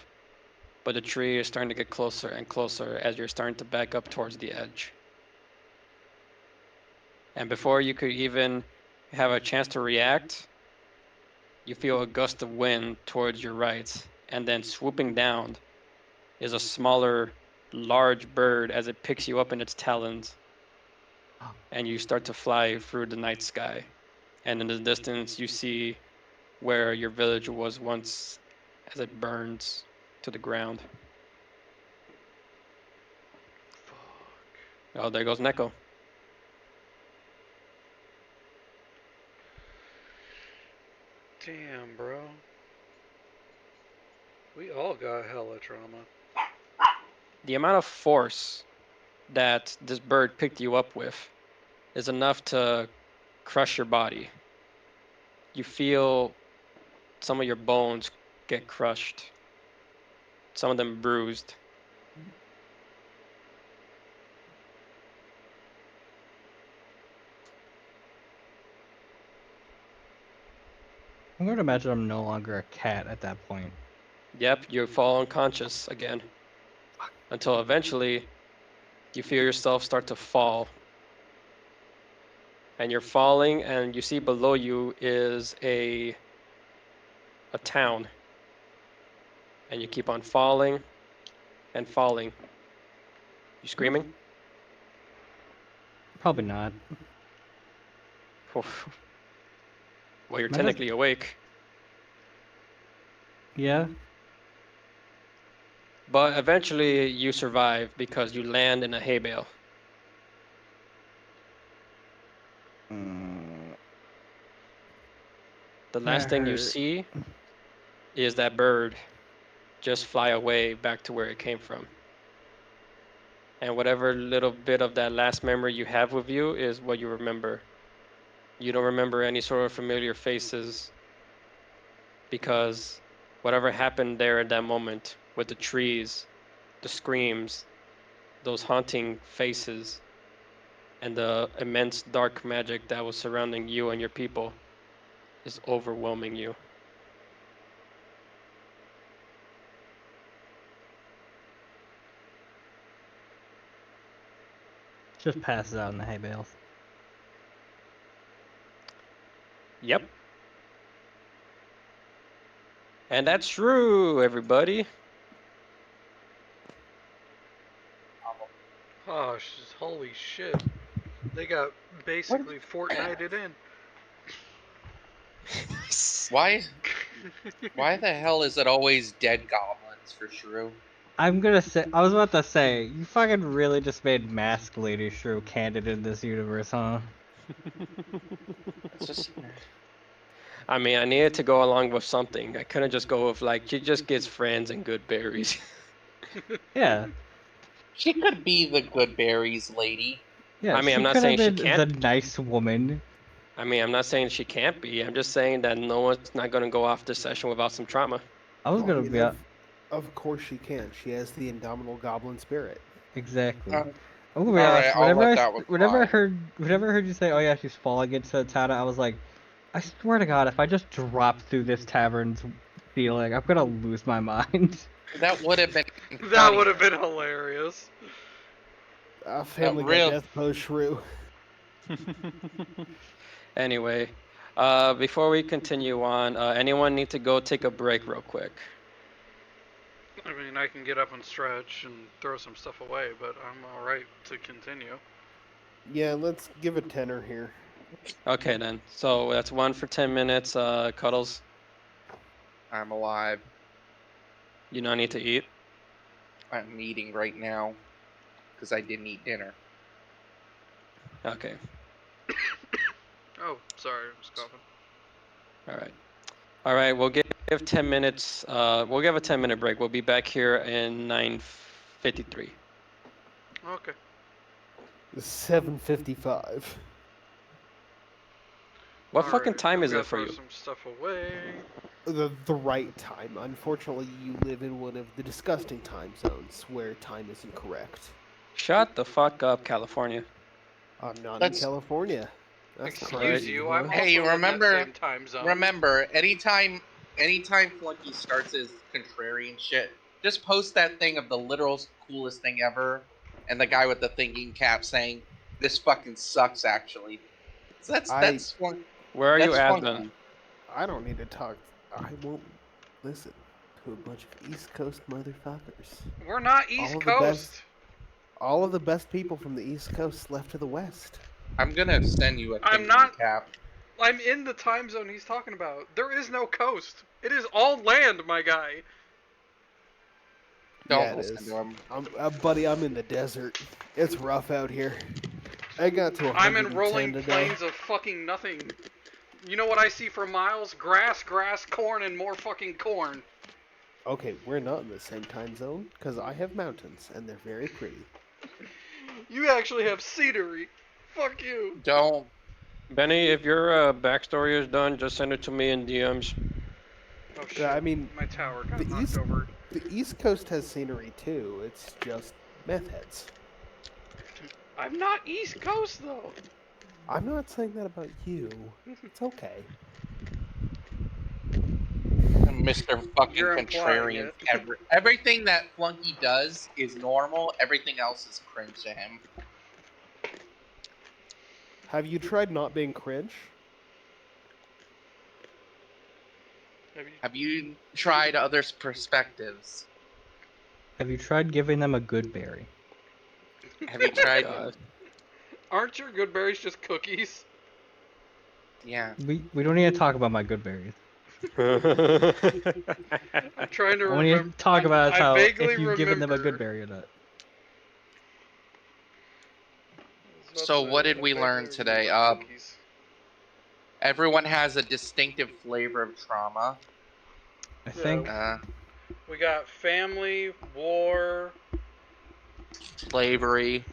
But the tree is starting to get closer and closer as you're starting to back up towards the edge. And before you could even have a chance to react, you feel a gust of wind towards your right. And then swooping down is a smaller, large bird as it picks you up in its talons. And you start to fly through the night sky. And in the distance, you see where your village was once as it burns to the ground. Fuck. Oh, there goes Neko. Damn, bro. We all got hella trauma. The amount of force that this bird picked you up with is enough to crush your body. you feel some of your bones get crushed, some of them bruised. I'm going to imagine I'm no longer a cat at that point. Yep, you fall unconscious again. Until eventually you feel yourself start to fall. And you're falling, and you see below you is a town. And you keep on falling and falling. You screaming? Probably not. Well, you're Might have- technically awake. Yeah. But eventually you survive because you land in a hay bale. The last thing you see is that bird just fly away back to where it came from. And whatever little bit of that last memory you have with you is what you remember. You don't remember any sort of familiar faces because whatever happened there at that moment with the trees, the screams, those haunting faces, and the immense dark magic that was surrounding you and your people is overwhelming you. Just passes out in the hay bales. Yep. And that's true, everybody. Oh, holy shit. They got basically Fortnited in. Why the hell is it always dead goblins for Shrew? I was about to say, you fucking really just made Masked Lady Shrew canon in this universe, huh? It's just I mean, I needed to go along with something. I couldn't just go with like, she just gets friends and good berries. Yeah. she could be the good berries lady. Yeah, I mean, she I'm not could have saying she been the can't. nice woman. I mean, I'm not saying she can't be. I'm just saying that no one's not going to go off this session without some trauma. I was gonna be Of course she can. She has the indomitable goblin spirit. exactly. Uh, I'm gonna be all honest. right, I'll let that one Whenever I fly. heard you say, "Oh yeah, she's falling into the town," I was like, I swear to God, if I just drop through this tavern's ceiling, I'm gonna lose my mind. That would have been That funny. would have been hilarious. Family Guy real- Death Pose Shrew. Anyway, before we continue on, anyone need to go take a break real quick? I mean, I can get up and stretch and throw some stuff away, but I'm alright to continue. Yeah, let's give a tenner here. Okay then. So that's one for 10 minutes. Cuddles, I'm alive. you don't need to eat. I'm eating right now because I didn't eat dinner. Okay. Oh, sorry, I was coughing. All right. All right. We'll give 10 minutes. We'll give a 10-minute break. We'll be back here in 9:53. Okay. 7:55. What All fucking right, time I'm is gonna it for throw you? some stuff away. The right time. Unfortunately, you live in one of the disgusting time zones where time isn't correct. Shut the fuck up, California. I'm not in That's- California. That's Excuse crazy. you, huh? I'm Hey, also in that remember- same time zone. Remember, anytime Flunky starts his contrarian shit, just post that thing of the literal coolest thing ever, and the guy with the thinking cap saying, "This fucking sucks." Actually, that's one. Where are you That's at funky. then? I don't need to talk. I won't listen to a bunch of East Coast motherfuckers. We're not East All of the Coast. best- All of the best people from the East Coast left to the West. I'm gonna send you a I'm thinking not- cap. I'm in the time zone he's talking about. There is no coast. It is all land, my guy. Don't Yeah, it listen is. to him. Buddy, I'm in the desert. It's rough out here. I got to 110 I'm in rolling today. plains of fucking nothing. You know what I see for miles? Grass, corn, and more fucking corn. Okay, we're not in the same time zone because I have mountains and they're very pretty. You actually have scenery. Fuck you. Don't Benny, if your backstory is done, just send it to me in DMs. Oh shit! Yeah, I mean, my tower got the knocked East over. the East Coast has scenery too. It's just meth heads. I'm not East Coast though. I'm not saying that about you. It's okay. Mr. fucking You're implying contrarian. it. Everything that Flunky does is normal. Everything else is cringe to him. Have you tried not being cringe? Have you tried others' perspectives? Have you tried giving them a good berry? Have you tried? God. Aren't your good berries just cookies? Yeah. We don't need to talk about my good berries. I'm trying to All we need remember. to talk about is I how vaguely if you've given them a good remember. berry or not. So what did we learn today? Everyone has a distinctive flavor of trauma. I think We got family, war, Slavery.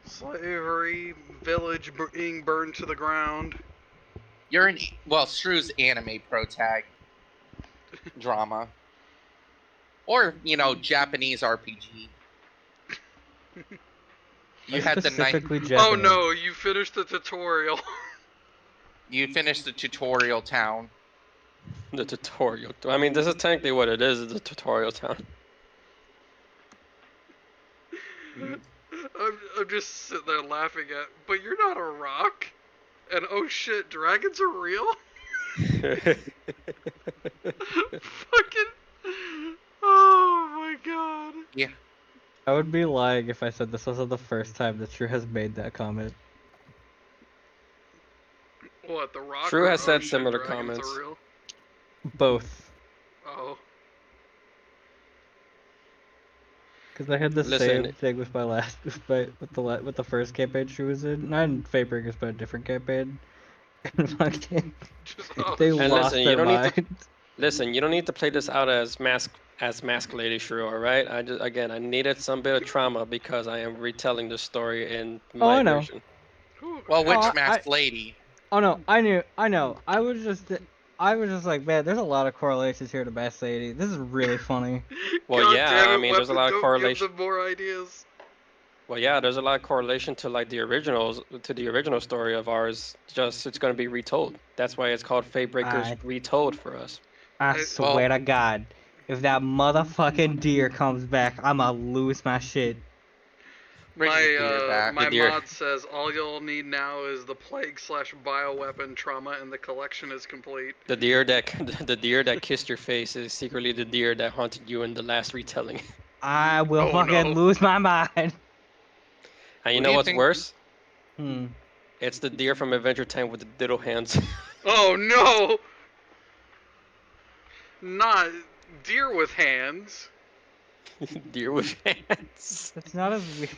slavery, village being burned to the ground. You're an Shrew's anime protag drama, or Japanese RPG. You had the night. specifically Oh Japanese. no, you finished the tutorial. You finished the tutorial town. The tutorial. I mean, this is technically what it is. It's a tutorial town. I'm just sitting there laughing at, but you're not a rock. And oh shit, dragons are real? Fucking. Oh my god. Yeah. I would be lying if I said this wasn't the first time that Shrew has made that comment. What, the rock? Shrew or, has oh, said shit, similar dragons comments. Are real? Both. Oh. Because I had the Listen. same thing with my last, with the first campaign she was in. Not in Fatebreakers, but a different campaign. And fucking, they And lost listen, their you don't need to. minds. Listen, you don't need to play this out as mask lady Shrew. All right. I needed some bit of trauma because I am retelling the story in Oh, my I know. version. Well, which Oh, masked lady? Oh no, I know. I was just like, man, there's a lot of correlations here to Mass Lady. This is really funny. Well, God yeah. damn it, I mean, there's a Weapon, lot of don't correlation. give them more ideas. Well, yeah, there's a lot of correlation to like the original story of ours. Just it's going to be retold. That's why it's called Fatebreakers Retold for us. I swear to God, if that motherfucking deer comes back, I'ma lose my shit. Bring the deer back. My The deer. mod says all you'll need now is the plague / bioweapon trauma, and the collection is complete. The deer that kissed your face is secretly the deer that haunted you in the last retelling. I will Oh, fucking no. lose my mind. And you Who know do you what's think- worse? Hmm. It's the deer from Adventure Time with the diddle hands. Oh no! Not deer with hands. Deer with hands. It's not as weird.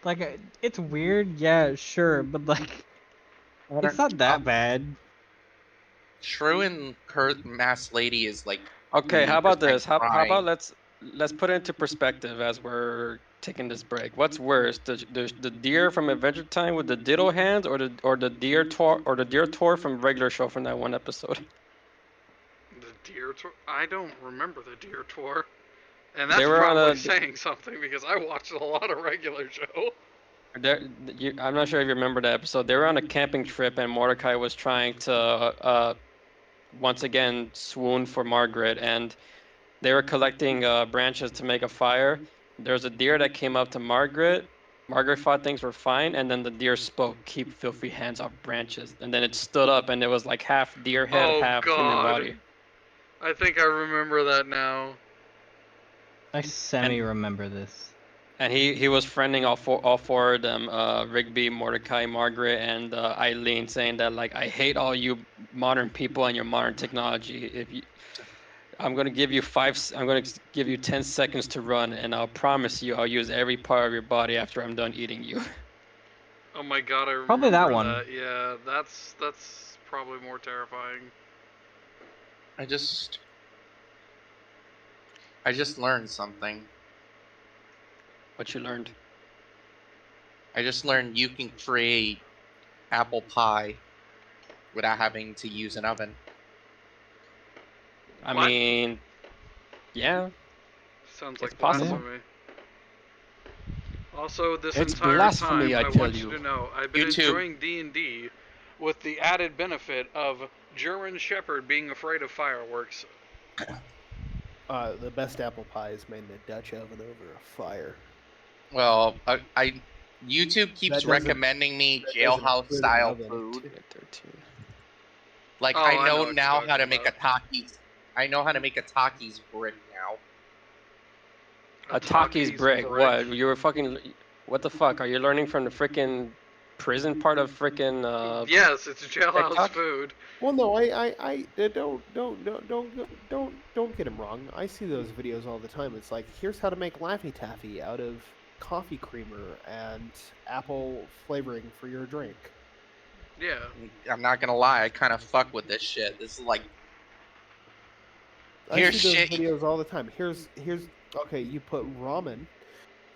Like, it's weird, yeah, sure, but like, it's not that bad. Shrew and Kurt masked lady is like. Okay, how about this? How crime. about let's put it into perspective as we're taking this break. What's worse, the deer from Adventure Time with the diddle hands, or the deer tour from regular show from that one episode? The deer tour? I don't remember the deer tour. And They that's were on probably a. saying something because I watched a lot of regular show. I'm not sure if you remember that episode. They were on a camping trip, and Mordecai was trying to once again swoon for Margaret, and they were collecting branches to make a fire. There's a deer that came up to Margaret. Margaret thought things were fine, and then the deer spoke, "Keep filthy hands off branches." And then it stood up, and it was like half deer head, Oh half god. human body. I think I remember that now. I semi-remember this. And he was friending all four of them, Rigby, Mordecai, Margaret, and Eileen, saying that like, I hate all you modern people and your modern technology. I'm gonna give you 10 seconds to run, and I'll promise you I'll use every part of your body after I'm done eating you. Oh my god, I remember Probably that one. Yeah, that's probably more terrifying. I just learned something. What you learned? I just learned you can create apple pie. without having to use an oven. I What? mean, yeah. Sounds It's like possible. blasphemy. Also, this It's entire blasphemy, time, I I tell want you you. to know, I've been YouTube. enjoying D&D with the added benefit of German Shepherd being afraid of fireworks. The best apple pie is made in a Dutch oven over a fire. Well, YouTube keeps That doesn't- recommending me that doesn't jailhouse include an style oven. food. 13. Like Oh, I I know know what you're now how to talking make a about. Takis. I know how to make a Takis brick now. A Taki's brick. brick? What? You were fucking. What the fuck? Are you learning from the freaking prison part of freaking? Yes, it's jailhouse TikTok? food. Well, no, don't get him wrong. I see those videos all the time. It's like, here's how to make Laffy Taffy out of coffee creamer and apple flavoring for your drink. Yeah. I'm not gonna lie, I kind of fuck with this shit. This is like, I here's see those shit. videos all the time. Here's okay, you put ramen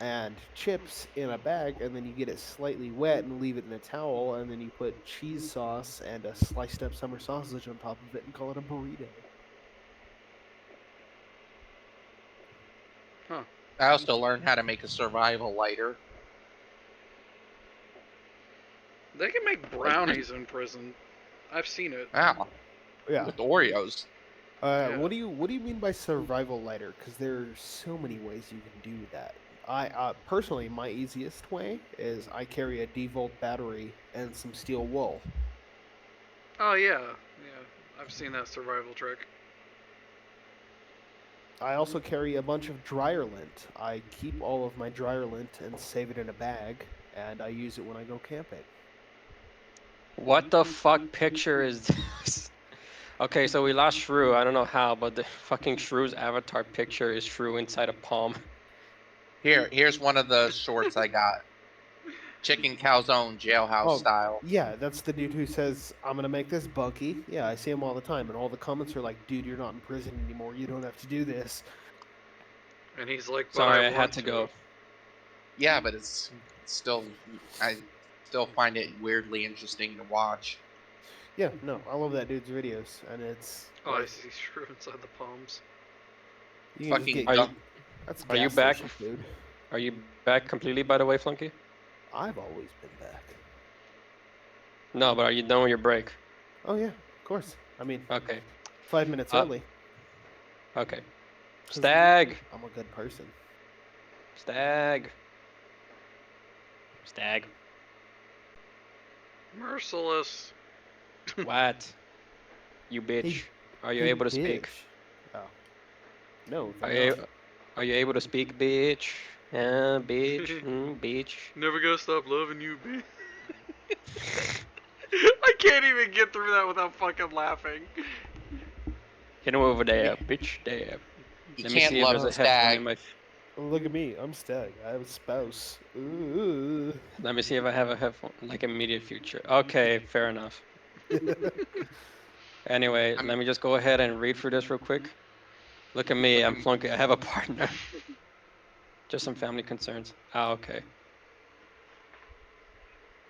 and chips in a bag, and then you get it slightly wet and leave it in a towel, and then you put cheese sauce and a sliced up summer sausage on top of it and call it a burrito. Huh. I also learned how to make a survival lighter. They can make brownies in prison. I've seen it. Wow. Yeah. With Oreos. Yeah. What do you mean by survival lighter? Because there's so many ways you can do that. I personally, my easiest way is I carry a D-volt battery and some steel wool. Oh, yeah. Yeah. I've seen that survival trick. I also carry a bunch of dryer lint. I keep all of my dryer lint and save it in a bag, and I use it when I go camping. What the fuck picture is this? Okay, so we lost Shrew. I don't know how, but the fucking Shrew's avatar picture is Shrew inside a palm. Here's one of the shorts I got. Chicken calzone, jailhouse Oh, style. yeah, that's the dude who says, I'm gonna make this bulky. Yeah, I see him all the time, and all the comments are like, dude, you're not in prison anymore. You don't have to do this. And he's like, but Sorry, I want had to go. Yeah, but it's still, I still find it weirdly interesting to watch. Yeah, no, I love that dude's videos, and it's Oh, I like, see Shrew inside the palms. you can just Fucking get, Are you, that's are you gas back? station food. Are you back completely, by the way, Flunky? I've always been back. No, but are you done with your break? Oh yeah, of course. I mean, Okay. 5 minutes Uh, early. Okay. 'Cause Stag. I'm a good person. Stag. Stag. Merciless. What? You bitch. Hey, Are you hey, able to speak? bitch. Oh. No, they're Are you, not. are you able to speak, bitch? Bitch. Bitch. Never gonna stop loving you, B. I can't even get through that without fucking laughing. Hit him over there, bitch. There. You Let me can't see if love there's a headphone Stag. in my. Look at me. I'm Stag. I have a spouse. Ooh. Let me see if I have a headphone, like immediate future. Okay, fair enough. Anyway, let me just go ahead and read through this real quick. Look at me, I'm Flunky. I have a partner. Just some family concerns. Ah, okay.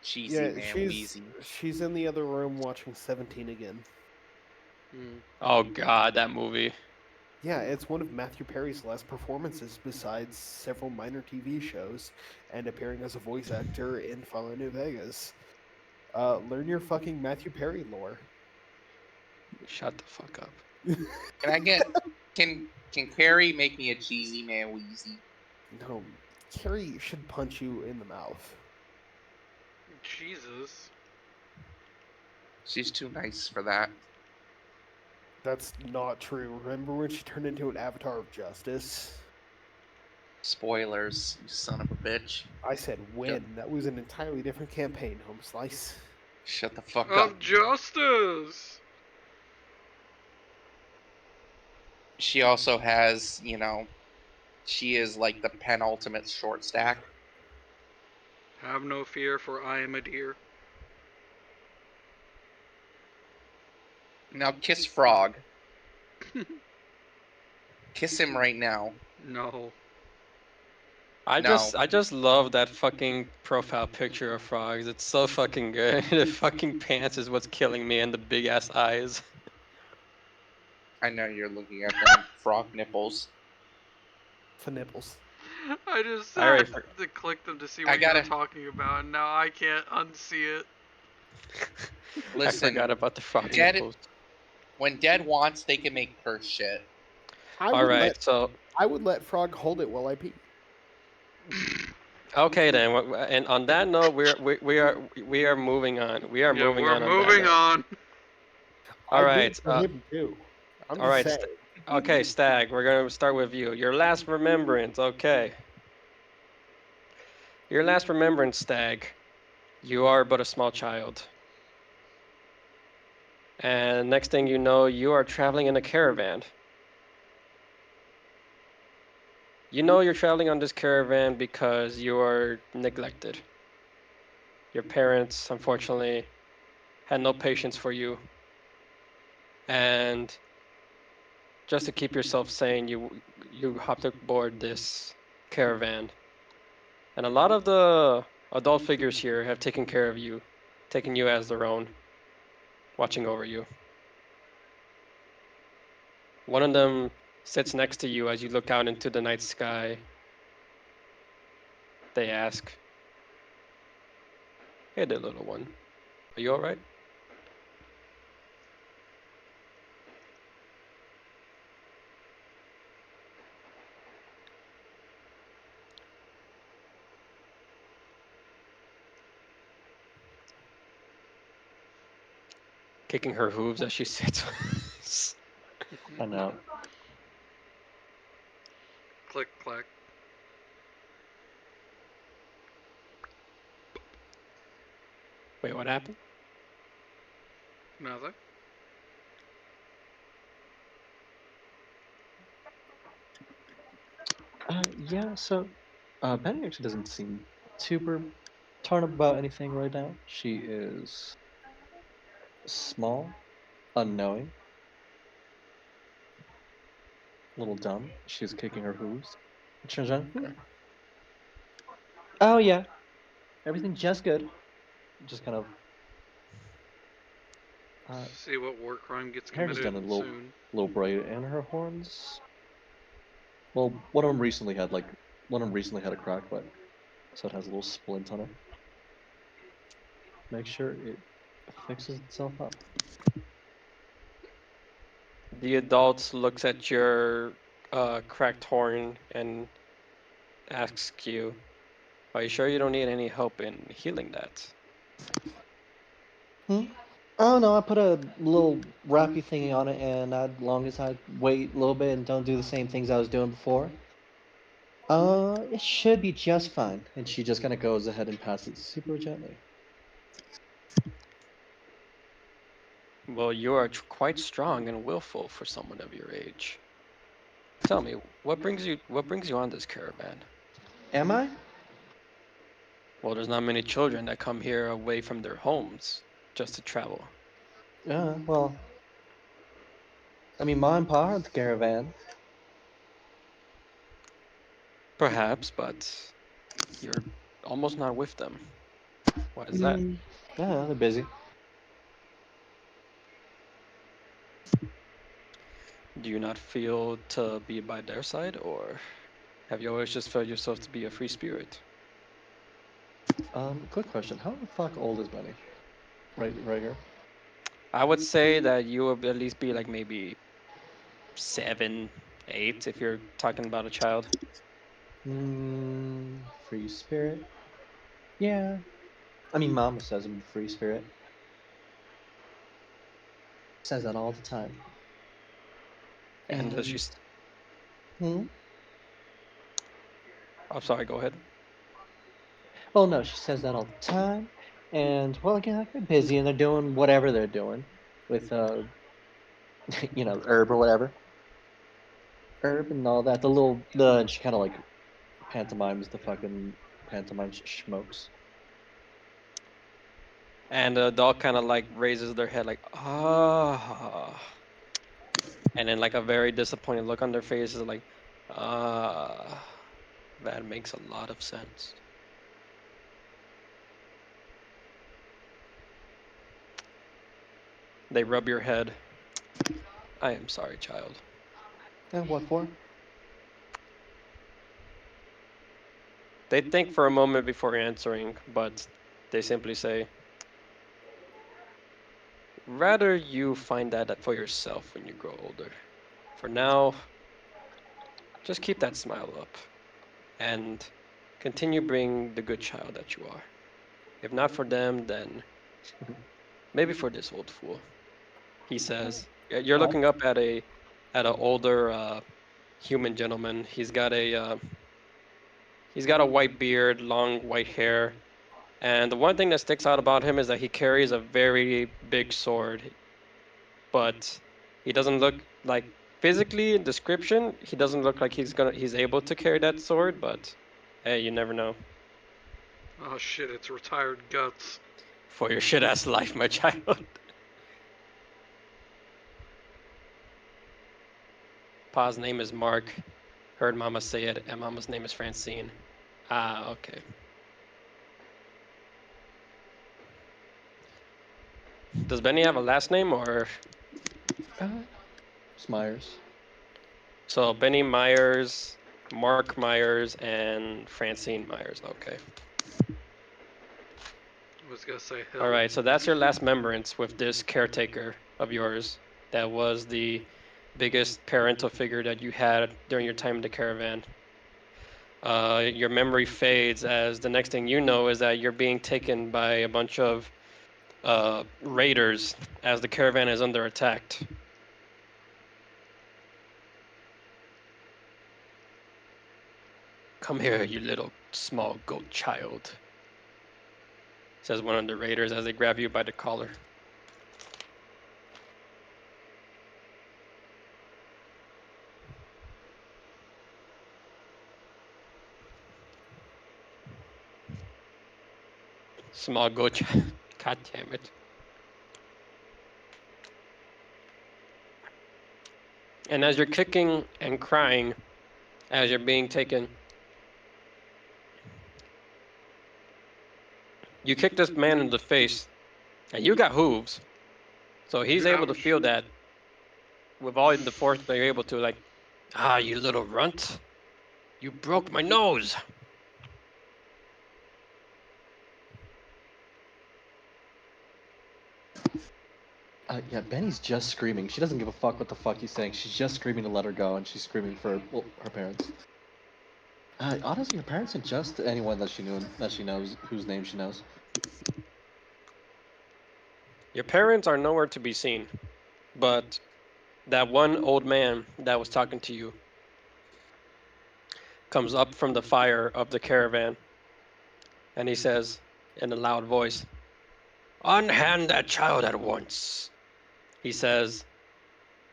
Cheesy Yeah, man, Weezy. she's in the other room watching 17 again. Oh god, that movie. Yeah, it's one of Matthew Perry's last performances besides several minor TV shows and appearing as a voice actor in Fallout New Vegas. Learn your fucking Matthew Perry lore. Shut the fuck up. Can I get can Carrie make me a cheesy man Weezy? No, Carrie should punch you in the mouth. Jesus. She's too nice for that. That's not true. Remember when she turned into an avatar of justice? Spoilers, you son of a bitch. I said when. That was an entirely different campaign, Home Slice. Shut the fuck up. Of justice. She also has, you know, she is like the penultimate short stack. Have no fear, for I am a deer. Now kiss Frog. Kiss him right now. No. No, I just love that fucking profile picture of frogs. It's so fucking good. The fucking pants is what's killing me, and the big ass eyes. I know you're looking at them frog nipples. For nipples. I just I already had to click them to see I what you were gotta talking about, and now I can't unsee it. I listen. forgot about the frog Dad, nipples. when Dad wants, they can make purse shit. I All would right, let so Frog hold it while I pee. okay then. And on that note, we are moving on. We are Yeah, moving we're on that moving note. on. All I do right. it for him too. I'm All just right. saying. Okay, Stag. We're gonna start with you. Your last remembrance. Okay. Your last remembrance, Stag. You are but a small child. And next thing you know, you are traveling in a caravan. You know you're traveling on this caravan because you are neglected. Your parents, unfortunately, had no patience for you. And just to keep yourself sane, you hopped aboard this caravan. And a lot of the adult figures here have taken care of you, taken you as their own, watching over you. One of them sits next to you as you look out into the night sky. They ask, "Hey there, little one. Are you alright?" Kicking her hooves as she sits. I know. Click, clack. Wait, what happened? Nothing. Yeah, so Penny actually doesn't seem super torn up about anything right now. She is small, unknowing, a little dumb. She's kicking her hooves. Turns around. Oh yeah, everything just good. Just kind of See what war crime gets hair just committed done a soon. little braid, and her horns. Well, one of them recently had a crack, but so it has a little splint on it. Make sure it fixes itself up. The adult looks at your cracked horn and asks you, "Are you sure you don't need any help in healing that?" Hmm? Oh no, I put a little wrappy thingy on it, and as long as I wait a little bit and don't do the same things I was doing before, it should be just fine. And she just kind of goes ahead and passes it super gently. Well, you are quite strong and willful for someone of your age. Tell me, what brings you on this caravan? Am I? Well, there's not many children that come here away from their homes just to travel. Well, I mean, Ma and Pa are the caravan. Perhaps, but you're almost not with them. Why is that? Mm, yeah, they're busy. Do you not feel to be by their side, or have you always just felt yourself to be a free spirit? Quick question: how the fuck old is Benny? Right here. I would say that you would at least be like maybe 7, 8 if you're talking about a child. Free spirit. Yeah. I mean, Mama says I'm a free spirit. Says that all the time. And does she? And hmm? I'm sorry. Go ahead. Well, no, she says that all the time. And well, again, like, they're busy and they're doing whatever they're doing with herb or whatever, herb and all that. And she kind of like pantomimes the fucking pantomimes smokes. And the dog kind of like raises their head, like ah, and then like a very disappointed look on their faces, like ah. That makes a lot of sense. They rub your head. I am sorry, child. And what for? They think for a moment before answering, but they simply say, rather you find that for yourself when you grow older. For now, just keep that smile up and continue being the good child that you are. If not for them, then maybe for this old fool. He says, "You're Well, looking up at an older human gentleman. He's got a white beard, long white hair, and the one thing that sticks out about him is that he carries a very big sword. But he doesn't look like physically in description. He doesn't look like he's able to carry that sword. But hey, you never know. Oh shit, it's retired guts. For your shit ass life, my child." Pa's name is Mark. Heard Mama say it, and Mama's name is Francine. Ah, okay. Does Benny have a last name or? It's Myers. So Benny Myers, Mark Myers, and Francine Myers. Okay. I was gonna say All Hill. right. So that's your last remembrance with this caretaker of yours. That was the biggest parental figure that you had during your time in the caravan. Your memory fades as the next thing you know is that you're being taken by a bunch of raiders as the caravan is under attack. Come here, you little small goat child, says one of the raiders as they grab you by the collar. Small goat child. God damn it. And as you're kicking and crying, as you're being taken, you kick this man in the face, and you got hooves. So he's able to Ouch. feel that with all the force that you're able to, like, ah, you little runt. You broke my nose. Yeah, Benny's just screaming. She doesn't give a fuck what the fuck he's saying. She's just screaming to let her go, and she's screaming for her parents. Honestly, her parents and just anyone that she knows, whose name she knows. Your parents are nowhere to be seen, but that one old man that was talking to you comes up from the fire of the caravan, and he says in a loud voice, unhand that child at once, he says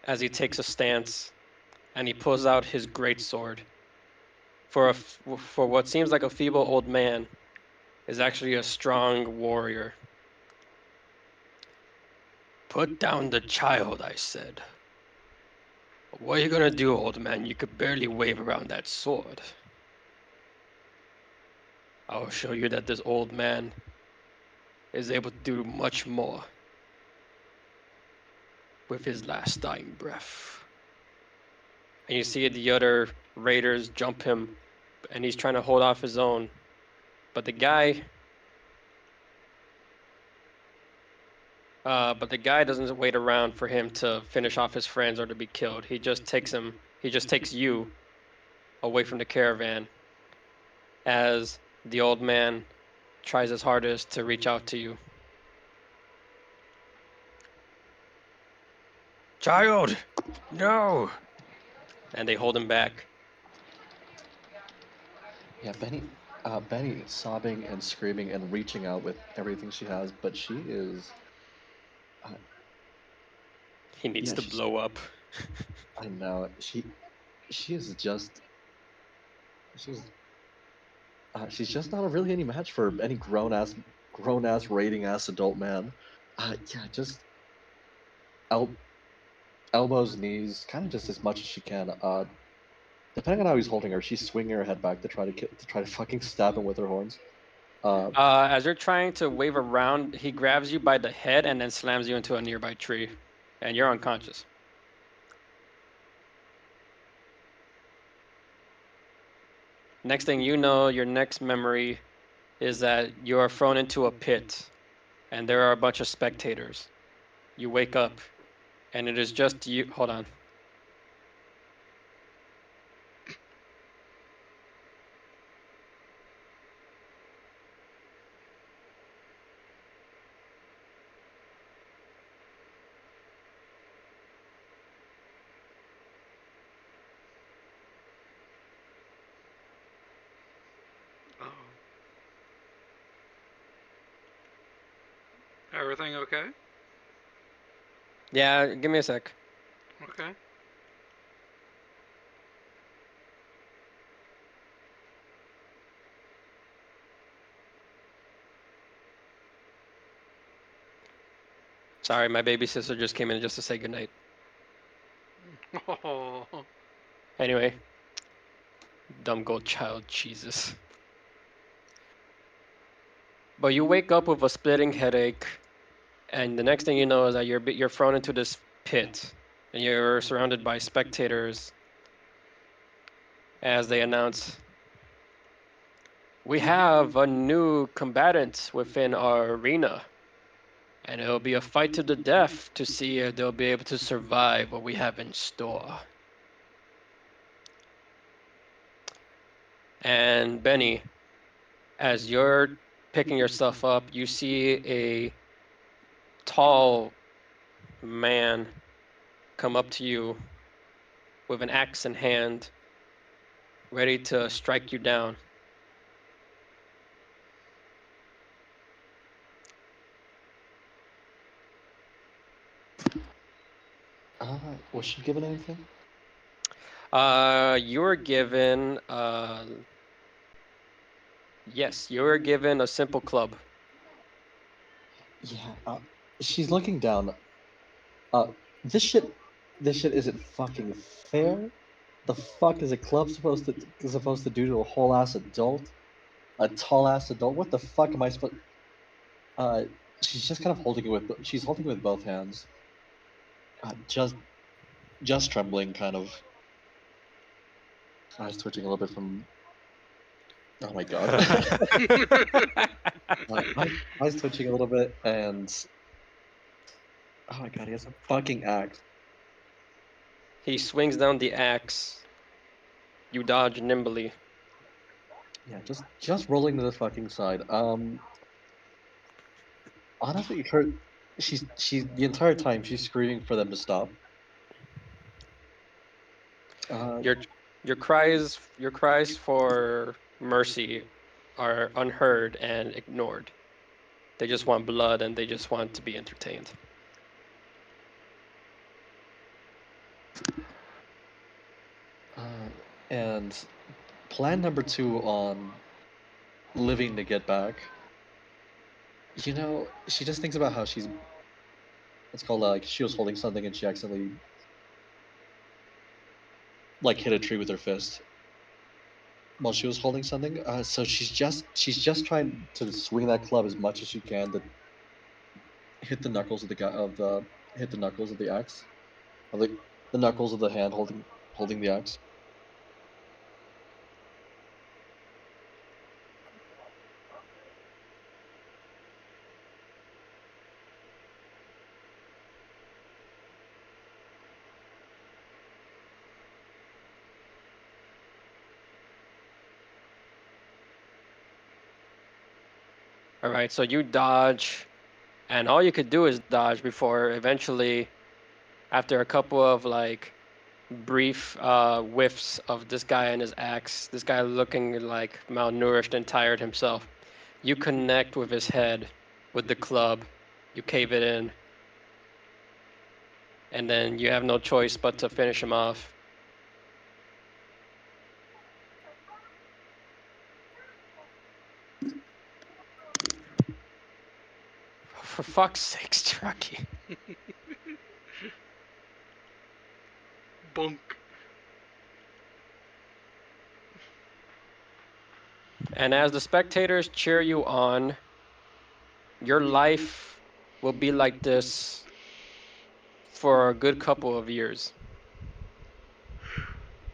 as he takes a stance and he pulls out his great sword. For what seems like a feeble old man is actually a strong warrior. Put down the child, I said. What are you gonna do, old man? You could barely wave around that sword. I'll show you that this old man is able to do much more with his last dying breath. And you see the other raiders jump him, and he's trying to hold off his own. But the guy doesn't wait around for him to finish off his friends or to be killed. He just takes you away from the caravan as the old man tries his hardest to reach out to you. Child, no! And they hold him back. Yeah, Benny is sobbing and screaming and reaching out with everything she has, but she is. Uh, He needs yeah, to blow up. I know she is just. She's. She's just not really any match for any grown ass, raiding ass adult man. Yeah, just el- elbows, knees, kind of just as much as she can. Depending on how he's holding her, she's swinging her head back to try to fucking stab him with her horns. As you're trying to wave around, he grabs you by the head and then slams you into a nearby tree, and you're unconscious. Next thing you know, your next memory is that you are thrown into a pit, and there are a bunch of spectators. You wake up, and it is just you. Hold on. Oh. Everything okay? Yeah, give me a sec. Okay. Sorry, my baby sister just came in just to say goodnight. Oh. Anyway, dumb gold child, Jesus. But you wake up with a splitting headache, and the next thing you know is that you're thrown into this pit, and you're surrounded by spectators as they announce, "We have a new combatant within our arena, and it'll be a fight to the death to see if they'll be able to survive what we have in store." And Benny, as you're picking yourself up, you see a tall man come up to you with an axe in hand, ready to strike you down. Was she given anything? You're given, yes, you're given a simple club. Yeah. She's looking down. Uh, this shit, this shit isn't fucking fair. The fuck is a club supposed to do to a whole ass adult? A tall ass adult? What the fuck am I supposed? Uh, she's just kind of holding it she's holding it with both hands. Just trembling, kind of. Eyes twitching a little bit from. Oh my god. Eyes twitching a little bit, and oh my god, he has a fucking axe. He swings down the axe. You dodge nimbly. Yeah, just rolling to the fucking side. Honestly, her, she's the entire time she's screaming for them to stop. Your cries for mercy are unheard and ignored. They just want blood and they just want to be entertained. And plan number two on living to get back. You know, she just thinks about how she's. It's called like she was holding something and she accidentally like hit a tree with her fist while she was holding something. So she's just trying to swing that club as much as she can to hit the knuckles of the guy of the hit the knuckles of the axe, of the knuckles of the hand holding the axe. All right, so you dodge, and all you could do is dodge before eventually, after a couple of like brief whiffs of this guy and his axe, this guy looking like malnourished and tired himself, you connect with his head with the club, you cave it in, and then you have no choice but to finish him off. For fuck's sakes, Trucky. Bunk. And as the spectators cheer you on, your life will be like this for a good couple of years.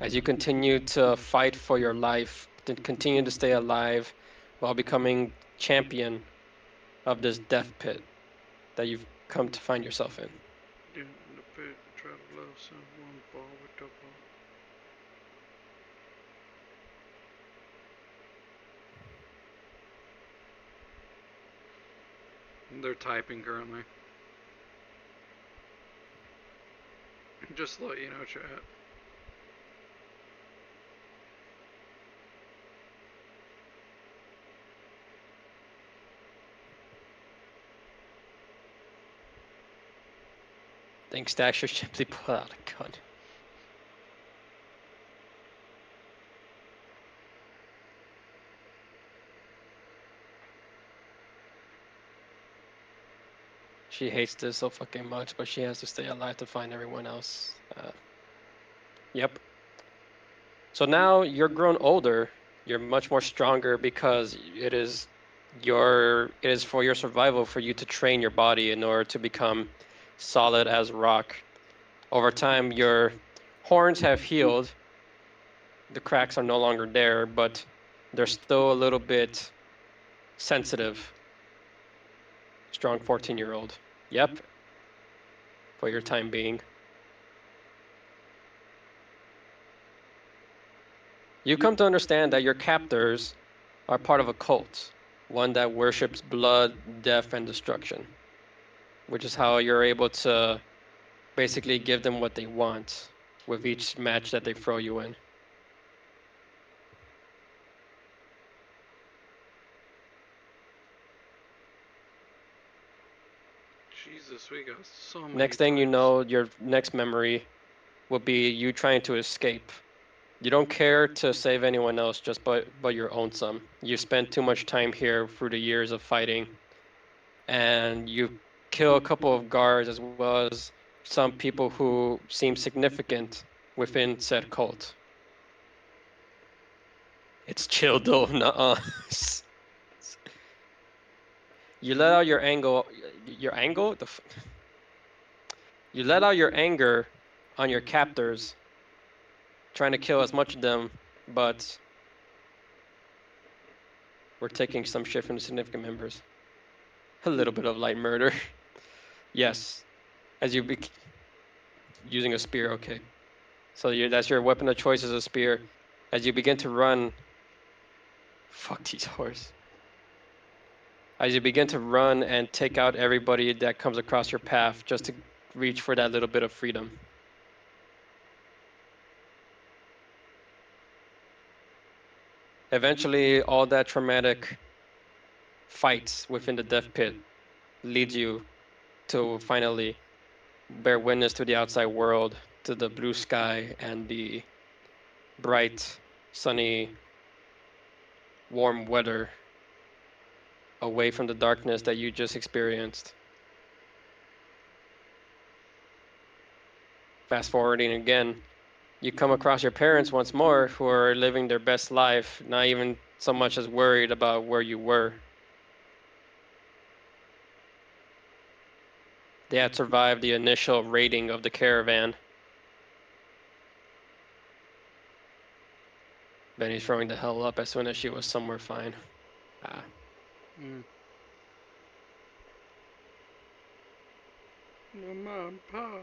As you continue to fight for your life, to continue to stay alive while becoming champion of this death pit that you've come to find yourself in. In the pit, try to love someone, fall with the ball. They're typing currently. Just to let you know, chat. I think Stash should simply pull out a gun. She hates this so fucking much, but she has to stay alive to find everyone else. Yep. So now you're grown older. You're much more stronger because it is for your survival for you to train your body in order to become solid as rock. Over time, your horns have healed. The cracks are no longer there, but they're still a little bit sensitive. Strong 14-year-old. Yep. For your time being. You come to understand that your captors are part of a cult, one that worships blood, death, and destruction, which is how you're able to basically give them what they want with each match that they throw you in. Jesus, we got so many. Next thing you know, your next memory will be you trying to escape. You don't care to save anyone else, just but your own son. You spent too much time here through the years of fighting, and you kill a couple of guards as well as some people who seem significant within said cult. It's chill though, nuh-uh. You let out your anger, you let out your anger on your captors, trying to kill as much of them, but we're taking some shit from the significant members. A little bit of light murder. Yes, as you be using a spear, okay. So that's your weapon of choice is a spear. As you begin to run, fuck these horse. As you begin to run and take out everybody that comes across your path just to reach for that little bit of freedom. Eventually, all that traumatic fights within the death pit leads you to finally bear witness to the outside world, to the blue sky and the bright, sunny, warm weather away from the darkness that you just experienced. Fast forwarding again, you come across your parents once more who are living their best life, not even so much as worried about where you were. They had survived the initial raiding of the caravan. Benny's throwing the hell up as soon as she was somewhere fine. Ah. Mama and Pa.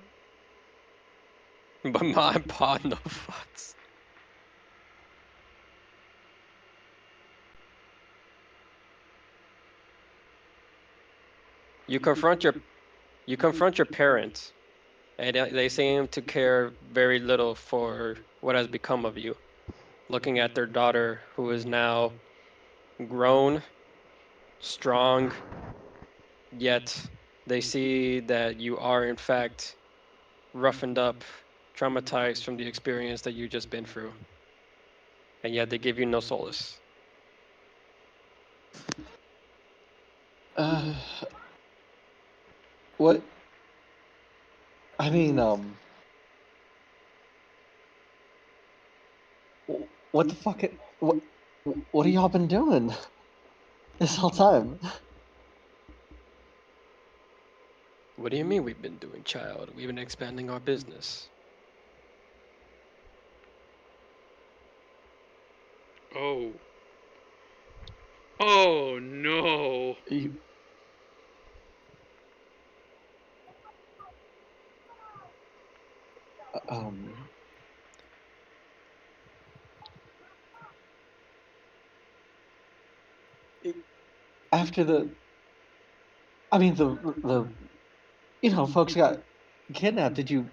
But Ma and Pa, no fucks. You confront your parents, and they seem to care very little for what has become of you. Looking at their daughter, who is now grown, strong, yet they see that you are in fact roughened up, traumatized from the experience that you just been through, and yet they give you no solace. What? I mean, what the fuck? What? What have y'all been doing this whole time? What do you mean we've been doing, child? We've been expanding our business. Oh. Oh no. You, um, after I mean the folks got kidnapped. Did you?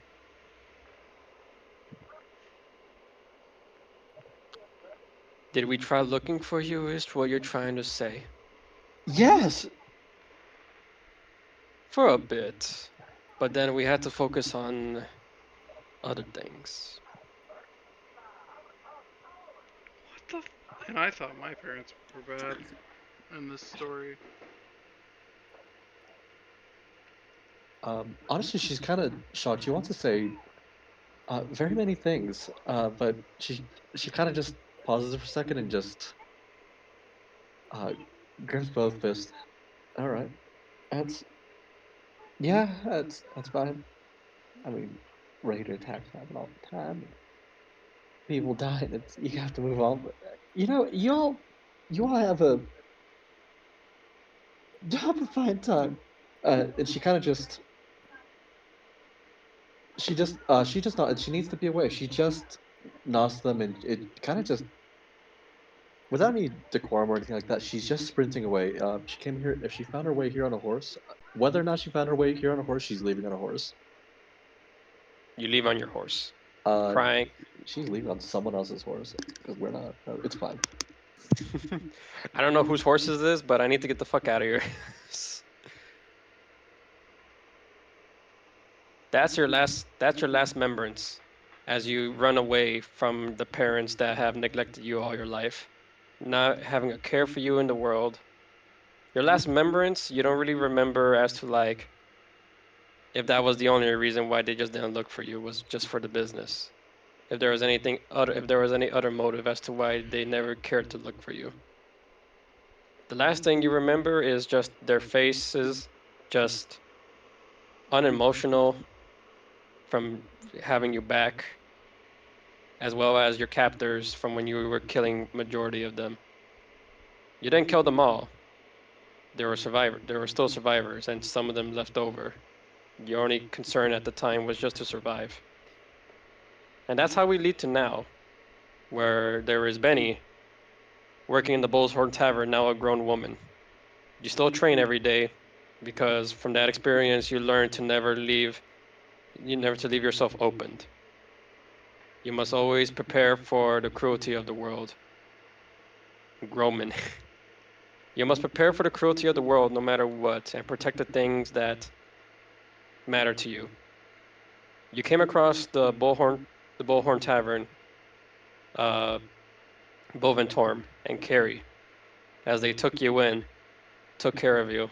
Did we try looking for you, is what you're trying to say? Yes. For a bit. But then we had to focus on other things. What the? And I thought my parents were bad in this story. Honestly, she's kind of shocked. She wants to say very many things, but she kind of just pauses for a second and just uh, grips both fists. All right, that's yeah, that's fine. I mean, raider attacks happen all the time. People die, and it's you have to move on. But you all have a fine time. And she kind of just she just not she needs to be away. She just nods to them, and it kind of just without any decorum or anything like that. She's just sprinting away. She came here. If she found her way here on a horse, whether or not she found her way here on a horse, she's leaving on a horse. You leave on your horse. Uh, Crying. she's leaving on someone else's horse because we're not. It's fine. I don't know whose horse is this, but I need to get the fuck out of here. That's your last remembrance as you run away from the parents that have neglected you all your life, not having a care for you in the world. Your last remembrance, you don't really remember as to like if that was the only reason why they just didn't look for you was just for the business. If there was any other motive as to why they never cared to look for you. The last thing you remember is just their faces, just unemotional from having you back, as well as your captors from when you were killing majority of them. You didn't kill them all. There were still survivors, and some of them left over. Your only concern at the time was just to survive. And that's how we lead to now, where there is Benny working in the Bull's Horn Tavern, now a grown woman. You still train every day, because from that experience you learn to never leave yourself opened. You must always prepare for the cruelty of the world. Groman. You must prepare for the cruelty of the world no matter what, and protect the things that matter to you. You came across the Bullhorn Tavern, uh, Boventorm and Carrie, as they took you in, took care of you.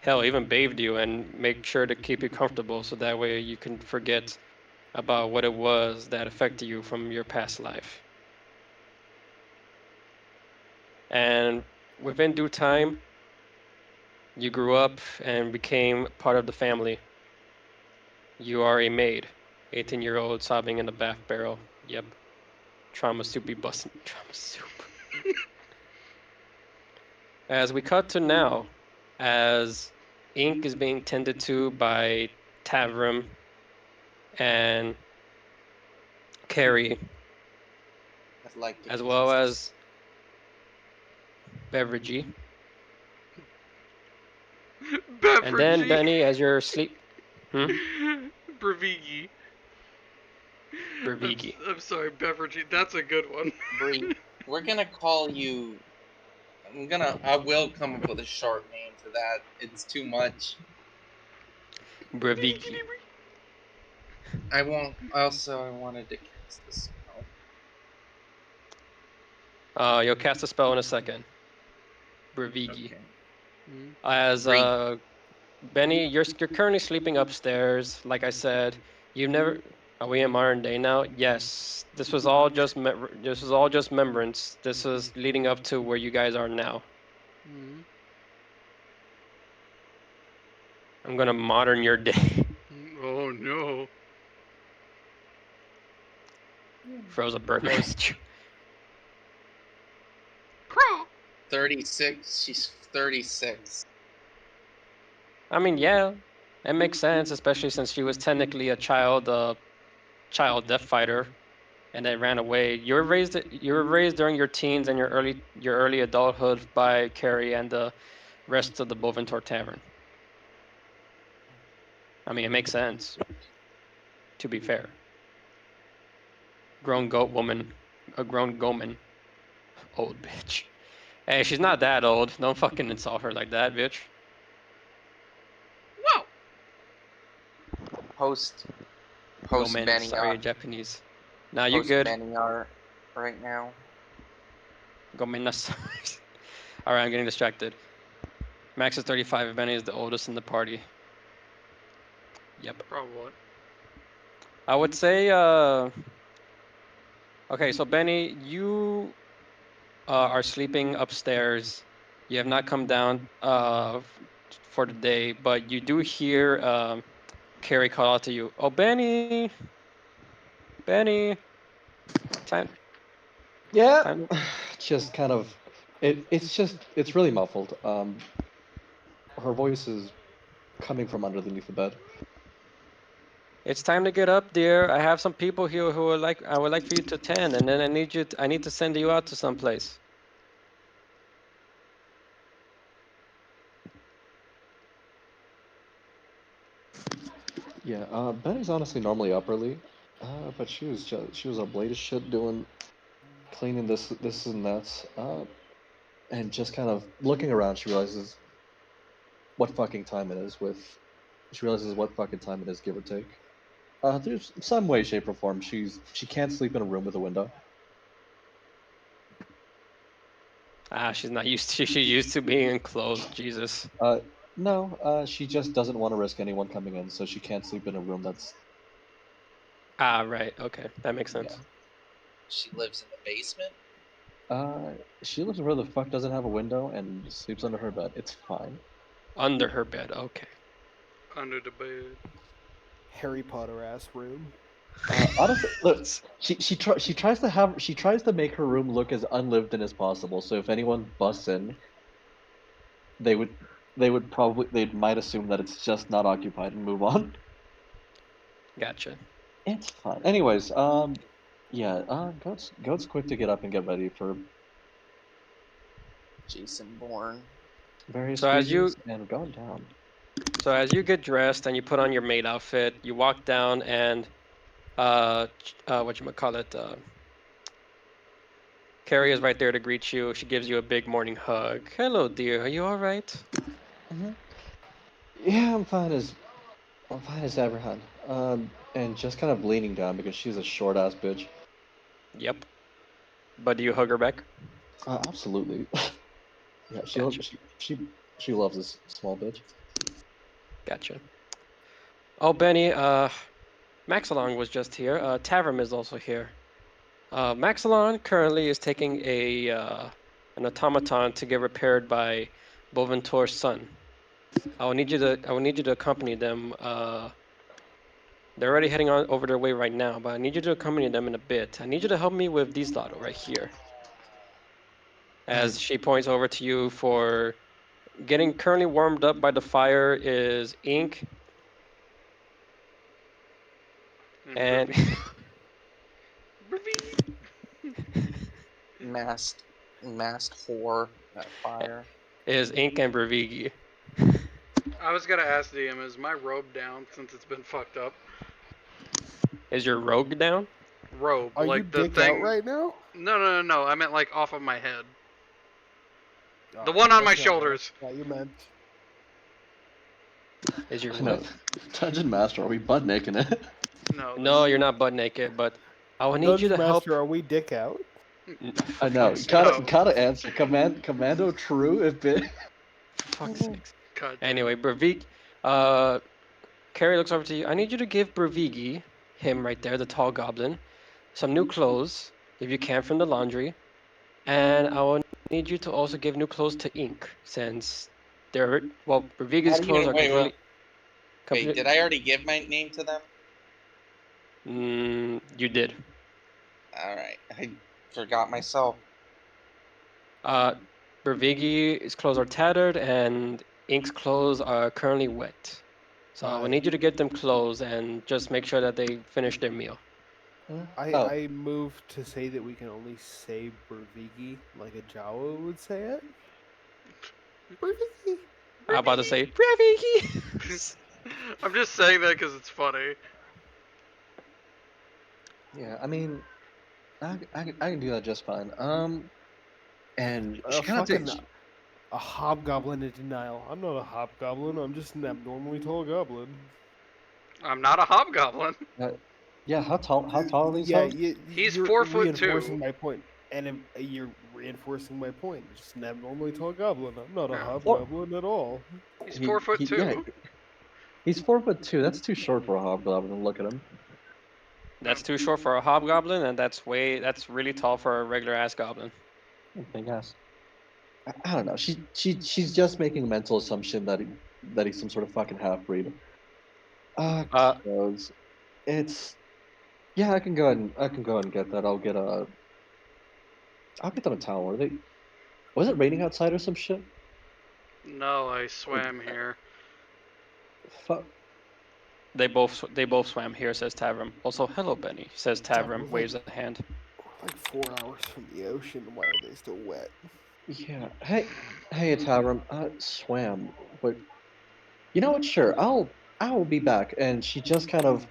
Hell, even bathed you and make sure to keep you comfortable so that way you can forget about what it was that affected you from your past life. And within due time, you grew up and became part of the family. You are a maid, 18-year-old sobbing in the bath barrel. Yep, trauma soup be busting. Trauma soup. As we cut to now, as ink is being tended to by Tavrim and Carrie, I'd like to as kiss well this. as Beveragey. And then Beveragey. Benny, as you're asleep. Bravigi. Bravigi. I'm sorry, Beveragey. That's a good one. Bree, we're gonna call you. I will come up with a short name for that. It's too much. Bravigi. I won't. Also, I wanted to cast the spell. You'll cast a spell in a second. Bravigi. Okay. As Bree. Benny, you're currently sleeping upstairs. Like I said, you've never. Are we in modern day now? Yes. This was all just remembrance. This is leading up to where you guys are now. Mhm. I'm gonna modern your day. Oh no. Froze a burger. Goes- Crawl. 36. She's 36. I mean, yeah, it makes sense, especially since she was technically a child deaf fighter, and then ran away. You were raised during your teens and your early adulthood by Carrie and the rest of the Boventor Tavern. I mean, it makes sense. To be fair, grown goat woman, a grown goatman, old bitch. Hey, she's not that old. Don't fucking insult her like that, bitch. Whoa. Post Gomen, Benny sorry, art. Japanese. Nah, you Post good. Benny art right now. Gomen, all right, I'm getting distracted. Max is 35. Benny is the oldest in the party. Yep. Probably. I would say, okay, so Benny, you are sleeping upstairs. You have not come down for the day, but you do hear Carrie call out to you. Oh, Benny, Benny, time, Yeah. time. Just kind of. It's really muffled. Her voice is coming from underneath the bed. It's time to get up, dear. I have some people here who I would like for you to attend, and then I need to send you out to someplace. Yeah. Benny's honestly normally up early, but she was up late as shit doing cleaning this and that. And just kind of looking around, she realizes what fucking time it is. She realizes what fucking time it is, give or take. There's some way, shape, or form she can't sleep in a room with a window. Ah, she's not used to. She's used to being enclosed. Jesus. No, she just doesn't want to risk anyone coming in, so she can't sleep in a room that's Ah, right. Okay, that makes yeah. sense. She lives in the basement. She lives where the fuck doesn't have a window and sleeps under her bed. It's fine. Under her bed. Okay. Under the bed. Harry Potter ass room. Honestly, look, she tries to make her room look as unlived in as possible. So if anyone busts in, they would they might assume that it's just not occupied and move on. Gotcha. It's fine. Anyways, yeah, Goat's quick to get up and get ready for Jason Bourne. various So as you reasons and going down. so as you get dressed and you put on your maid outfit, you walk down and whatchamacallit, Carrie is right there to greet you. She gives you a big morning hug. Hello, dear. Are you all right? Yeah, I'm fine as ever, hon. And just kind of leaning down because she's a short ass bitch. Yep. But do you hug her back? Absolutely. Yeah, Gotcha. she loves this small bitch. Gotcha. Oh, Benny, Maxalon was just here. Tavern is also here. Maxalon currently is taking an automaton to get repaired by Boventor's son. I will need you to accompany them. They're already heading on over their way right now, but I need you to accompany them in a bit. I need you to help me with these lotto right here. As she points over to you for getting currently warmed up by the fire is ink And and Bravi. Bravi. Masked whore at fire. is ink and Bravigi. I was gonna ask DM, is my robe down since it's been fucked up? Is your rogue down? Robe, Are you like the dicked out thing. right now? No. I meant like off of my head. Oh, The one on my that's not what shoulders. I thought you meant. Is your I know. what? Dungeon Master, are we butt naked it? No, No, this. you're not butt naked, but I will need you Dungeon to help. Master, are we dick out? For I know. fuck's sakes. No. Gotta answer. Commando true if it. For fuck's sakes. God damn Anyway, it. Bravik, Carrie looks over to you. I need you to give Bravigi him right there, the tall goblin, some new clothes, if you can, from the laundry, and I will need you to also give new clothes to Ink, since they're well, How Raviga's do you clothes are wait? completely. Did I already give my name to them? You did. All right, I forgot myself. Bravigi's clothes are tattered, and Ink's clothes are currently wet. So I will need you to get them clothes and just make sure that they finish their meal. Oh, I move to say that we can only say Bervigi like a Jawa would say it. Bervigi. I'm about to say Bravigi. I'm just saying that because it's funny. yeah. I mean, I can do that just fine. And she kind of Fucking takes. a hobgoblin in denial. I'm not a hobgoblin. I'm just an abnormally tall goblin. I'm not a hobgoblin. Yeah, how tall? How tall are these Yeah, hoes? He's you're 4'2". reinforcing my point, and you're reinforcing my point. Just an abnormally tall goblin. I'm not a Yeah. hobgoblin at all. He's 4'2". Yeah, he's 4'2". That's too short for a hobgoblin. Look at him. That's too short for a hobgoblin, and that's really tall for a regular ass goblin. I guess. I don't know. She's just making a mental assumption that he's some sort of fucking half breed. Uh, Clothes. It's yeah. I can go ahead and get that. I'll get them a towel. Are they? Was it raining outside or some shit? No, I swam here. Fuck. they both swam here, says Tavram. Also, hello Benny, says Tavram, waves a hand. We're like 4 hours from the ocean. Why are they still wet? Yeah. Hey, Tavram. Swam. But you know what? Sure. I will be back. And she kind of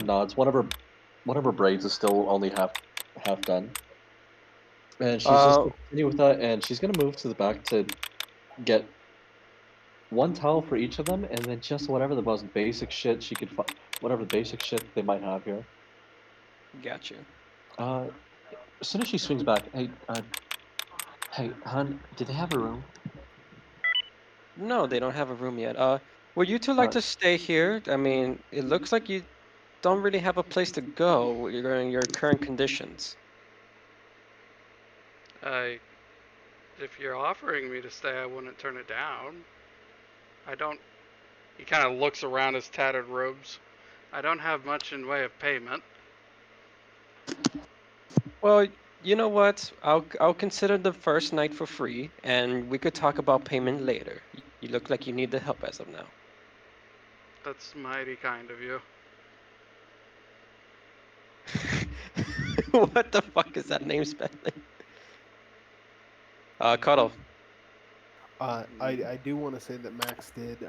nods. One of her braids is still only half done, and she's just Uh, gonna continue with that. And she's gonna move to the back to get one towel for each of them, and then just whatever the most basic shit she could find, whatever basic shit they might have here. got you. Uh, as soon as she swings back, hey, hun, do they have a room? No, they don't have a room yet. Would you two like Uh, to stay here? I mean, it looks like you don't really have a place to go in your current conditions. I, if you're offering me to stay, I wouldn't turn it down. I don't. He kind of looks around his tattered robes. I don't have much in way of payment. Well, you know what? I'll consider the first night for free, and we could talk about payment later. You look like you need the help as of now. That's mighty kind of you. What the fuck is that name spelling? Cuddle. I do want to say that Max did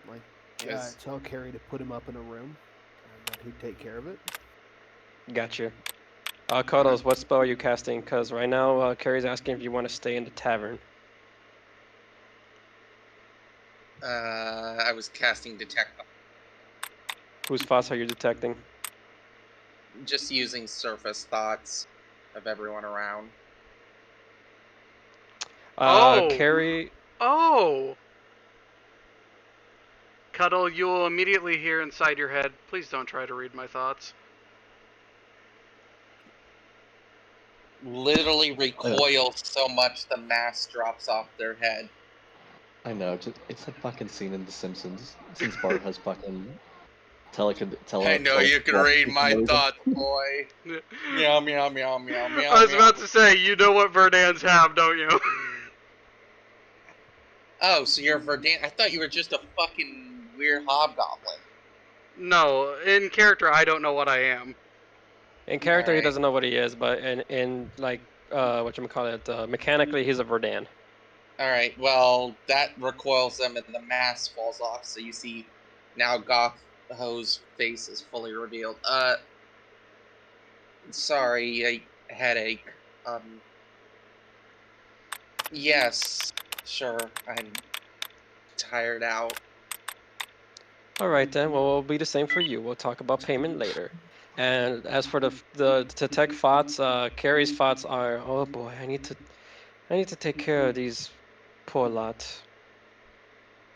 like Yes. tell Carrie to put him up in a room, and that he'd take care of it. Gotcha. Cuddles, what spell are you casting? Because right now, Carrie's asking if you want to stay in the tavern. I was casting detect, Whose thoughts are you detecting? just using surface thoughts of everyone around. Oh! Carrie. Oh! Cuddle, you will immediately hear inside your head, please don't try to read my thoughts. Literally recoil so much the mask drops off their head. I know. It's a fucking scene in The Simpsons since Bart has fucking I know you can read telepathy my and everything. thoughts, boy. Meow meow meow meow meow I was meow. about to say, you know what Verdans have, don't you? Oh, so you're Verdant? I thought you were just a fucking weird hobgoblin. No, in character, I don't know what I am. In character, he Alright. doesn't know what he is, but in like whatchamacallit, mechanically, he's a Verdan. Alright, well, that recoils them and the mask falls off, so you see now Goth Ho's face is fully revealed. Sorry, a headache. Yes, sure, I'm tired out. All right then. Well, it'll be the same for you. We'll talk about payment later. And as for the tech thoughts, Carrie's thoughts are, oh boy, I need to take care of these poor lot.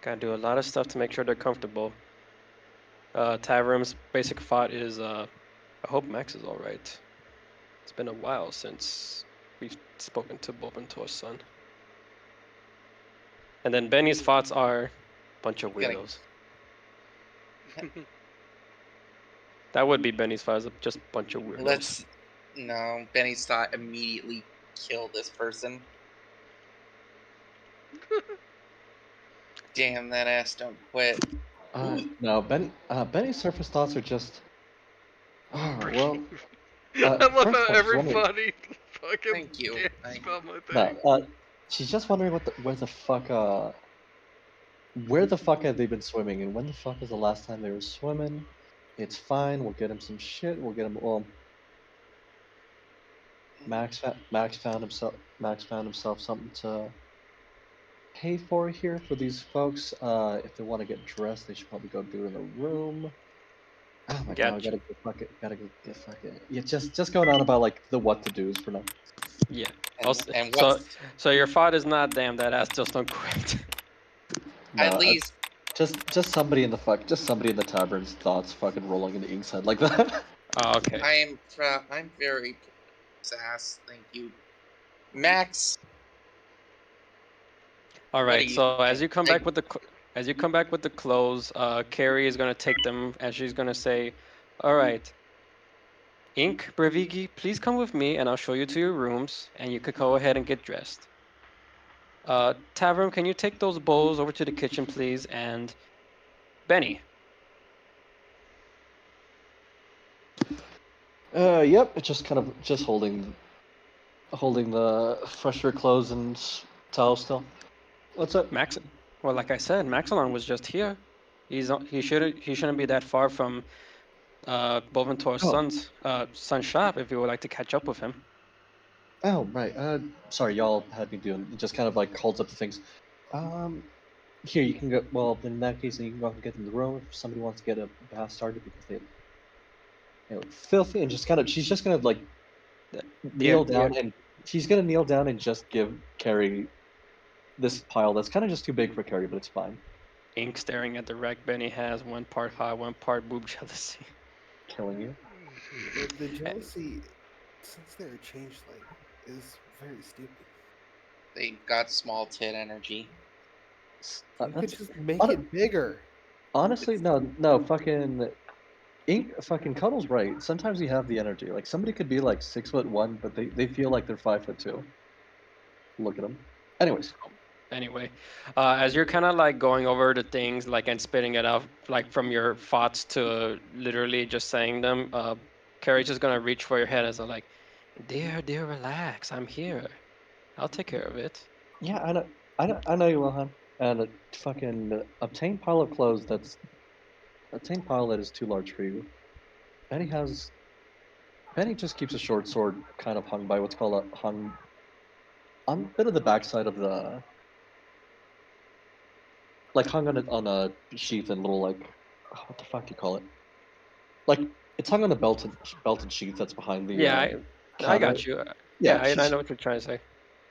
Gotta do a lot of stuff to make sure they're comfortable. Tavrim's basic thought is, I hope Max is all right. It's been a while since we've spoken to Boventor's son. And then Benny's thoughts are, bunch of Gonna- weirdos. That would be Benny's thoughts, just a bunch of weirdos. No, Benny's thought immediately kill this person. Damn, that ass don't quit. No, Benny's surface thoughts are just. Oh, well. I love first of how all, she's wondering. everybody fucking Thank you. can't spell my No, thing. she's just wondering where the fuck have they been swimming, and when the fuck is the last time they were swimming? It's fine. We'll get him some shit. We'll get him. Well, Max found himself something to pay for here for these folks. If they want to get dressed, they should probably go do it in the room. Oh my god, I Gotcha. gotta go get fucking. Yeah, just going on about like the what to do's for now. Yeah. And So your thought is not, damn, that ass just don't quit. No, at least just somebody in the tavern's thoughts fucking rolling in the ink's head like that. Oh, okay. I'm very sass. Thank you, Max. All What do right. you So as think? you come back with the clothes, Carrie is gonna take them, and she's gonna say, "All right, Ink, Brevigi, please come with me, and I'll show you to your rooms, and you could go ahead and get dressed. Tavern, can you take those bowls over to the kitchen, please? And Benny." Yep, it's just kind of just holding the fresher clothes and towel still. What's up? Max, well, like I said, Maxilon was just here. He shouldn't be that far from Boventor's Oh. son's shop if you would like to catch up with him. Oh, right. Sorry, y'all had me doing. It just kind of like holds up the things. Here you can go. Well, in that case, then you can go and get in the room if somebody wants to get a bath started because they look filthy and just kind of. She's just gonna like kneel down and she's gonna kneel down and just give Carrie this pile that's kind of just too big for Carrie, but it's fine. Ink staring at the wreck Benny has, one part hot, one part boob jealousy. Killing you. The jealousy, since they're changed, like, is very stupid. They got small tit energy. You could just make it bigger. Honestly, no, fucking Ink, fucking Cuddle's right. Sometimes you have the energy. Like somebody could be like 6'1", but they feel like they're 5'2". Look at them. Anyways. Anyway, as you're kind of like going over the things like and spitting it out like from your thoughts to literally just saying them, Carrie's just gonna reach for your head as a like, dear, relax, I'm here, I'll take care of it. Yeah, I know you will, hon. And a fucking obtain pile of clothes obtain pile that is too large for you. Benny just keeps a short sword kind of hung by what's called hung on a bit of the backside of the like hung on a sheath and little like what the fuck do you call it? Like it's hung on a belted sheath that's behind the Yeah, I counter. got you. Yeah, I know what you're trying to say.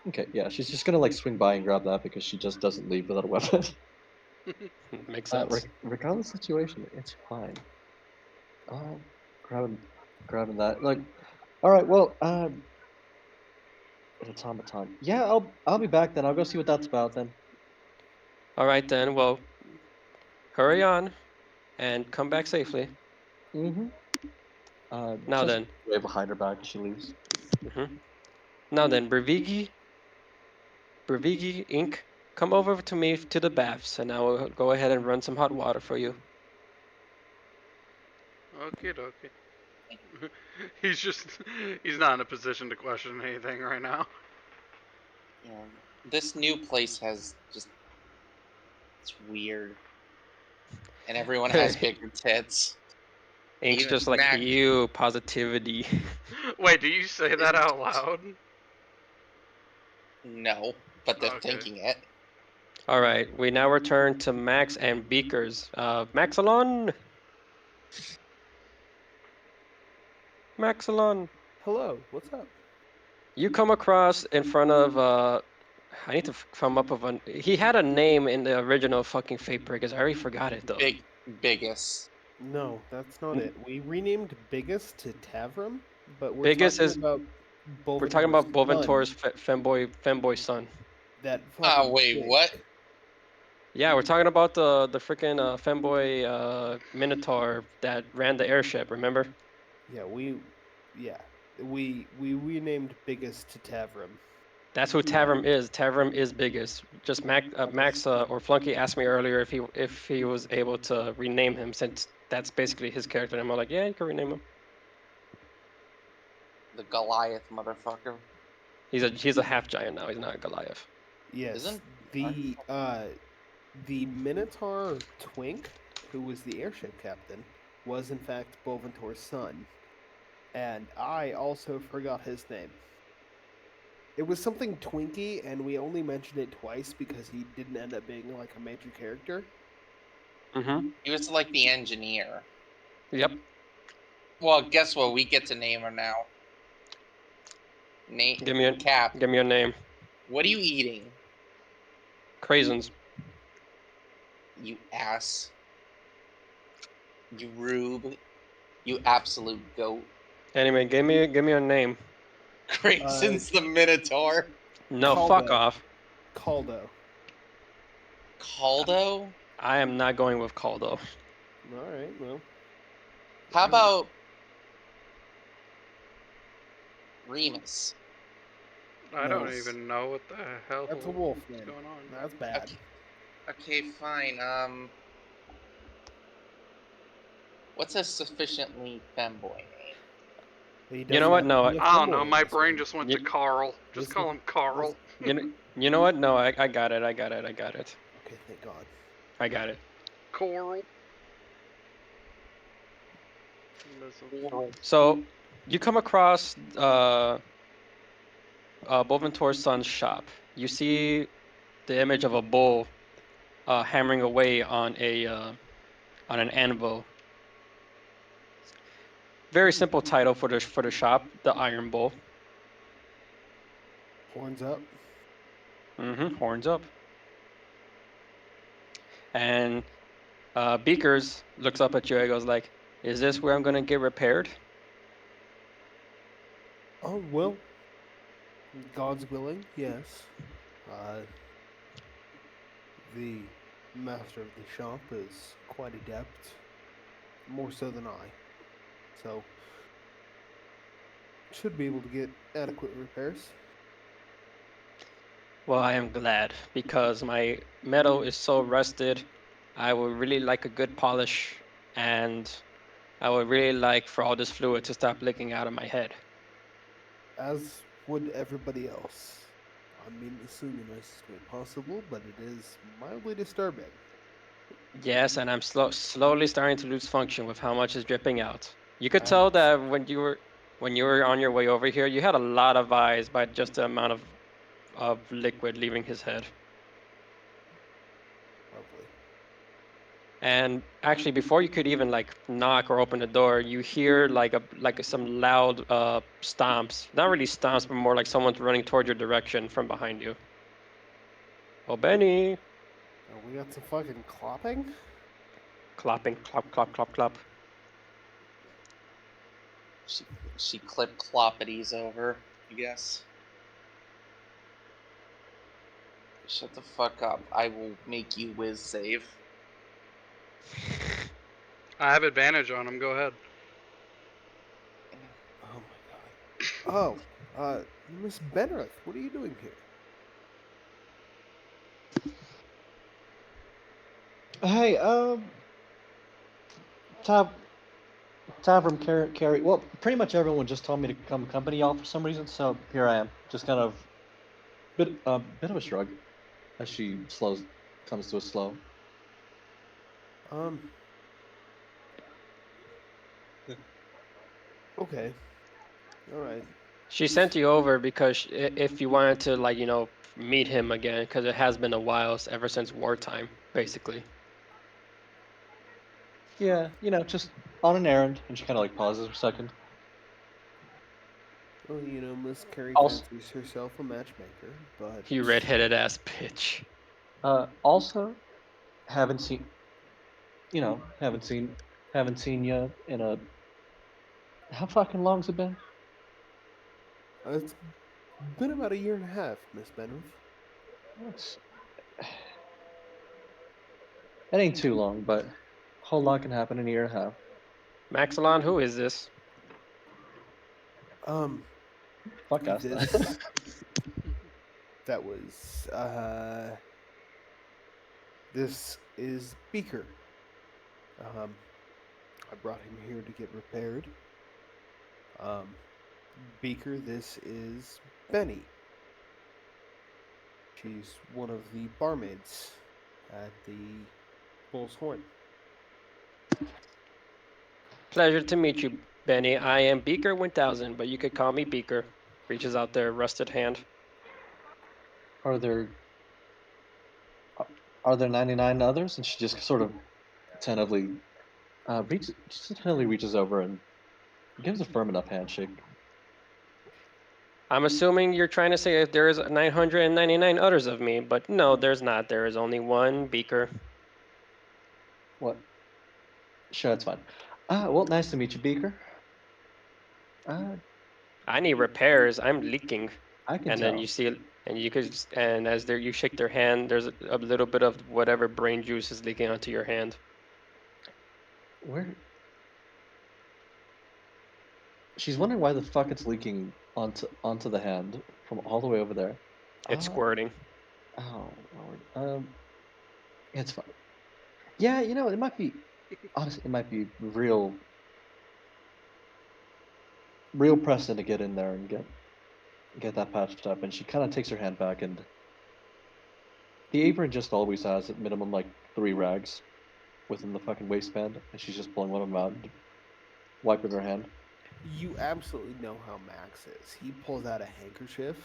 Okay, yeah, she's just gonna like swing by and grab that because she just doesn't leave without a weapon. Makes sense. Regardless of the situation, it's fine. Grabbing that. Like, all right, well, an automaton. Yeah, I'll be back then. I'll go see what that's about then. All right then. Well, hurry on, and come back safely. Mm-hmm. Now Just then. wave behind her back. She leaves. Mm-hmm. Now then, Brevigi, Ink, come over to me to the baths, and I will go ahead and run some hot water for you. Okie dokie. He's not in a position to question anything right now. Yeah, this new place has just it's weird, and everyone has bigger tits. Ink's Even just like, Mac. ew, positivity. Wait, do you say that out loud? No, but they're Okay. thinking it. All right, we now return to Max and Beakers. Maxilon! Maxilon! Hello, what's up? You come across in front of, I need to come up with he had a name in the original fucking Fatebreakers. I already forgot it, though. Biggest. No, that's not it. We renamed Biggest to Tavrum, but we're Biggest talking is about we're talking Bolventor's about son, Boventor's femboy son. that Oh, fucking wait, twink. what? Yeah, we're talking about the freaking femboy Minotaur that ran the airship. Remember? Yeah, we renamed Biggest to Tavrum. That's who Tavrum is. Tavrum is biggest. Just Max or Flunky asked me earlier if he was able to rename him since that's basically his character. And I'm like, yeah, you can rename him. The Goliath motherfucker. He's a half giant now. He's not a Goliath. Yes, Isn't the Minotaur twink, who was the airship captain, was in fact Bolventor's son, and I also forgot his name. It was something Twinkie, and we only mentioned it twice because he didn't end up being like a major character. Mm-hmm. he was like the engineer? Yep. Well, guess what? We get to name her now. Name Cap. Give me a name. What are you eating? Craisins. You ass. You rube. You absolute goat. Anyway, give me a name. Grayson's the Minotaur. No, Caldo. fuck off. Caldo. Caldo? I am not going with Caldo. All right, well. How about Remus? I No. don't even know what the hell That's a wolf is name. going on. That's bad. Okay, fine. What's a sufficiently femboy name? You know what? No, I don't know. My brain just went to Carl. Just call him Carl. You know what? No, I got it. Okay, thank God. I got it. Coral. So, you come across Boventor's son's shop. You see the image of a bull hammering away on an anvil. Very simple title for the shop, the Iron Bull. Horns up. Mm-hmm. Horns up. And Beakers looks up at you and goes like, "Is this where I'm gonna get repaired?" Oh well. God's willing, yes. The master of the shop is quite adept, more so than I. So should be able to get adequate repairs. Well, I am glad because my metal is so rusted. I would really like a good polish, and I would really like for all this fluid to stop leaking out of my head. As would everybody else. I mean this in the nicest way possible, but it is mildly disturbing. Yes, and I'm slowly starting to lose function with how much is dripping out. You could I tell that when you were on your way over here, you had a lot of eyes by just the amount of liquid leaving his head. Lovely. And actually, before you could even like knock or open the door, you hear like some loud stomps. Not really stomps, but more like someone's running toward your direction from behind you. Oh, Benny! Oh, we got some fucking clopping? Clopping, clop, clop, clop, clop. She clipped cloppities over, I guess. Shut the fuck up. I will make you whiz save. I have advantage on him. Go ahead. Oh my god. Oh, Miss Benrith, what are you doing here? Hey, Tavrum carry. Well, pretty much everyone just told me to come accompany y'all for some reason, so here I am. Just kind of bit of a shrug as she comes to a slow. Okay. All right. She sent you over because if you wanted to like meet him again, because it has been a while ever since wartime, basically. Yeah, just on an errand, and she kind of like pauses for a second. Well, Miss Carrie Also- fancies herself a matchmaker, but You redheaded ass bitch. Also, haven't seen Haven't seen you in a. How fucking long's it been? It's been about a year and a half, Miss Benruth. It's, it ain't too long, but a whole lot can happen in a year and a half. Maxilon, who is this? Fuck us. This that was this is Beaker. I brought him here to get repaired. Beaker, this is Benny. She's one of the barmaids at the Bull's Horn. Pleasure to meet you, Benny. I am Beaker 1000, but you could call me Beaker. Reaches out their rusted hand. Are there 99 others? And she just sort of tentatively reaches over and gives a firm enough handshake. I'm assuming you're trying to say if there is 999 others of me, but no, there's not. There is only one Beaker. What? Sure, that's fine. Well, nice to meet you, Beaker. I need repairs. I'm leaking. I can And tell. then you see, and you could, and as you shake their hand, there's a little bit of whatever brain juice is leaking onto your hand. Where? She's wondering why the fuck it's leaking onto the hand from all the way over there. It's squirting. Oh Lord. It's fine. Yeah, you know, it might be. Honestly, it might be real pressing to get in there and get that patched up. And she kind of takes her hand back, and the apron just always has at minimum like 3 rags within the fucking waistband, and she's just pulling one of them out and wiping her hand. You absolutely know how Max is. He pulls out a handkerchief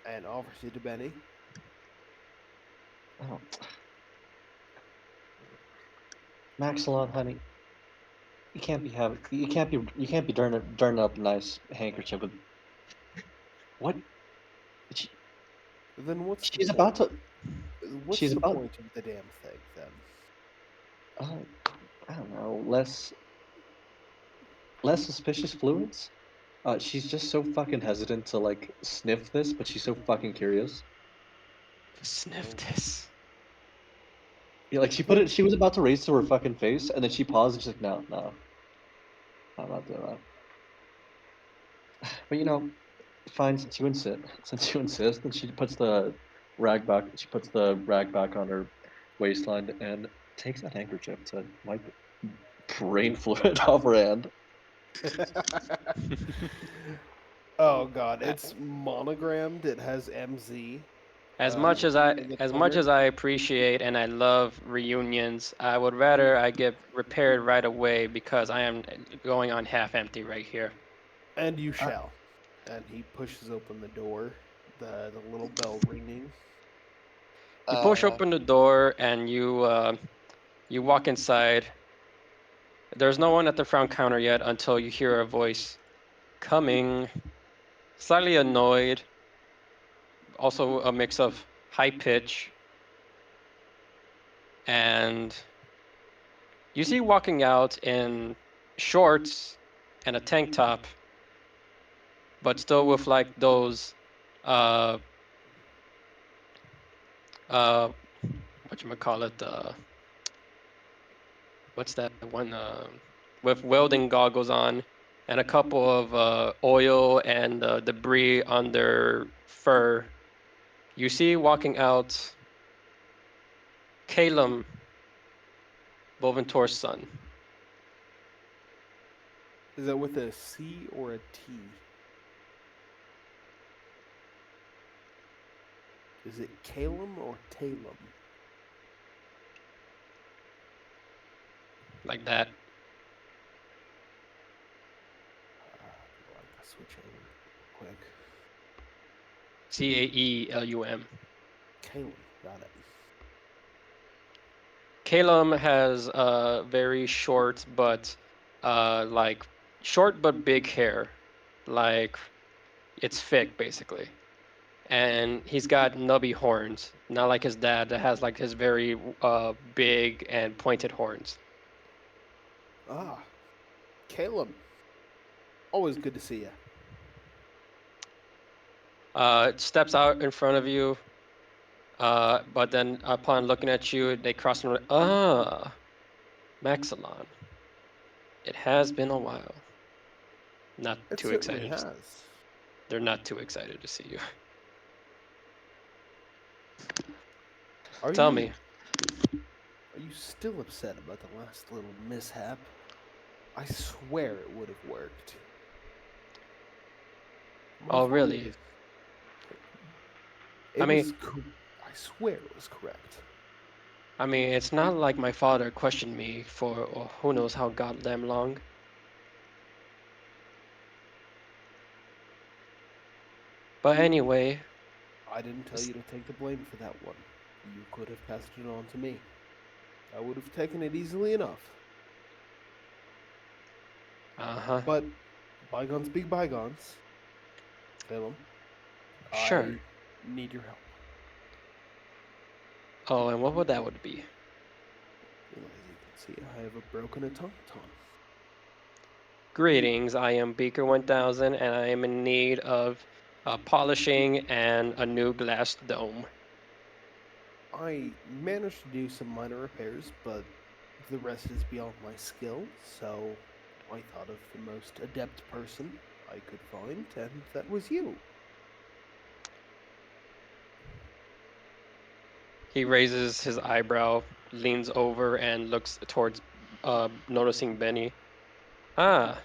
and offers it to Benny. Oh. Maxilon, honey, you can't be darning up a nice handkerchief with. What? She, Then what's she's the about point? to. What's She's the about. point of the damn thing then? I don't know. Less suspicious fluids. She's just so fucking hesitant to like sniff this, but she's so fucking curious. Sniff this. Yeah, like she put it. She was about to raise to her fucking face, and then she paused and she's like, "No, no, I'm not doing that." But you know, fine, since you insist. Since you insist, and she puts the rag back. She puts the rag back on her waistline and takes that handkerchief to wipe brain fluid off her hand. Oh god, it's monogrammed. It has MZ. As much as I, in the as much corner. as I appreciate and I love reunions, I would rather I get repaired right away because I am going on half empty right here. And you shall. And he pushes open the door, the little bell ringing. You push open the door and you walk inside. There's no one at the front counter yet until you hear a voice coming, slightly annoyed, also a mix of high pitch, and you see walking out in shorts and a tank top, but still with like those whatchamacallit, what's that one, with welding goggles on and a couple of oil and debris on their fur. You see walking out Calum, Boventor's son. Is that with a C or a T? Is it Calum or Talum? Like that. I'll switch over quick. Caelum. Calum, got it. Calum has very short but like short but big hair. Like it's thick basically. and he's got nubby horns, not like his dad that has like his very big and pointed horns. Ah, Caleb. Always good to see you. Steps out in front of you, but then upon looking at you, they cross and Maxilon. It has been a while. Not It too certainly excited. has. They're not too excited to see you. Are Tell you me. are you still upset about the last little mishap? I swear it would have worked. My Oh, father really? was. I It mean, was. I swear it was correct. it's not like my father questioned me for who knows how goddamn long. But anyway, I didn't tell you to take the blame for that one. You could have passed it on to me. I would have taken it easily enough. uh-huh. But bygones be bygones. Caleb, Sure. I need your help. Oh, and what would that would be? Well, as you can see, I have a broken automaton. Greetings, I am Beaker 1000 and I am in need of polishing and a new glass dome. I managed to do some minor repairs, but the rest is beyond my skill, so I thought of the most adept person I could find, and that was you. He raises his eyebrow, leans over, and looks towards, noticing Benny. Ah,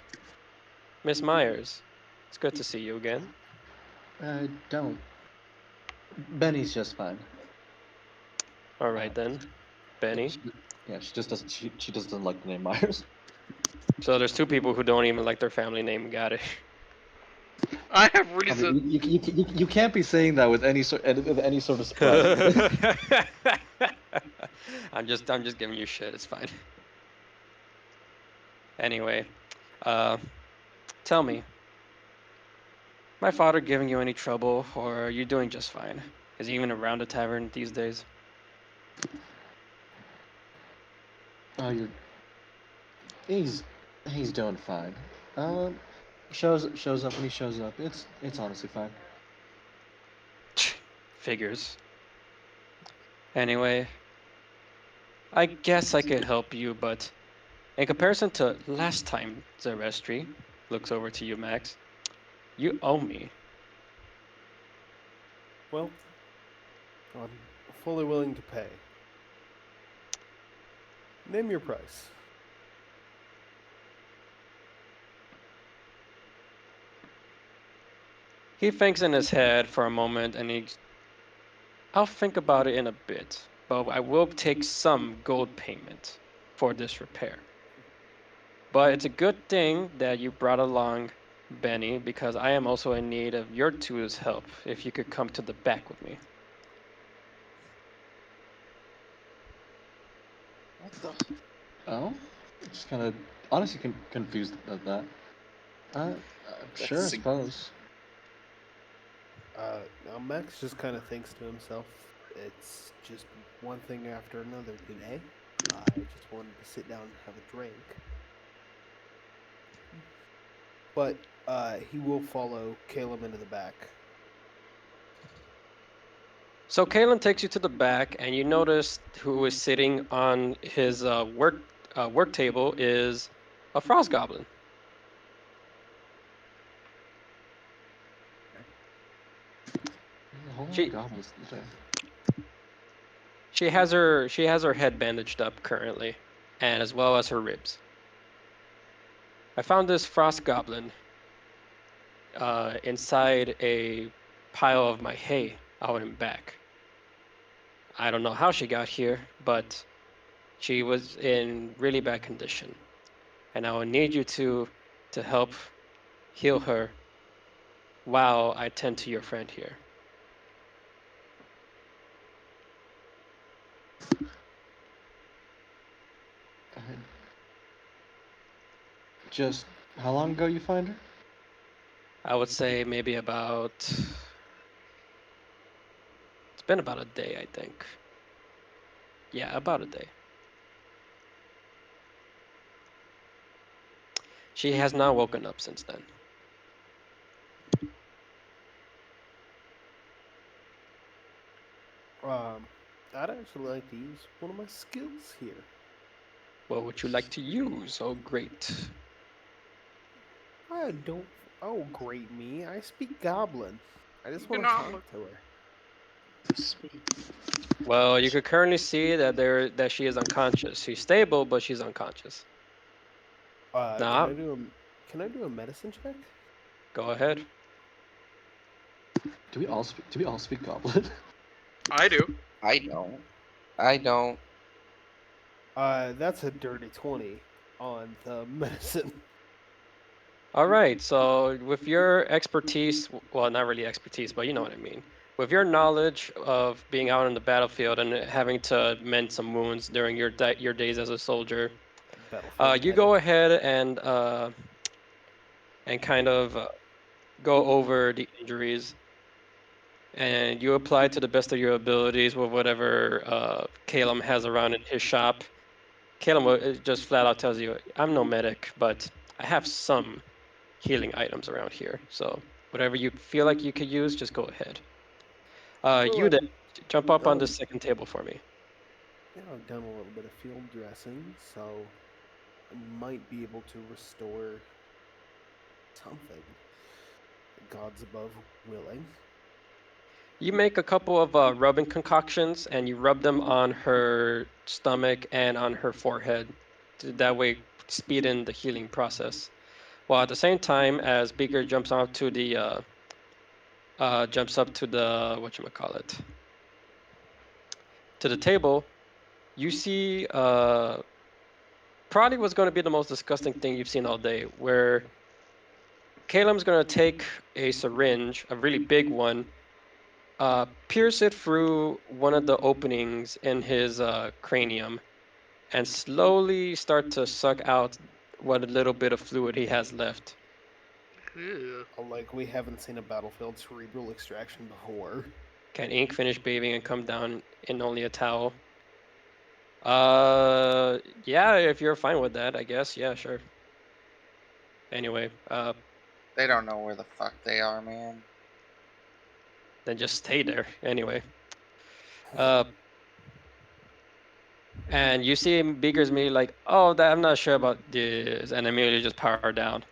Miss Myers. It's good to see you again. Don't. Benny's just fine. All right then, Yeah, Benny. she just doesn't. She doesn't like the name Myers. So there's two people who don't even like their family name. Got it. I have I reason. mean, you can't be saying that with any sort of surprise. I'm just giving you shit. It's fine. Anyway, uh, tell me, my father giving you any trouble, or are you doing just fine? Is he even around the tavern these days? Oh, you're. He's he's doing fine. Um, shows up when he shows up. It's honestly fine. Figures. Anyway, I guess I could help you, but in comparison to last time, Zarestri looks over to you, Max. You owe me. Well, I'm fully willing to pay. Name your price. He thinks in his head for a moment, and I'll think about it in a bit, but I will take some gold payment for this repair. But it's a good thing that you brought along Benny, because I am also in need of your two's help if you could come to the back with me. What the? Oh, just kind of honestly confused at that. Uh, sure, I That's suppose. Now Max just kind of thinks to himself, it's just one thing after another today. I just wanted to sit down and have a drink. But he will follow Caleb into the back. So Kalen takes you to the back, and you notice who is sitting on his work table is a frost goblin. A whole lot of She goblins today. she has her head bandaged up currently, and as well as her ribs. I found this frost goblin inside a pile of my hay out and back. I don't know how she got here, but she was in really bad condition, and I will need you to help heal her while I tend to your friend here. Uh, just how long ago you find her? I would say maybe about been about a day, I think. Yeah, about a day. She has not woken up since then. I'd actually like to use one of my skills here. What would you like to use? Oh, great. I don't. Oh, great me! I speak Goblin. I just want to Goblin. talk to her. Well, you could currently see that she is unconscious. She's stable, but she's unconscious. Can I Now, do a medicine check? go ahead. Do we all speak Goblin? I do. I don't. I don't. That's a dirty 20 on the medicine. All right, so with your expertise, well, not really expertise, but you know what I mean. With your knowledge of being out on the battlefield and having to mend some wounds during your days as a soldier, Battlefield you medic. go ahead and kind of go over the injuries, and you apply to the best of your abilities with whatever Calum has around in his shop. Calum just flat out tells you, "I'm no medic, but I have some healing items around here. So whatever you feel like you could use, just go ahead. Well, You then jump up on the um, second table for me. yeah, I've done a little bit of field dressing, so I might be able to restore something. The gods above willing. You make a couple of rubbing concoctions and you rub them on her stomach and on her forehead. That way, speed in the healing process. While at the same time, as Beaker jumps up to the whatchamacallit, to the table, you see probably what's going to be the most disgusting thing you've seen all day, where Caleb's going to take a syringe, a really big one, pierce it through one of the openings in his cranium, and slowly start to suck out what little bit of fluid he has left. Ew. Like we haven't seen a battlefield cerebral extraction before. Can Ink finish bathing and come down in only a towel? Yeah, if you're fine with that, I guess. Yeah, sure. Anyway, They don't know where the fuck they are, man. then just stay there. Anyway, uh, and you see Beaker's me like, oh, I'm not sure about this, and immediately just power down.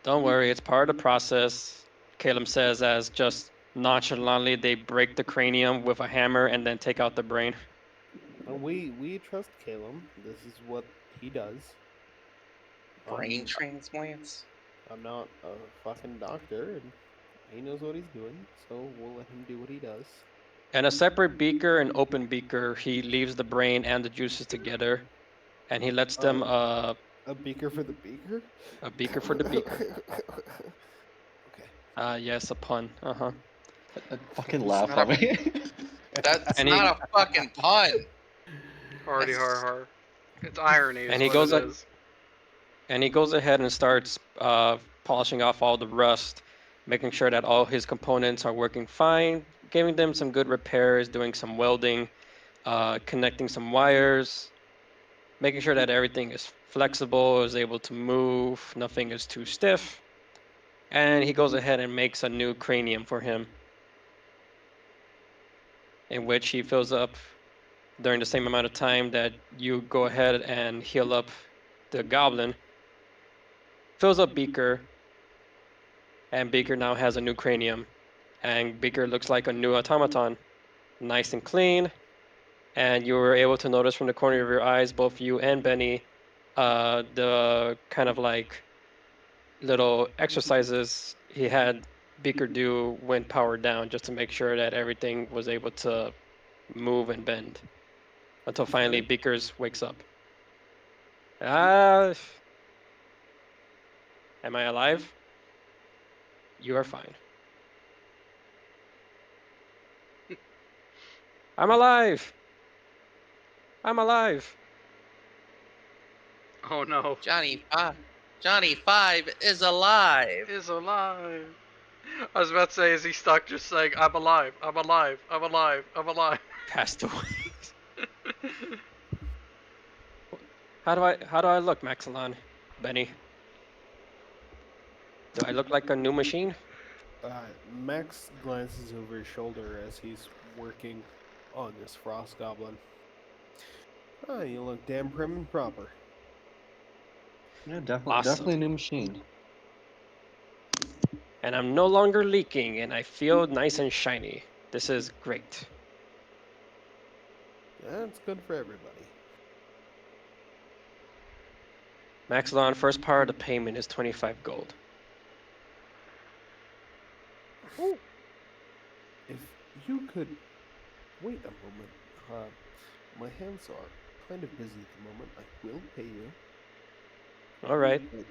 Don't worry, it's part of the process. Caleb says as just nonchalantly they break the cranium with a hammer and then take out the brain. We trust Caleb. This is what he does. Brain I'm transplants? I'm not a fucking doctor, and he knows what he's doing, so we'll let him do what he does. And a separate beaker, an open beaker, he leaves the brain and the juices together, and he lets them A beaker for the beaker? a beaker for the beaker. Okay. Yes, a pun. Uh-huh. Fucking It's laugh not at a, me. that's And he not a fucking pun. Hardy har har. It's irony is and he what goes it is. and he goes ahead and starts polishing off all the rust, making sure that all his components are working fine, giving them some good repairs, doing some welding, connecting some wires, making sure that everything is flexible, is able to move, nothing is too stiff. And he goes ahead and makes a new cranium for him, in which he fills up during the same amount of time that you go ahead and heal up the goblin. Fills up Beaker, and Beaker now has a new cranium. And Beaker looks like a new automaton, nice and clean. And you were able to notice from the corner of your eyes, both you and Benny, the kind of like little exercises he had Beaker do when powered down, just to make sure that everything was able to move and bend. Until finally Okay. Beakers wakes up. Ah, am I alive? You are fine. I'm alive. I'm alive. Oh no. Johnny Five is alive. Is alive. I was about to say, is he stuck just saying, I'm alive, I'm alive, I'm alive, I'm alive? Passed away. How do I look, Maxilon? Benny? Do I look like a new machine? Max glances over his shoulder as he's working on this frost goblin. Oh, you look damn prim and proper. Yeah, definitely, Awesome. definitely a new machine. And I'm no longer leaking, and I feel nice and shiny. This is great. That's good for everybody. Maxilon, first part of the payment is 25 gold. If you could wait a moment. My hands are kind of busy at the moment. I will pay you. All right. But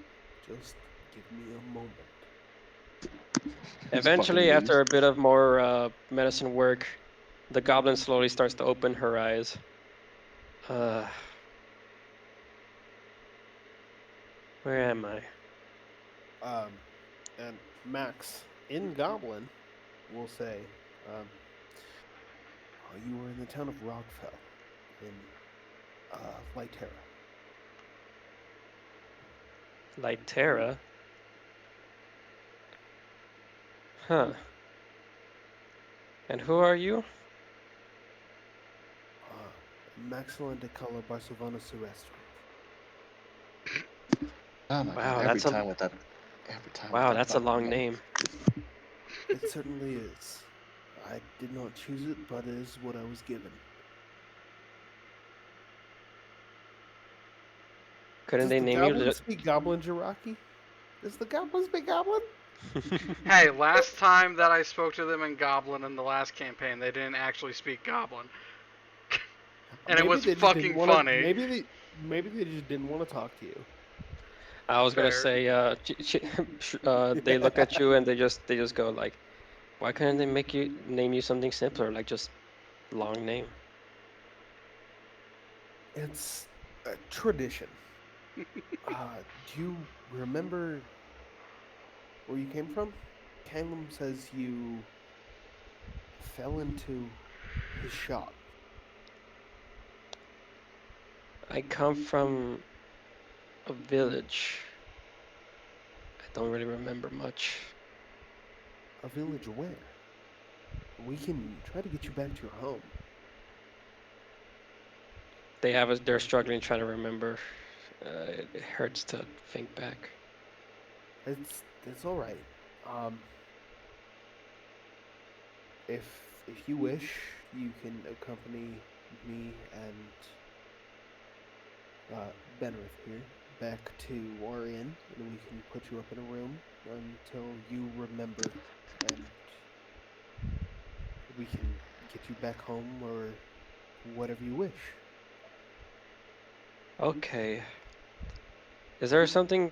just give me a moment. Eventually, after a bit of more medicine work, the goblin slowly starts to open her eyes. Where am I? And Max, in Goblin, will say, you were in the town of Rockfell, in Lytera. Lytera? Huh. And who are you? Maxilon de Cala Barcelona Silvestre. Oh my god! Wow, Every time with that. Every time. Wow, with that that's a fucking long name. It certainly is. I did not choose it, but it is what I was given. Couldn't Does they the name goblin you? speak Goblin, Jiraki? Does the goblin speak Goblin? Hey, last time that I spoke to them in Goblin in the last campaign, they didn't actually speak Goblin. And Maybe it was they just didn't fucking want to. funny. Maybe they just didn't want to talk to you. I was gonna Fair. say, they look at you and they just go like, why couldn't they name you something simpler, like just long name? It's a tradition. Do you remember where you came from? Calum says you fell into his shop. I come from a village. I don't really remember much. A village where? We can try to get you back to your home. They're struggling trying to remember. It hurts to think back. It's all right. If you wish, you can accompany me and Benrith here back to our inn, and we can put you up in a room until you remember, and we can get you back home or whatever you wish. Okay. Is there something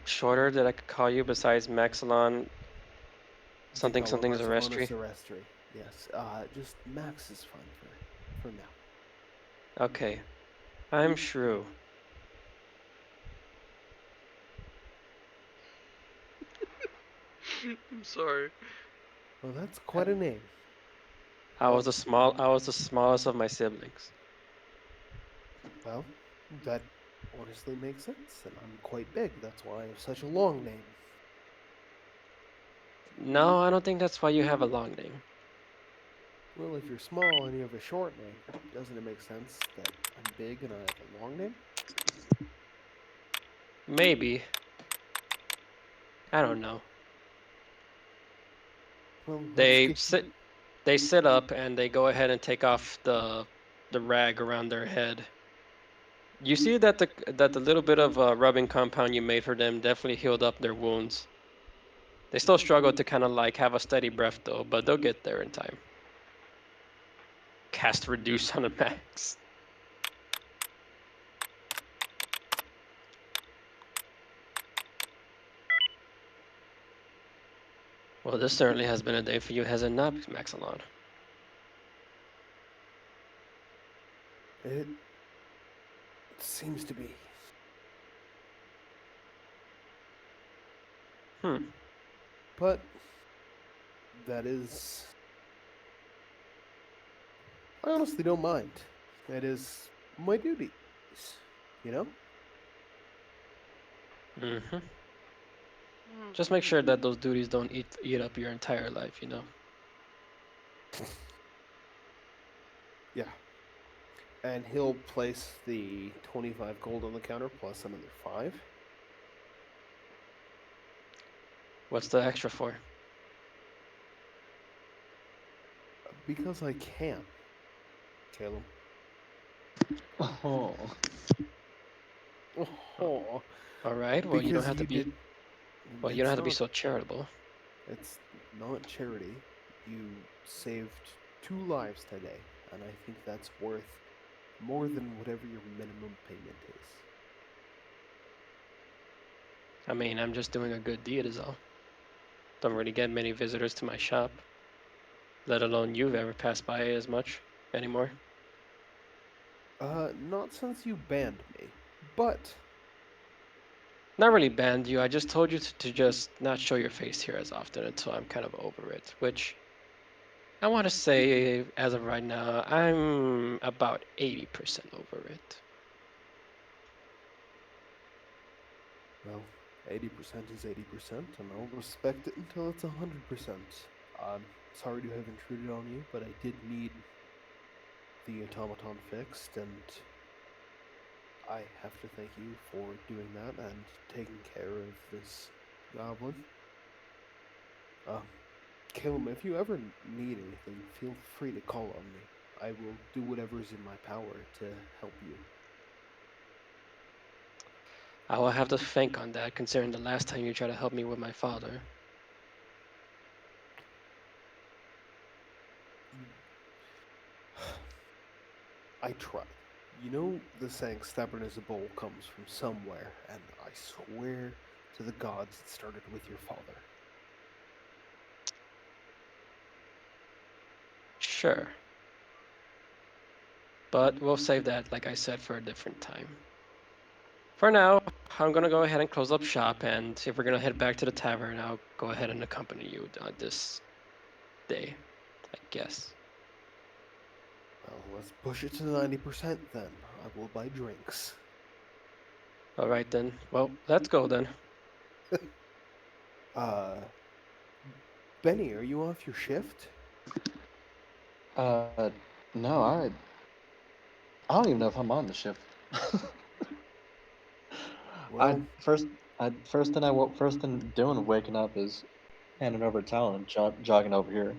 shorter that I could call you besides Maxilon? Something Barcelona Zarestri? Serestri. Yes. Just Max is fine for now. Okay. I'm Shrew. I'm sorry. Well, that's quite a name. I was the smallest of my siblings. Well, that honestly makes sense, and I'm quite big. That's why I have such a long name. No, I don't think that's why you have a long name. Well, if you're small and you have a short name, doesn't it make sense that I'm big and I have a long name? Maybe. I don't know. Well, let's They get sit they sit up and they go ahead and take off the rag around their head. You see that the little bit of rubbing compound you made for them definitely healed up their wounds. They still struggle to kind of like have a steady breath though, but they'll get there in time. Cast reduce on a max. Well, this certainly has been a day for you, has it not, Maxilon? it. Seems to be. Hmm. But that is, I honestly don't mind. It is my duties, you know? Mm-hmm. Just make sure that those duties don't eat up your entire life, you know? Yeah. And he'll place the 25 gold on the counter plus another 5. What's the extra for? Because I can. Caleb. Oh. Oh, All right. Well, you don't because have to you be. did. Well, you don't It's have to be not. so charitable. It's not charity. You saved 2 lives today, and I think that's worth more than whatever your minimum payment is. I mean, I'm just doing a good deed, is all. Don't really get many visitors to my shop, let alone you've ever passed by as much anymore. Not since you banned me, but Not really banned you. I just told you to just not show your face here as often until I'm kind of over it. Which I want to say, as of right now, I'm about 80% over it. well, 80% is 80%, and I'll respect it until it's 100%. I'm sorry to have intruded on you, but I did need the automaton fixed, and I have to thank you for doing that and taking care of this goblin. Uh, Kilum, if you ever need anything, feel free to call on me. I will do whatever's in my power to help you. I will have to think on that, considering the last time you tried to help me with my father. I tried. You know, the saying stubborn as a bull comes from somewhere, and I swear to the gods it started with your father. Sure. But we'll save that, like I said, for a different time. For now, I'm gonna go ahead and close up shop, and if we're gonna head back to the tavern, I'll go ahead and accompany you on this day, I guess. Well, let's push it to 90% then. I will buy drinks. All right then. Well, let's go then. Uh, Benny, are you off your shift? No, I don't even know if I'm on the shift. I Well, first I first thing doing waking up is handing over a towel and jogging over here.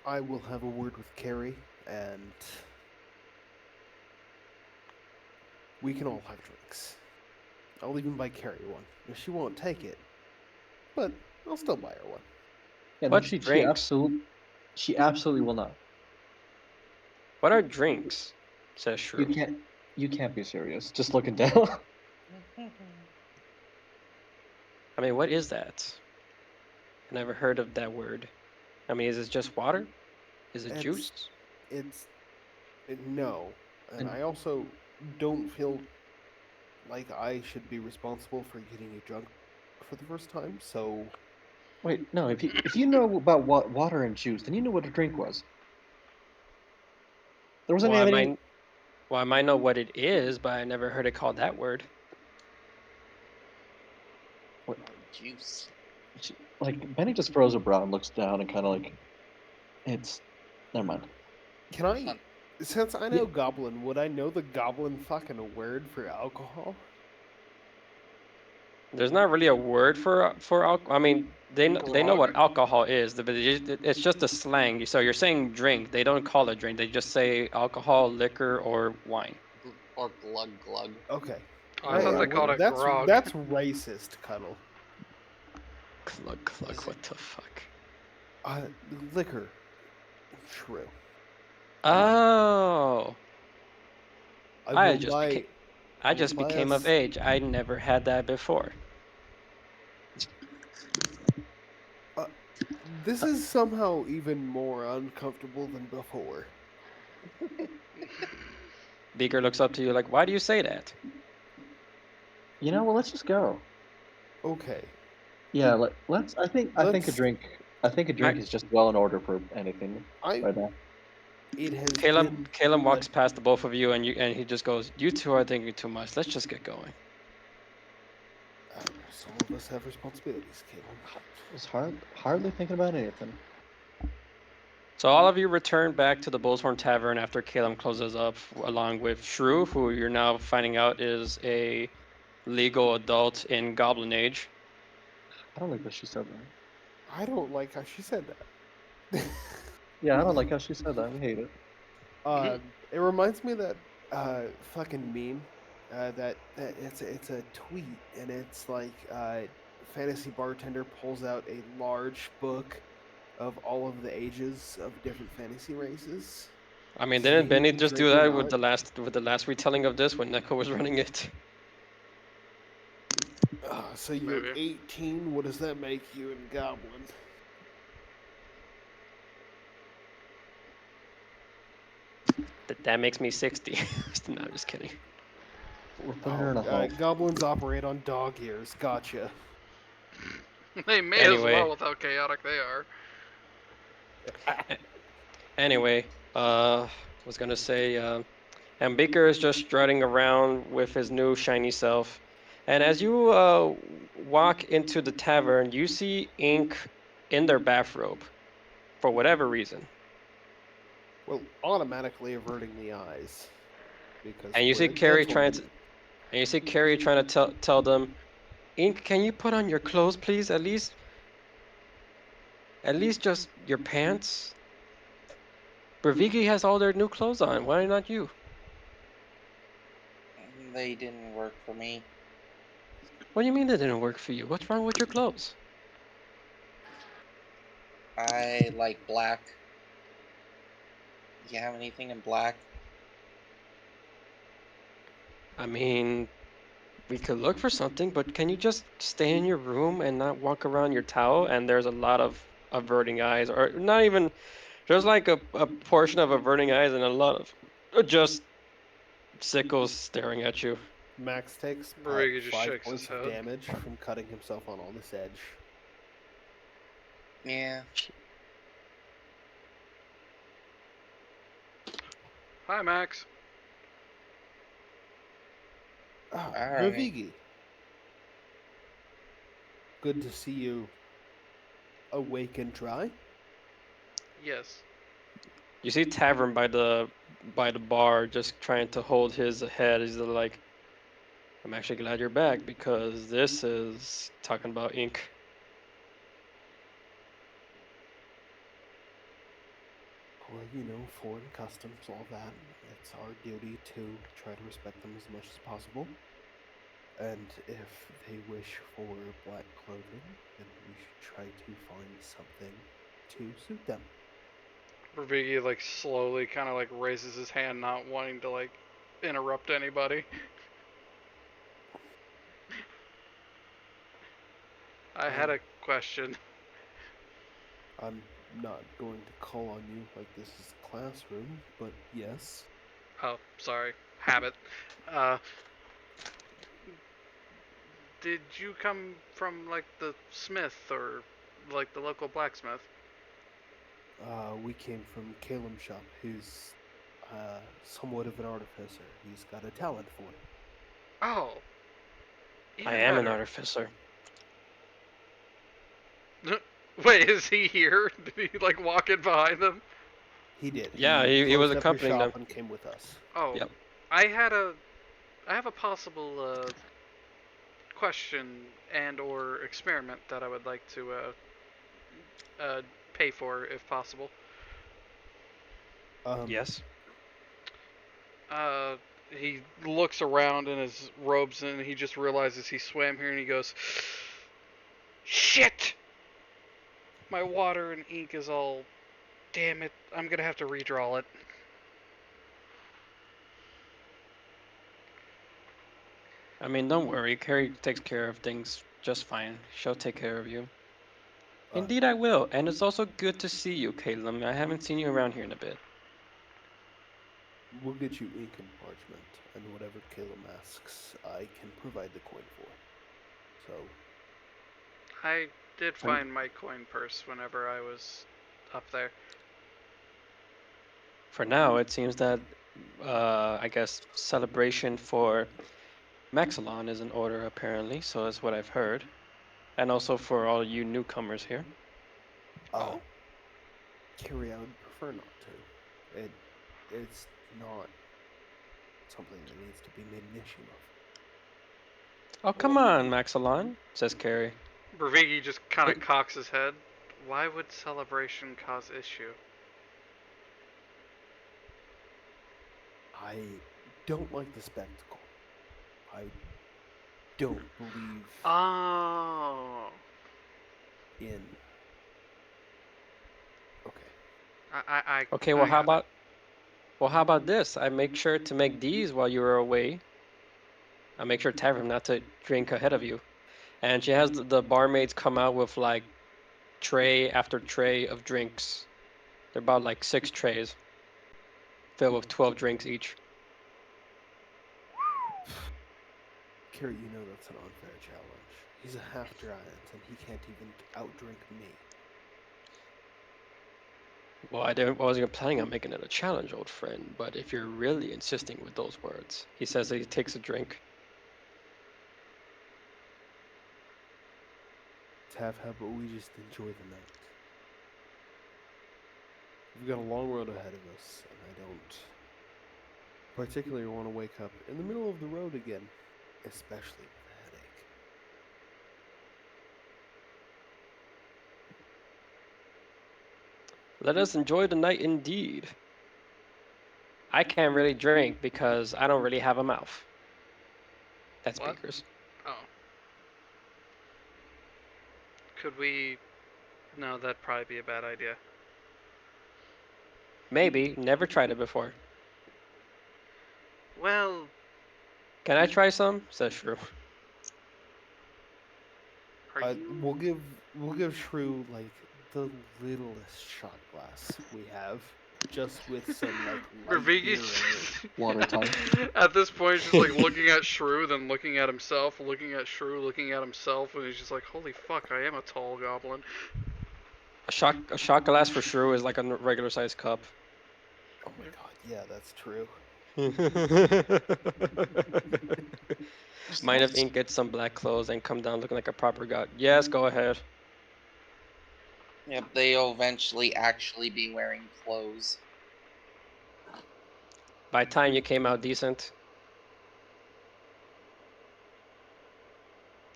I will have a word with Carrie, and we can all have drinks. I'll even buy Carrie one. She won't take it, but I'll still buy her one. Yeah, no, What drinks? she absolutely will not. What are drinks? Says You Shrew. can't you can't be serious. Just looking down. I mean, what is that? I never heard of that word. I mean, is it just water? Is it It's, juice? it's, no. And And I also don't feel like I should be responsible for getting you drunk for the first time, so wait, no, if you know about water and juice, then you know what a drink was. There wasn't Well, I any. might, well, I might know what it is, but I never heard it called that word. What, Juice. like Benny just froze her brow and looks down and kind of like it's. Never mind. can I, Fun. since I Yeah, know Goblin, would I know the Goblin fucking word for alcohol? There's not really a word for alcohol. I mean, they know what Grog alcohol is, but it's just a slang. So you're saying drink. They don't call it drink. They just say alcohol, liquor, or wine. or glug glug. Okay. Oh, I Hey, thought they what, called it that's grog. that's racist, Cuddle. Cluck, cluck. Is it? What the fuck? Uh, liquor. True. Oh, I I will just buy. became. I I will just buy became of us. age. I never had that before. This is somehow even more uncomfortable than before. Beaker looks up to you like, why do you say that? well, let's just go. Okay. Yeah, let's. I think a Let's. drink. I think a drink is just well in order for anything I. right now. It has Caleb been Caleb like. walks past the both of you, and he just goes, "You two are thinking too much. Let's just get going." Some of us have responsibilities, Caleb. I was hardly thinking about anything. So all of you return back to the Bullshorn Tavern after Caleb closes up, along with Shrew, who you're now finding out is a legal adult in Goblin Age. I don't like that she said that. I don't like how she said that. Yeah, I don't like how she said that. I hate it. It reminds me of that fucking meme. That it's a tweet and it's like fantasy bartender pulls out a large book of all of the ages of different fantasy races. I mean, So didn't he Benny can just do drink or that not. with the last retelling of this when Neko was running it? So you're Maybe. 18. What does that make you in Goblin? That makes me 60. No, I'm just kidding. We're putting her in a hole. Goblins operate on dog ears. Gotcha. They may as Anyway, well with how chaotic they are. anyway, was gonna say, and Baker is just strutting around with his new shiny self. And as you walk into the tavern, you see Ink in their bathrobe for whatever reason. Well, automatically averting the eyes because And you we're see a Carrie trying gentleman. to, and you see Carrie trying to tell them, Ink, can you put on your clothes, please? At least just your pants. Braviki has all their new clothes on. Why not you? They didn't work for me. What do you mean that didn't work for you? What's wrong with your clothes? I like black. Do you have anything in black? I mean, we could look for something, but can you just stay in your room and not walk around your towel? And there's a lot of averting eyes, or not even, there's like a portion of averting eyes and a lot of just sickles staring at you. Max takes Barriga just 5 shakes his points of head. damage from cutting himself on this edge. Yeah. Hi, Max. Alright. Ravigi, good to see you awake and dry. Yes. You see Tavern by the bar just trying to hold his head. He's like, I'm actually glad you're back because this is talking about ink. Well, foreign customs, all that. It's our duty to try to respect them as much as possible. And if they wish for black clothing, then we should try to find something to suit them. Bravigi like slowly kind of like raises his hand, not wanting to like interrupt anybody. I had Um, a question. I'm not going to call on you like this is a classroom, but yes. Oh, sorry. Habit. Uh, did you come from like the smith or like the local blacksmith? We came from Caleb's shop, who's somewhat of an artificer. He's got a talent for it. Oh, I even am an better. artificer. Wait, is he here? Did he like walk in behind them? He did. Yeah, He he was closed up his accompanying them. shop and came with us. Oh, Yep. I have a possible question and or experiment that I would like to pay for if possible. Yes. Uh, he looks around in his robes and he just realizes he swam here and he goes, "Shit! My water and ink is all. Damn it! I'm gonna have to redraw it." I mean, don't worry. Carrie takes care of things just fine. She'll take care of you. Uh, Indeed, I will. And it's also good to see you, Caleb. I haven't seen you around here in a bit. we'll get you ink and parchment, and whatever Caleb asks, I can provide the coin for. So, I did find my coin purse whenever I was up there. For now, it seems that I guess celebration for Maxilon is in order apparently, so that's what I've heard. And also for all you newcomers here. Oh. Carrie, I would prefer not to. It's not something that needs to be made an issue of. Oh, come on, Maxilon, says Carrie. Bravigi just kind of cocks his head. Why would celebration cause issue? I don't like the spectacle. I don't believe Oh. in. Okay. Okay, well, how about this? I make sure to make these while you were away. I make sure Tavern not to drink ahead of you. And she has the barmaids come out with like tray after tray of drinks. They're about like 6 trays filled with 12 drinks each. Carrie, you know that's an unfair challenge. He's a half giant and he can't even outdrink me. Well, I wasn't planning on making it a challenge, old friend, but if you're really insisting with those words. He says that he takes a drink. How about we just enjoy the night? We've got a long road ahead of us, and I don't particularly want to wake up in the middle of the road again, especially with a headache. Let us enjoy the night indeed. I can't really drink because I don't really have a mouth. That's What? Bakers. Oh. Could we... No, that'd probably be a bad idea. Maybe. Never tried it before. Well... Can I try some? Says Shrew. We'll give Shrew like the littlest shot glass we have, just with some like light beer in it. Watertight. At this point, he's just like looking at Shrew, then looking at himself, looking at Shrew, looking at himself, and he's just like, holy fuck, I am a tall goblin. A shot glass for Shrew is like a regular sized cup. Oh my god, yeah, that's true. Mind if Ink gets some black clothes and come down looking like a proper god? Yes, go ahead. Yep, they'll eventually actually be wearing clothes. By the time you came out decent.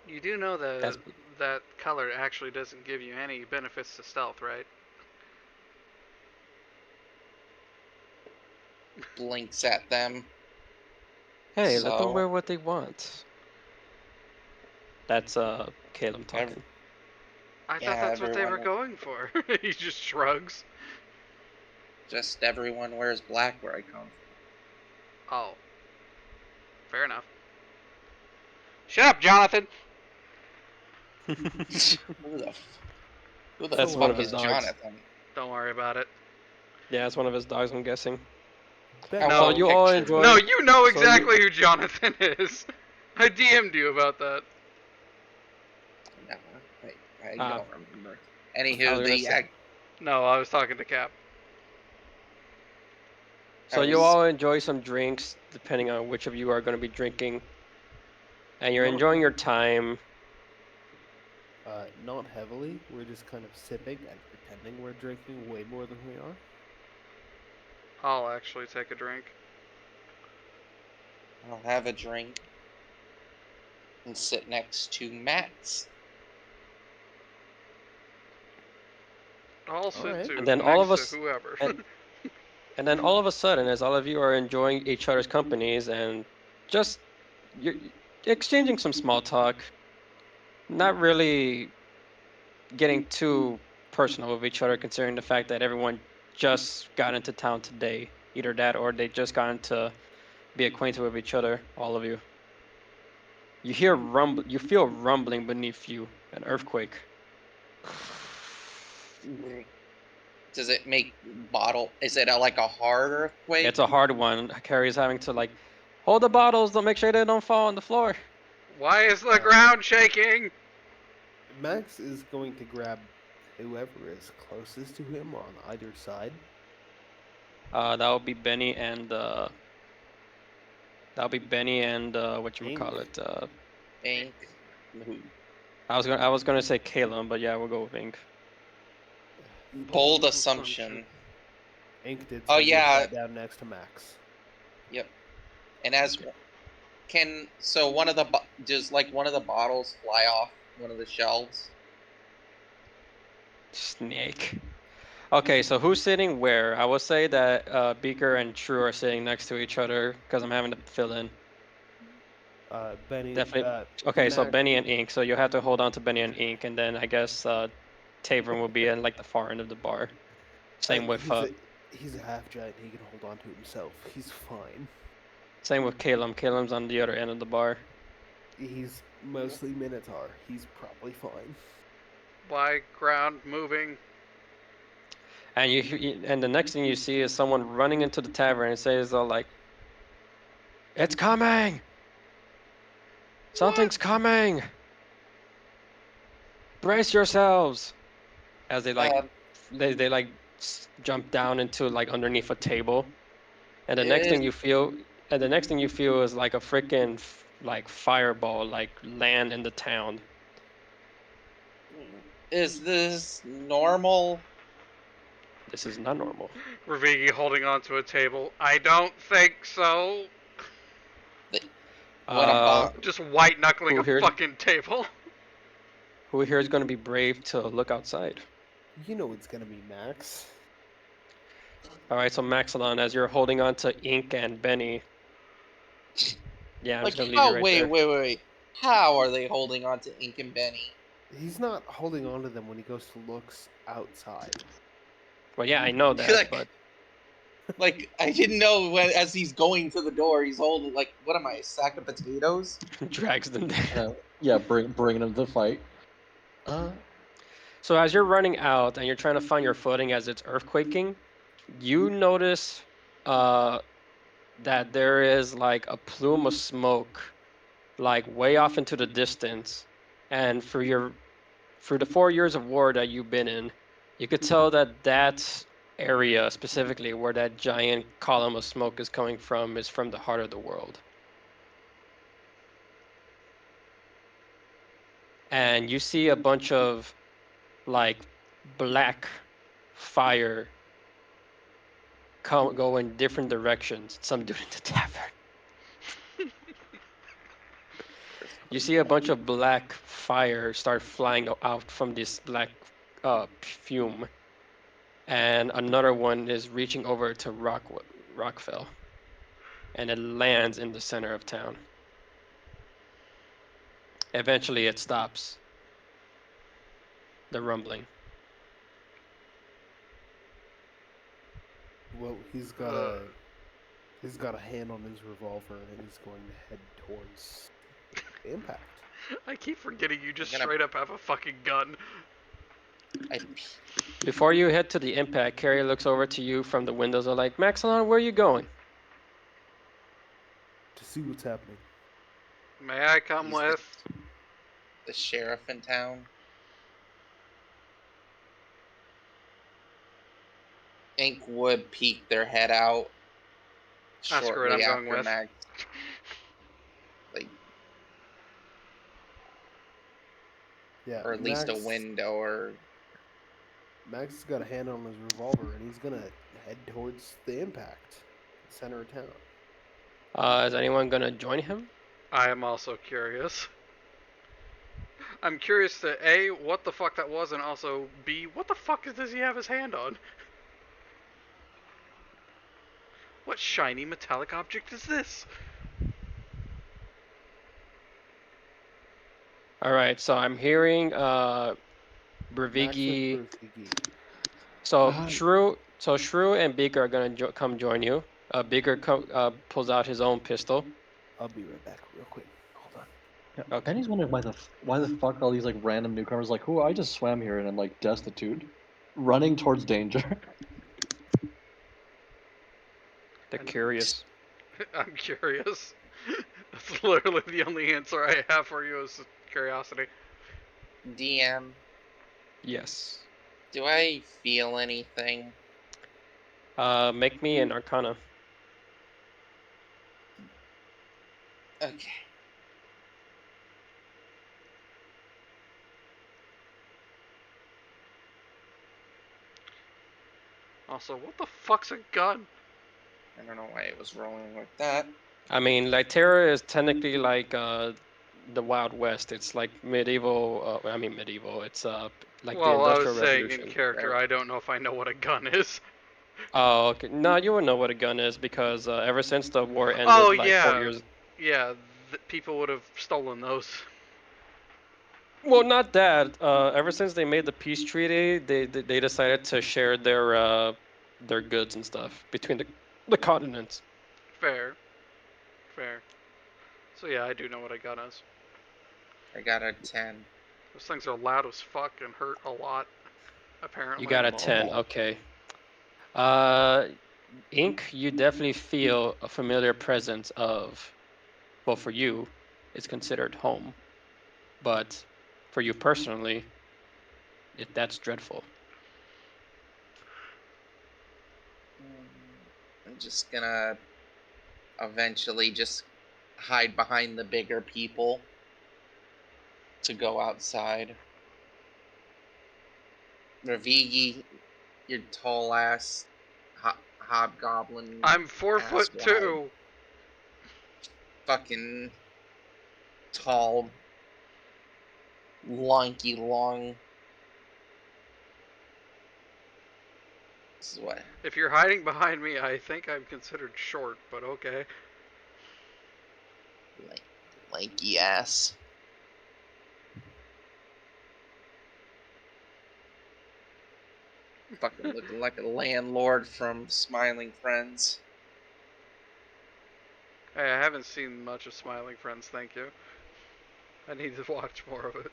You do know that that color actually doesn't give you any benefits to stealth, right? Blinks at them. Hey, let them wear what they want. That's Caleb talking. I thought that's what they were going for. He just shrugs. Just everyone wears black where I come from. Oh. Fair enough. Shut up, Jonathan! Who the That's one of his is dogs. Jonathan? Don't worry about it. Yeah, it's one of his dogs, I'm guessing. No, so you all enjoy. No, you know exactly who Jonathan is. I DM'd you about that. No, I don't remember. Anywho, No, I was talking to Cap. So you all enjoy some drinks, depending on which of you are going to be drinking. And you're enjoying your time. Not heavily. We're just kind of sipping and pretending we're drinking way more than we are. I'll actually take a drink. I'll have a drink and sit next to Matt's. I'll sit to and then all of us, whoever. And then all of a sudden, as all of you are enjoying each other's companies and just you're exchanging some small talk, not really getting too personal with each other, considering the fact that everyone just got into town today. Either that or they just got to be acquainted with each other, all of you. You hear you feel rumbling beneath you, an earthquake. Does it make is it like a hard earthquake? It's a hard one. Carrie's having to like hold the bottles, don't make sure they don't fall on the floor. Why is the ground shaking? Max is going to grab whoever is closest to him on either side. That would be Benny and what you Ink. call it? Ink. Who? I was gonna say Caleb, but yeah, we'll go with Ink. Bold assumption. Ink did Oh spend his yeah. side down next to Max. Yep. And as so one of the does like one of the bottles fly off one of the shelves? Snake. Okay, so who's sitting where? I would say that Beaker and True are sitting next to each other because I'm having to fill in. Benny. Definitely. Okay, so Max. Benny and Ink. So you have to hold on to Benny and Ink, and then I guess Tavern will be in like the far end of the bar. Same with He's a half giant. He can hold on to himself. He's fine. same with Caleb. Caleb's on the other end of the bar. He's mostly Minotaur. He's probably fine. By ground moving. And and the next thing you see is someone running into the tavern and says, like, "It's coming! Something's coming! Brace yourselves!" As they like they like jump down into like underneath a table, and the next thing you feel is like a freaking like fireball like land in the town. Is this normal? This is not normal. Ravigi holding onto a table. I don't think so. What about Just white knuckling a Who here- fucking table. Who here is going to be brave to look outside? You know it's gonna be Max. All right, so Maxilon, as you're holding on to Ink and Benny. Yeah, I'm like just gonna leave how? you right wait, there. wait. How are they holding on to Ink and Benny? He's not holding on to them when he goes to looks outside. Well, yeah, I know that, like, but like I didn't know when as he's going to the door, he's holding like what am I, a sack of potatoes? drags them down. Yeah, bringing them to the fight. So as you're running out and you're trying to find your footing as it's earthquaking, you notice that there is like a plume of smoke, like way off into the distance, and for the 4 years of war that you've been in, you could tell that area specifically where that giant column of smoke is coming from is from the heart of the world. And you see a bunch of like black fire go in different directions. Some do it in the tavern. You see a bunch of black fire start flying out from this black fume, and another one is reaching over to Rockfell, and it lands in the center of town. Eventually, it stops. The rumbling. Well, he's got a hand on his revolver and he's going to head towards impact. I keep forgetting you just I'm gonna- straight up have a fucking gun. Before you head to the impact, Carrie looks over to you from the windows and like, Maxilon, where are you going? To see what's happening. May I come He's with? the sheriff in town. Ink would peek their head out Ah, screw it, shortly I'm going after with. Max. Like, Yeah, or at least a window, or Max has got a hand on his revolver and he's gonna head towards the impact, center of town. Is anyone gonna join him? I am also curious. I'm curious to A, what the fuck that was, and also B, what the fuck does he have his hand on? What shiny metallic object is this? All right, so I'm hearing Max Bravigi. and Rafiki. So Shrew and Beaker are gonna come join you. Beaker pulls out his own pistol. I'll be right back, real quick. Hold on. Yeah, Okay. Penny's wondering why the fuck all these like random newcomers like, who I just swam here and I'm like destitute, running towards danger. They're curious. I'm curious. That's literally the only answer I have for you is curiosity. DM, Yes. do I feel anything? Make me an Arcana. Okay. Also, what the fuck's a gun? I don't know why it was rolling like that. I mean, Lytera is technically like the Wild West. It's like medieval. I mean, medieval. It's like the Well, I was Industrial saying in Revolution. character, Right. I don't know if I know what a gun is. Oh, okay. No, you would know what a gun is because ever since the war ended, Oh like 4 yeah, years. yeah. People would have stolen those. Well, not that. Ever since they made the peace treaty, they decided to share their goods and stuff between the continents. Fair, fair. So yeah, I do know what a gun is. I got a 10. Those things are loud as fuck and hurt a lot. You Apparently. got a 10. Okay. Uh, Ink, you definitely feel a familiar presence of. Well, for you, it's considered home, but for you personally, that's dreadful. I'm just gonna eventually just hide behind the bigger people to go outside. Ravigi, your tall ass hobgoblin I'm ass 4'2". wide, fucking tall, lanky, long. This is what If you're hiding behind me, I think I'm considered short, but okay. lanky ass. Fucking looking like a landlord from Smiling Friends. Hey, I haven't seen much of Smiling Friends, thank you. I need to watch more of it.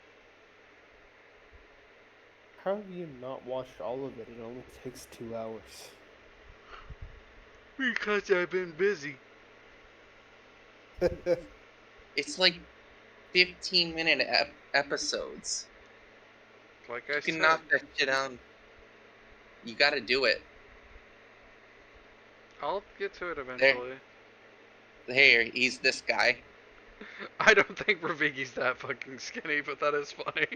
How have you not watched all of it? It only takes 2 hours. Because I've been busy. It's like 15-minute episodes. Like I You can said. knock that shit out. You gotta do it. I'll get to it eventually. Here, he's this guy. I don't think Ravigi's that fucking skinny, but that is funny.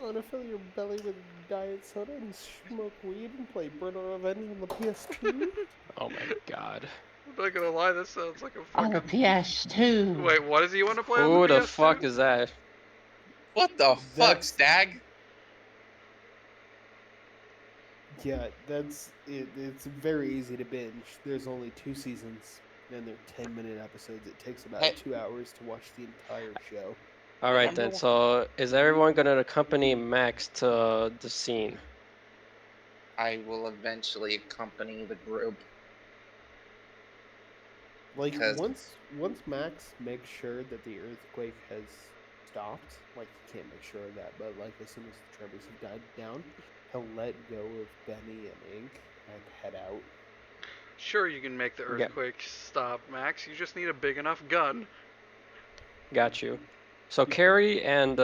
Want to fill your belly with diet soda and smoke weed and play Burnout Revenge on the PS2? Oh my god. I'm not gonna lie, this sounds like a On the fucking... PS2. Wait, what does he want to play on the Who the PS2? fuck is that? What the fuck, That's- Stag? Yeah, that's it. It's very easy to binge. There's only 2 seasons, and they're 10-minute episodes. It takes about Hey. 2 hours to watch the entire show. All right then. So is everyone gonna accompany Max to the scene? I will eventually accompany the group. Like Because once Max makes sure that the earthquake has stopped, like he can't make sure of that, but like as soon as the tremors have died down, he'll let go of Benny and Ink and head out. Sure, you can make the Yeah. earthquake stop, Max. You just need a big enough gun. Got you. So Carrie and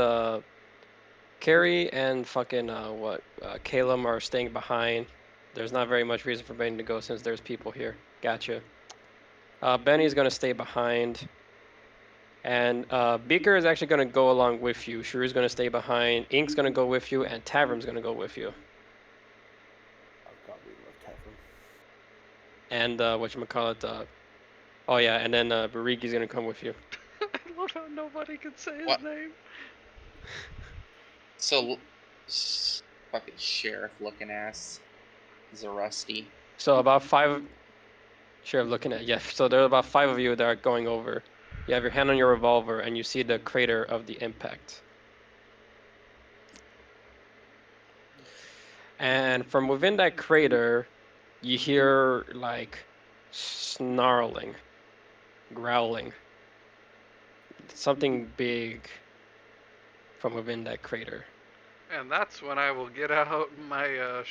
fucking Caleb are staying behind. There's not very much reason for Benny to go since there's people here. Gotcha. Benny's gonna stay behind, and Beaker is actually gonna go along with you. Shrew's gonna stay behind. Ink's gonna go with you, and Tavern's gonna go with you. Oh god, we love Tavern. And whatchamacallit, oh yeah, and then Bariki's gonna come with you. I love how nobody can say his What? name. so fucking sheriff looking ass. He's a rusty. So about 5. Sure, looking at, yeah. So there are about 5 of you that are going over. You have your hand on your revolver, and you see the crater of the impact. And from within that crater, you hear like snarling, growling. Something big from within that crater. And that's when I will get out my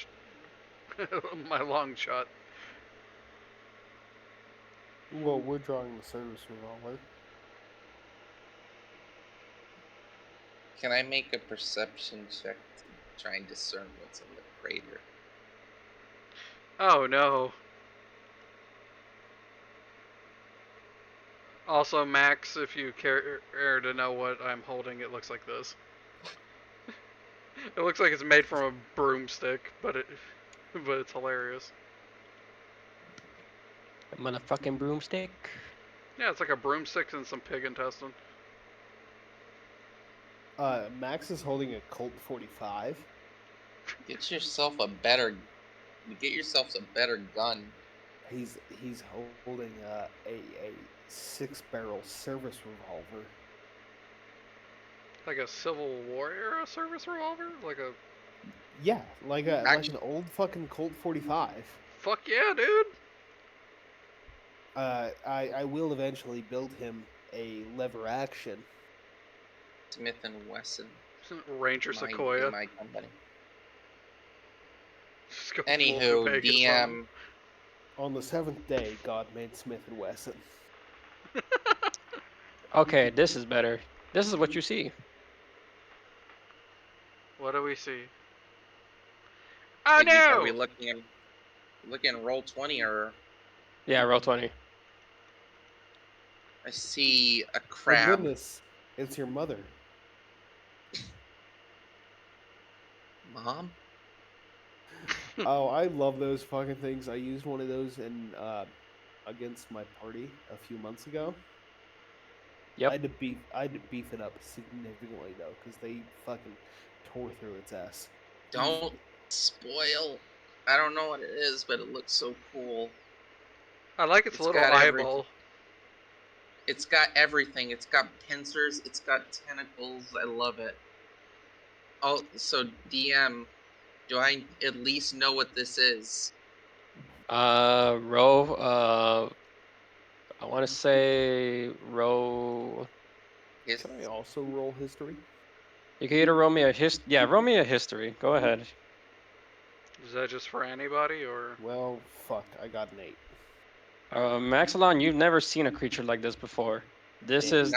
my long shot. Well, we're drawing the service revolver. Can I make a perception check to try and discern what's in the crater? Oh no. Also, Max, if you care to know what I'm holding, it looks like this. It looks like it's made from a broomstick, but it's hilarious. A motherfucking broomstick. Yeah, it's like a broomstick and some pig intestine. Max is holding a Colt 45. Get yourself a better gun. He's holding a 6-barrel service revolver. Like a Civil War era service revolver? Like a... Yeah, like an old fucking Colt 45. Fuck yeah, dude! I will eventually build him a lever action. Smith and Wesson. Ranger Sequoia. My company. Just go Anywho, full DM. On the 7th day, God made Smith and Wesson. Okay, this is better. This is what you see. What do we see? Oh no! Are we looking at roll 20 or? Yeah, roll 20. I see a Oh crab. goodness, it's your mother. Mom? Oh, I love those fucking things. I used one of those in against my party a few months ago. Yep. I had to beef it up significantly though, because they fucking tore through its ass. Don't spoil. I don't know what it is, but it looks so cool. I like its little eyeball. Everything. It's got everything. It's got pincers. It's got tentacles. I love it. Oh, so DM, do I at least know what this is? Row. I want to say row. Can I also roll history? You can either roll me a roll me a history. Go ahead. Is that just for anybody, or? Well, fuck, I got an 8. Maxilon, you've never seen a creature like this before. This is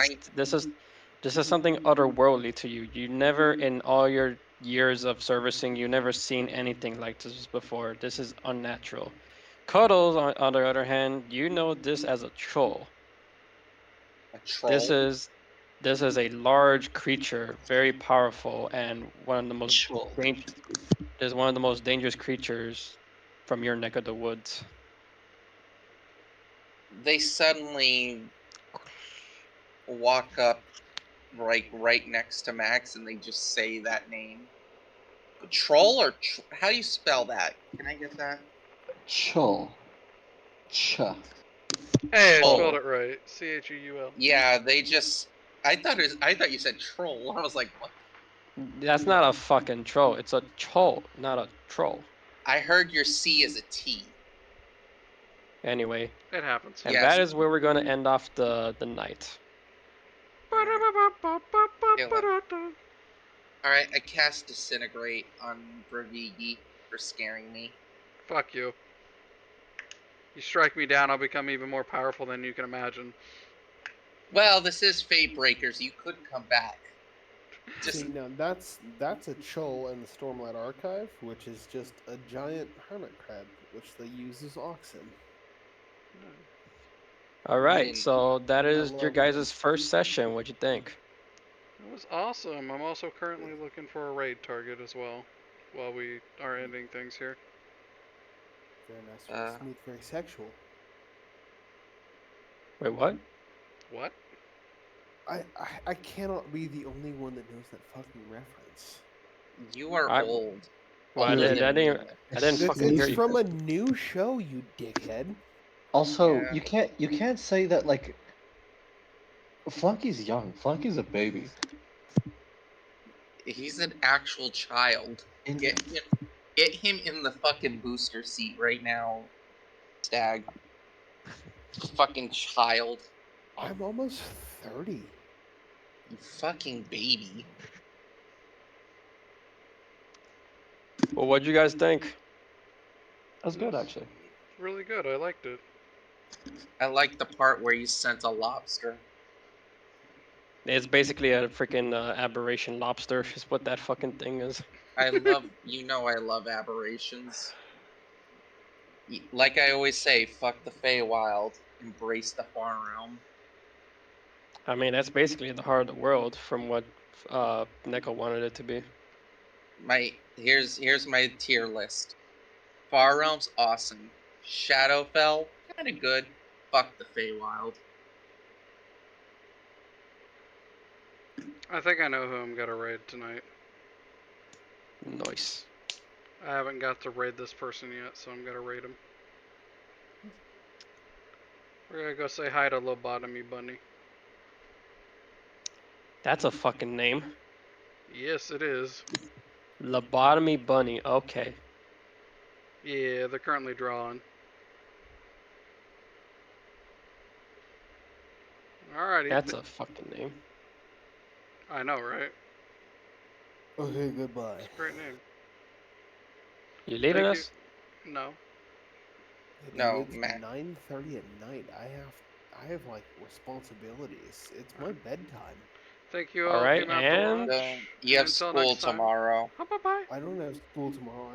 something otherworldly to you. You never, in all your years of servicing, you never seen anything like this before. This is unnatural. Cuddles, on the other hand, you know this as a troll. A troll? This is a large creature, very powerful, and one of the most dangerous creatures from your neck of the woods. They suddenly walk up right next to Max and they just say that name. Troll or how do you spell that? Can I get that? Chul. Ch. Hey, I spelled it right. Cheul. Yeah, they just. I thought you said troll. I was like, what? That's not a fucking troll. It's a chol, not a troll. I heard your C is a T. Anyway. It happens. And that is where we're going to end off the night. Alright, I cast Disintegrate on Bravigi for scaring me. Fuck you. You strike me down, I'll become even more powerful than you can imagine. Well, this is Fatebreakers. You could come back. See, now that's a chol in the Stormlight Archive, which is just a giant hermit crab, which they use as oxen. All right, so that is your guys' first session. What'd you think? It was awesome. I'm also currently looking for a raid target as well, while we are ending things here. Very nice, very smooth, very sexual. Wait, what? What? I cannot be the only one that knows that fucking reference. You are old. Well, I didn't fucking hear you. It's from a new show, you dickhead. Also, you can't say that like Flunky's young. Flunky's a baby. He's an actual child. Get him in the fucking booster seat right now, Stag. Fucking child. I'm almost 30. You fucking baby. Well, what'd you guys think? That was good, actually. Really good. I liked it. I like the part where you sent a lobster. It's basically a freaking aberration lobster. Is what that fucking thing is. I love aberrations. Like I always say, fuck the Feywild, embrace the far realm. I mean, that's basically the heart of the world from what Neko wanted it to be. Here's my tier list. Far realm's awesome. Shadowfell, kind of good. Fuck the Feywild. I think I know who I'm gonna raid tonight. Nice. I haven't got to raid this person yet, so I'm gonna raid him. We're gonna go say hi to Lobotomy Bunny. That's a fucking name. Yes, it is. Lobotomy Bunny. Okay. Yeah, they're currently drawing. Alrighty. That's a fucking name. I know, right? Okay, goodbye. It's a great name. You leaving Thank us? you. No. Hey, dude, No, it's Matt. 9:30 at night. I have like responsibilities. It's my bedtime. Thank you All all who right, came out to and watch. You have until school next time. tomorrow. Bye bye. I don't have school tomorrow.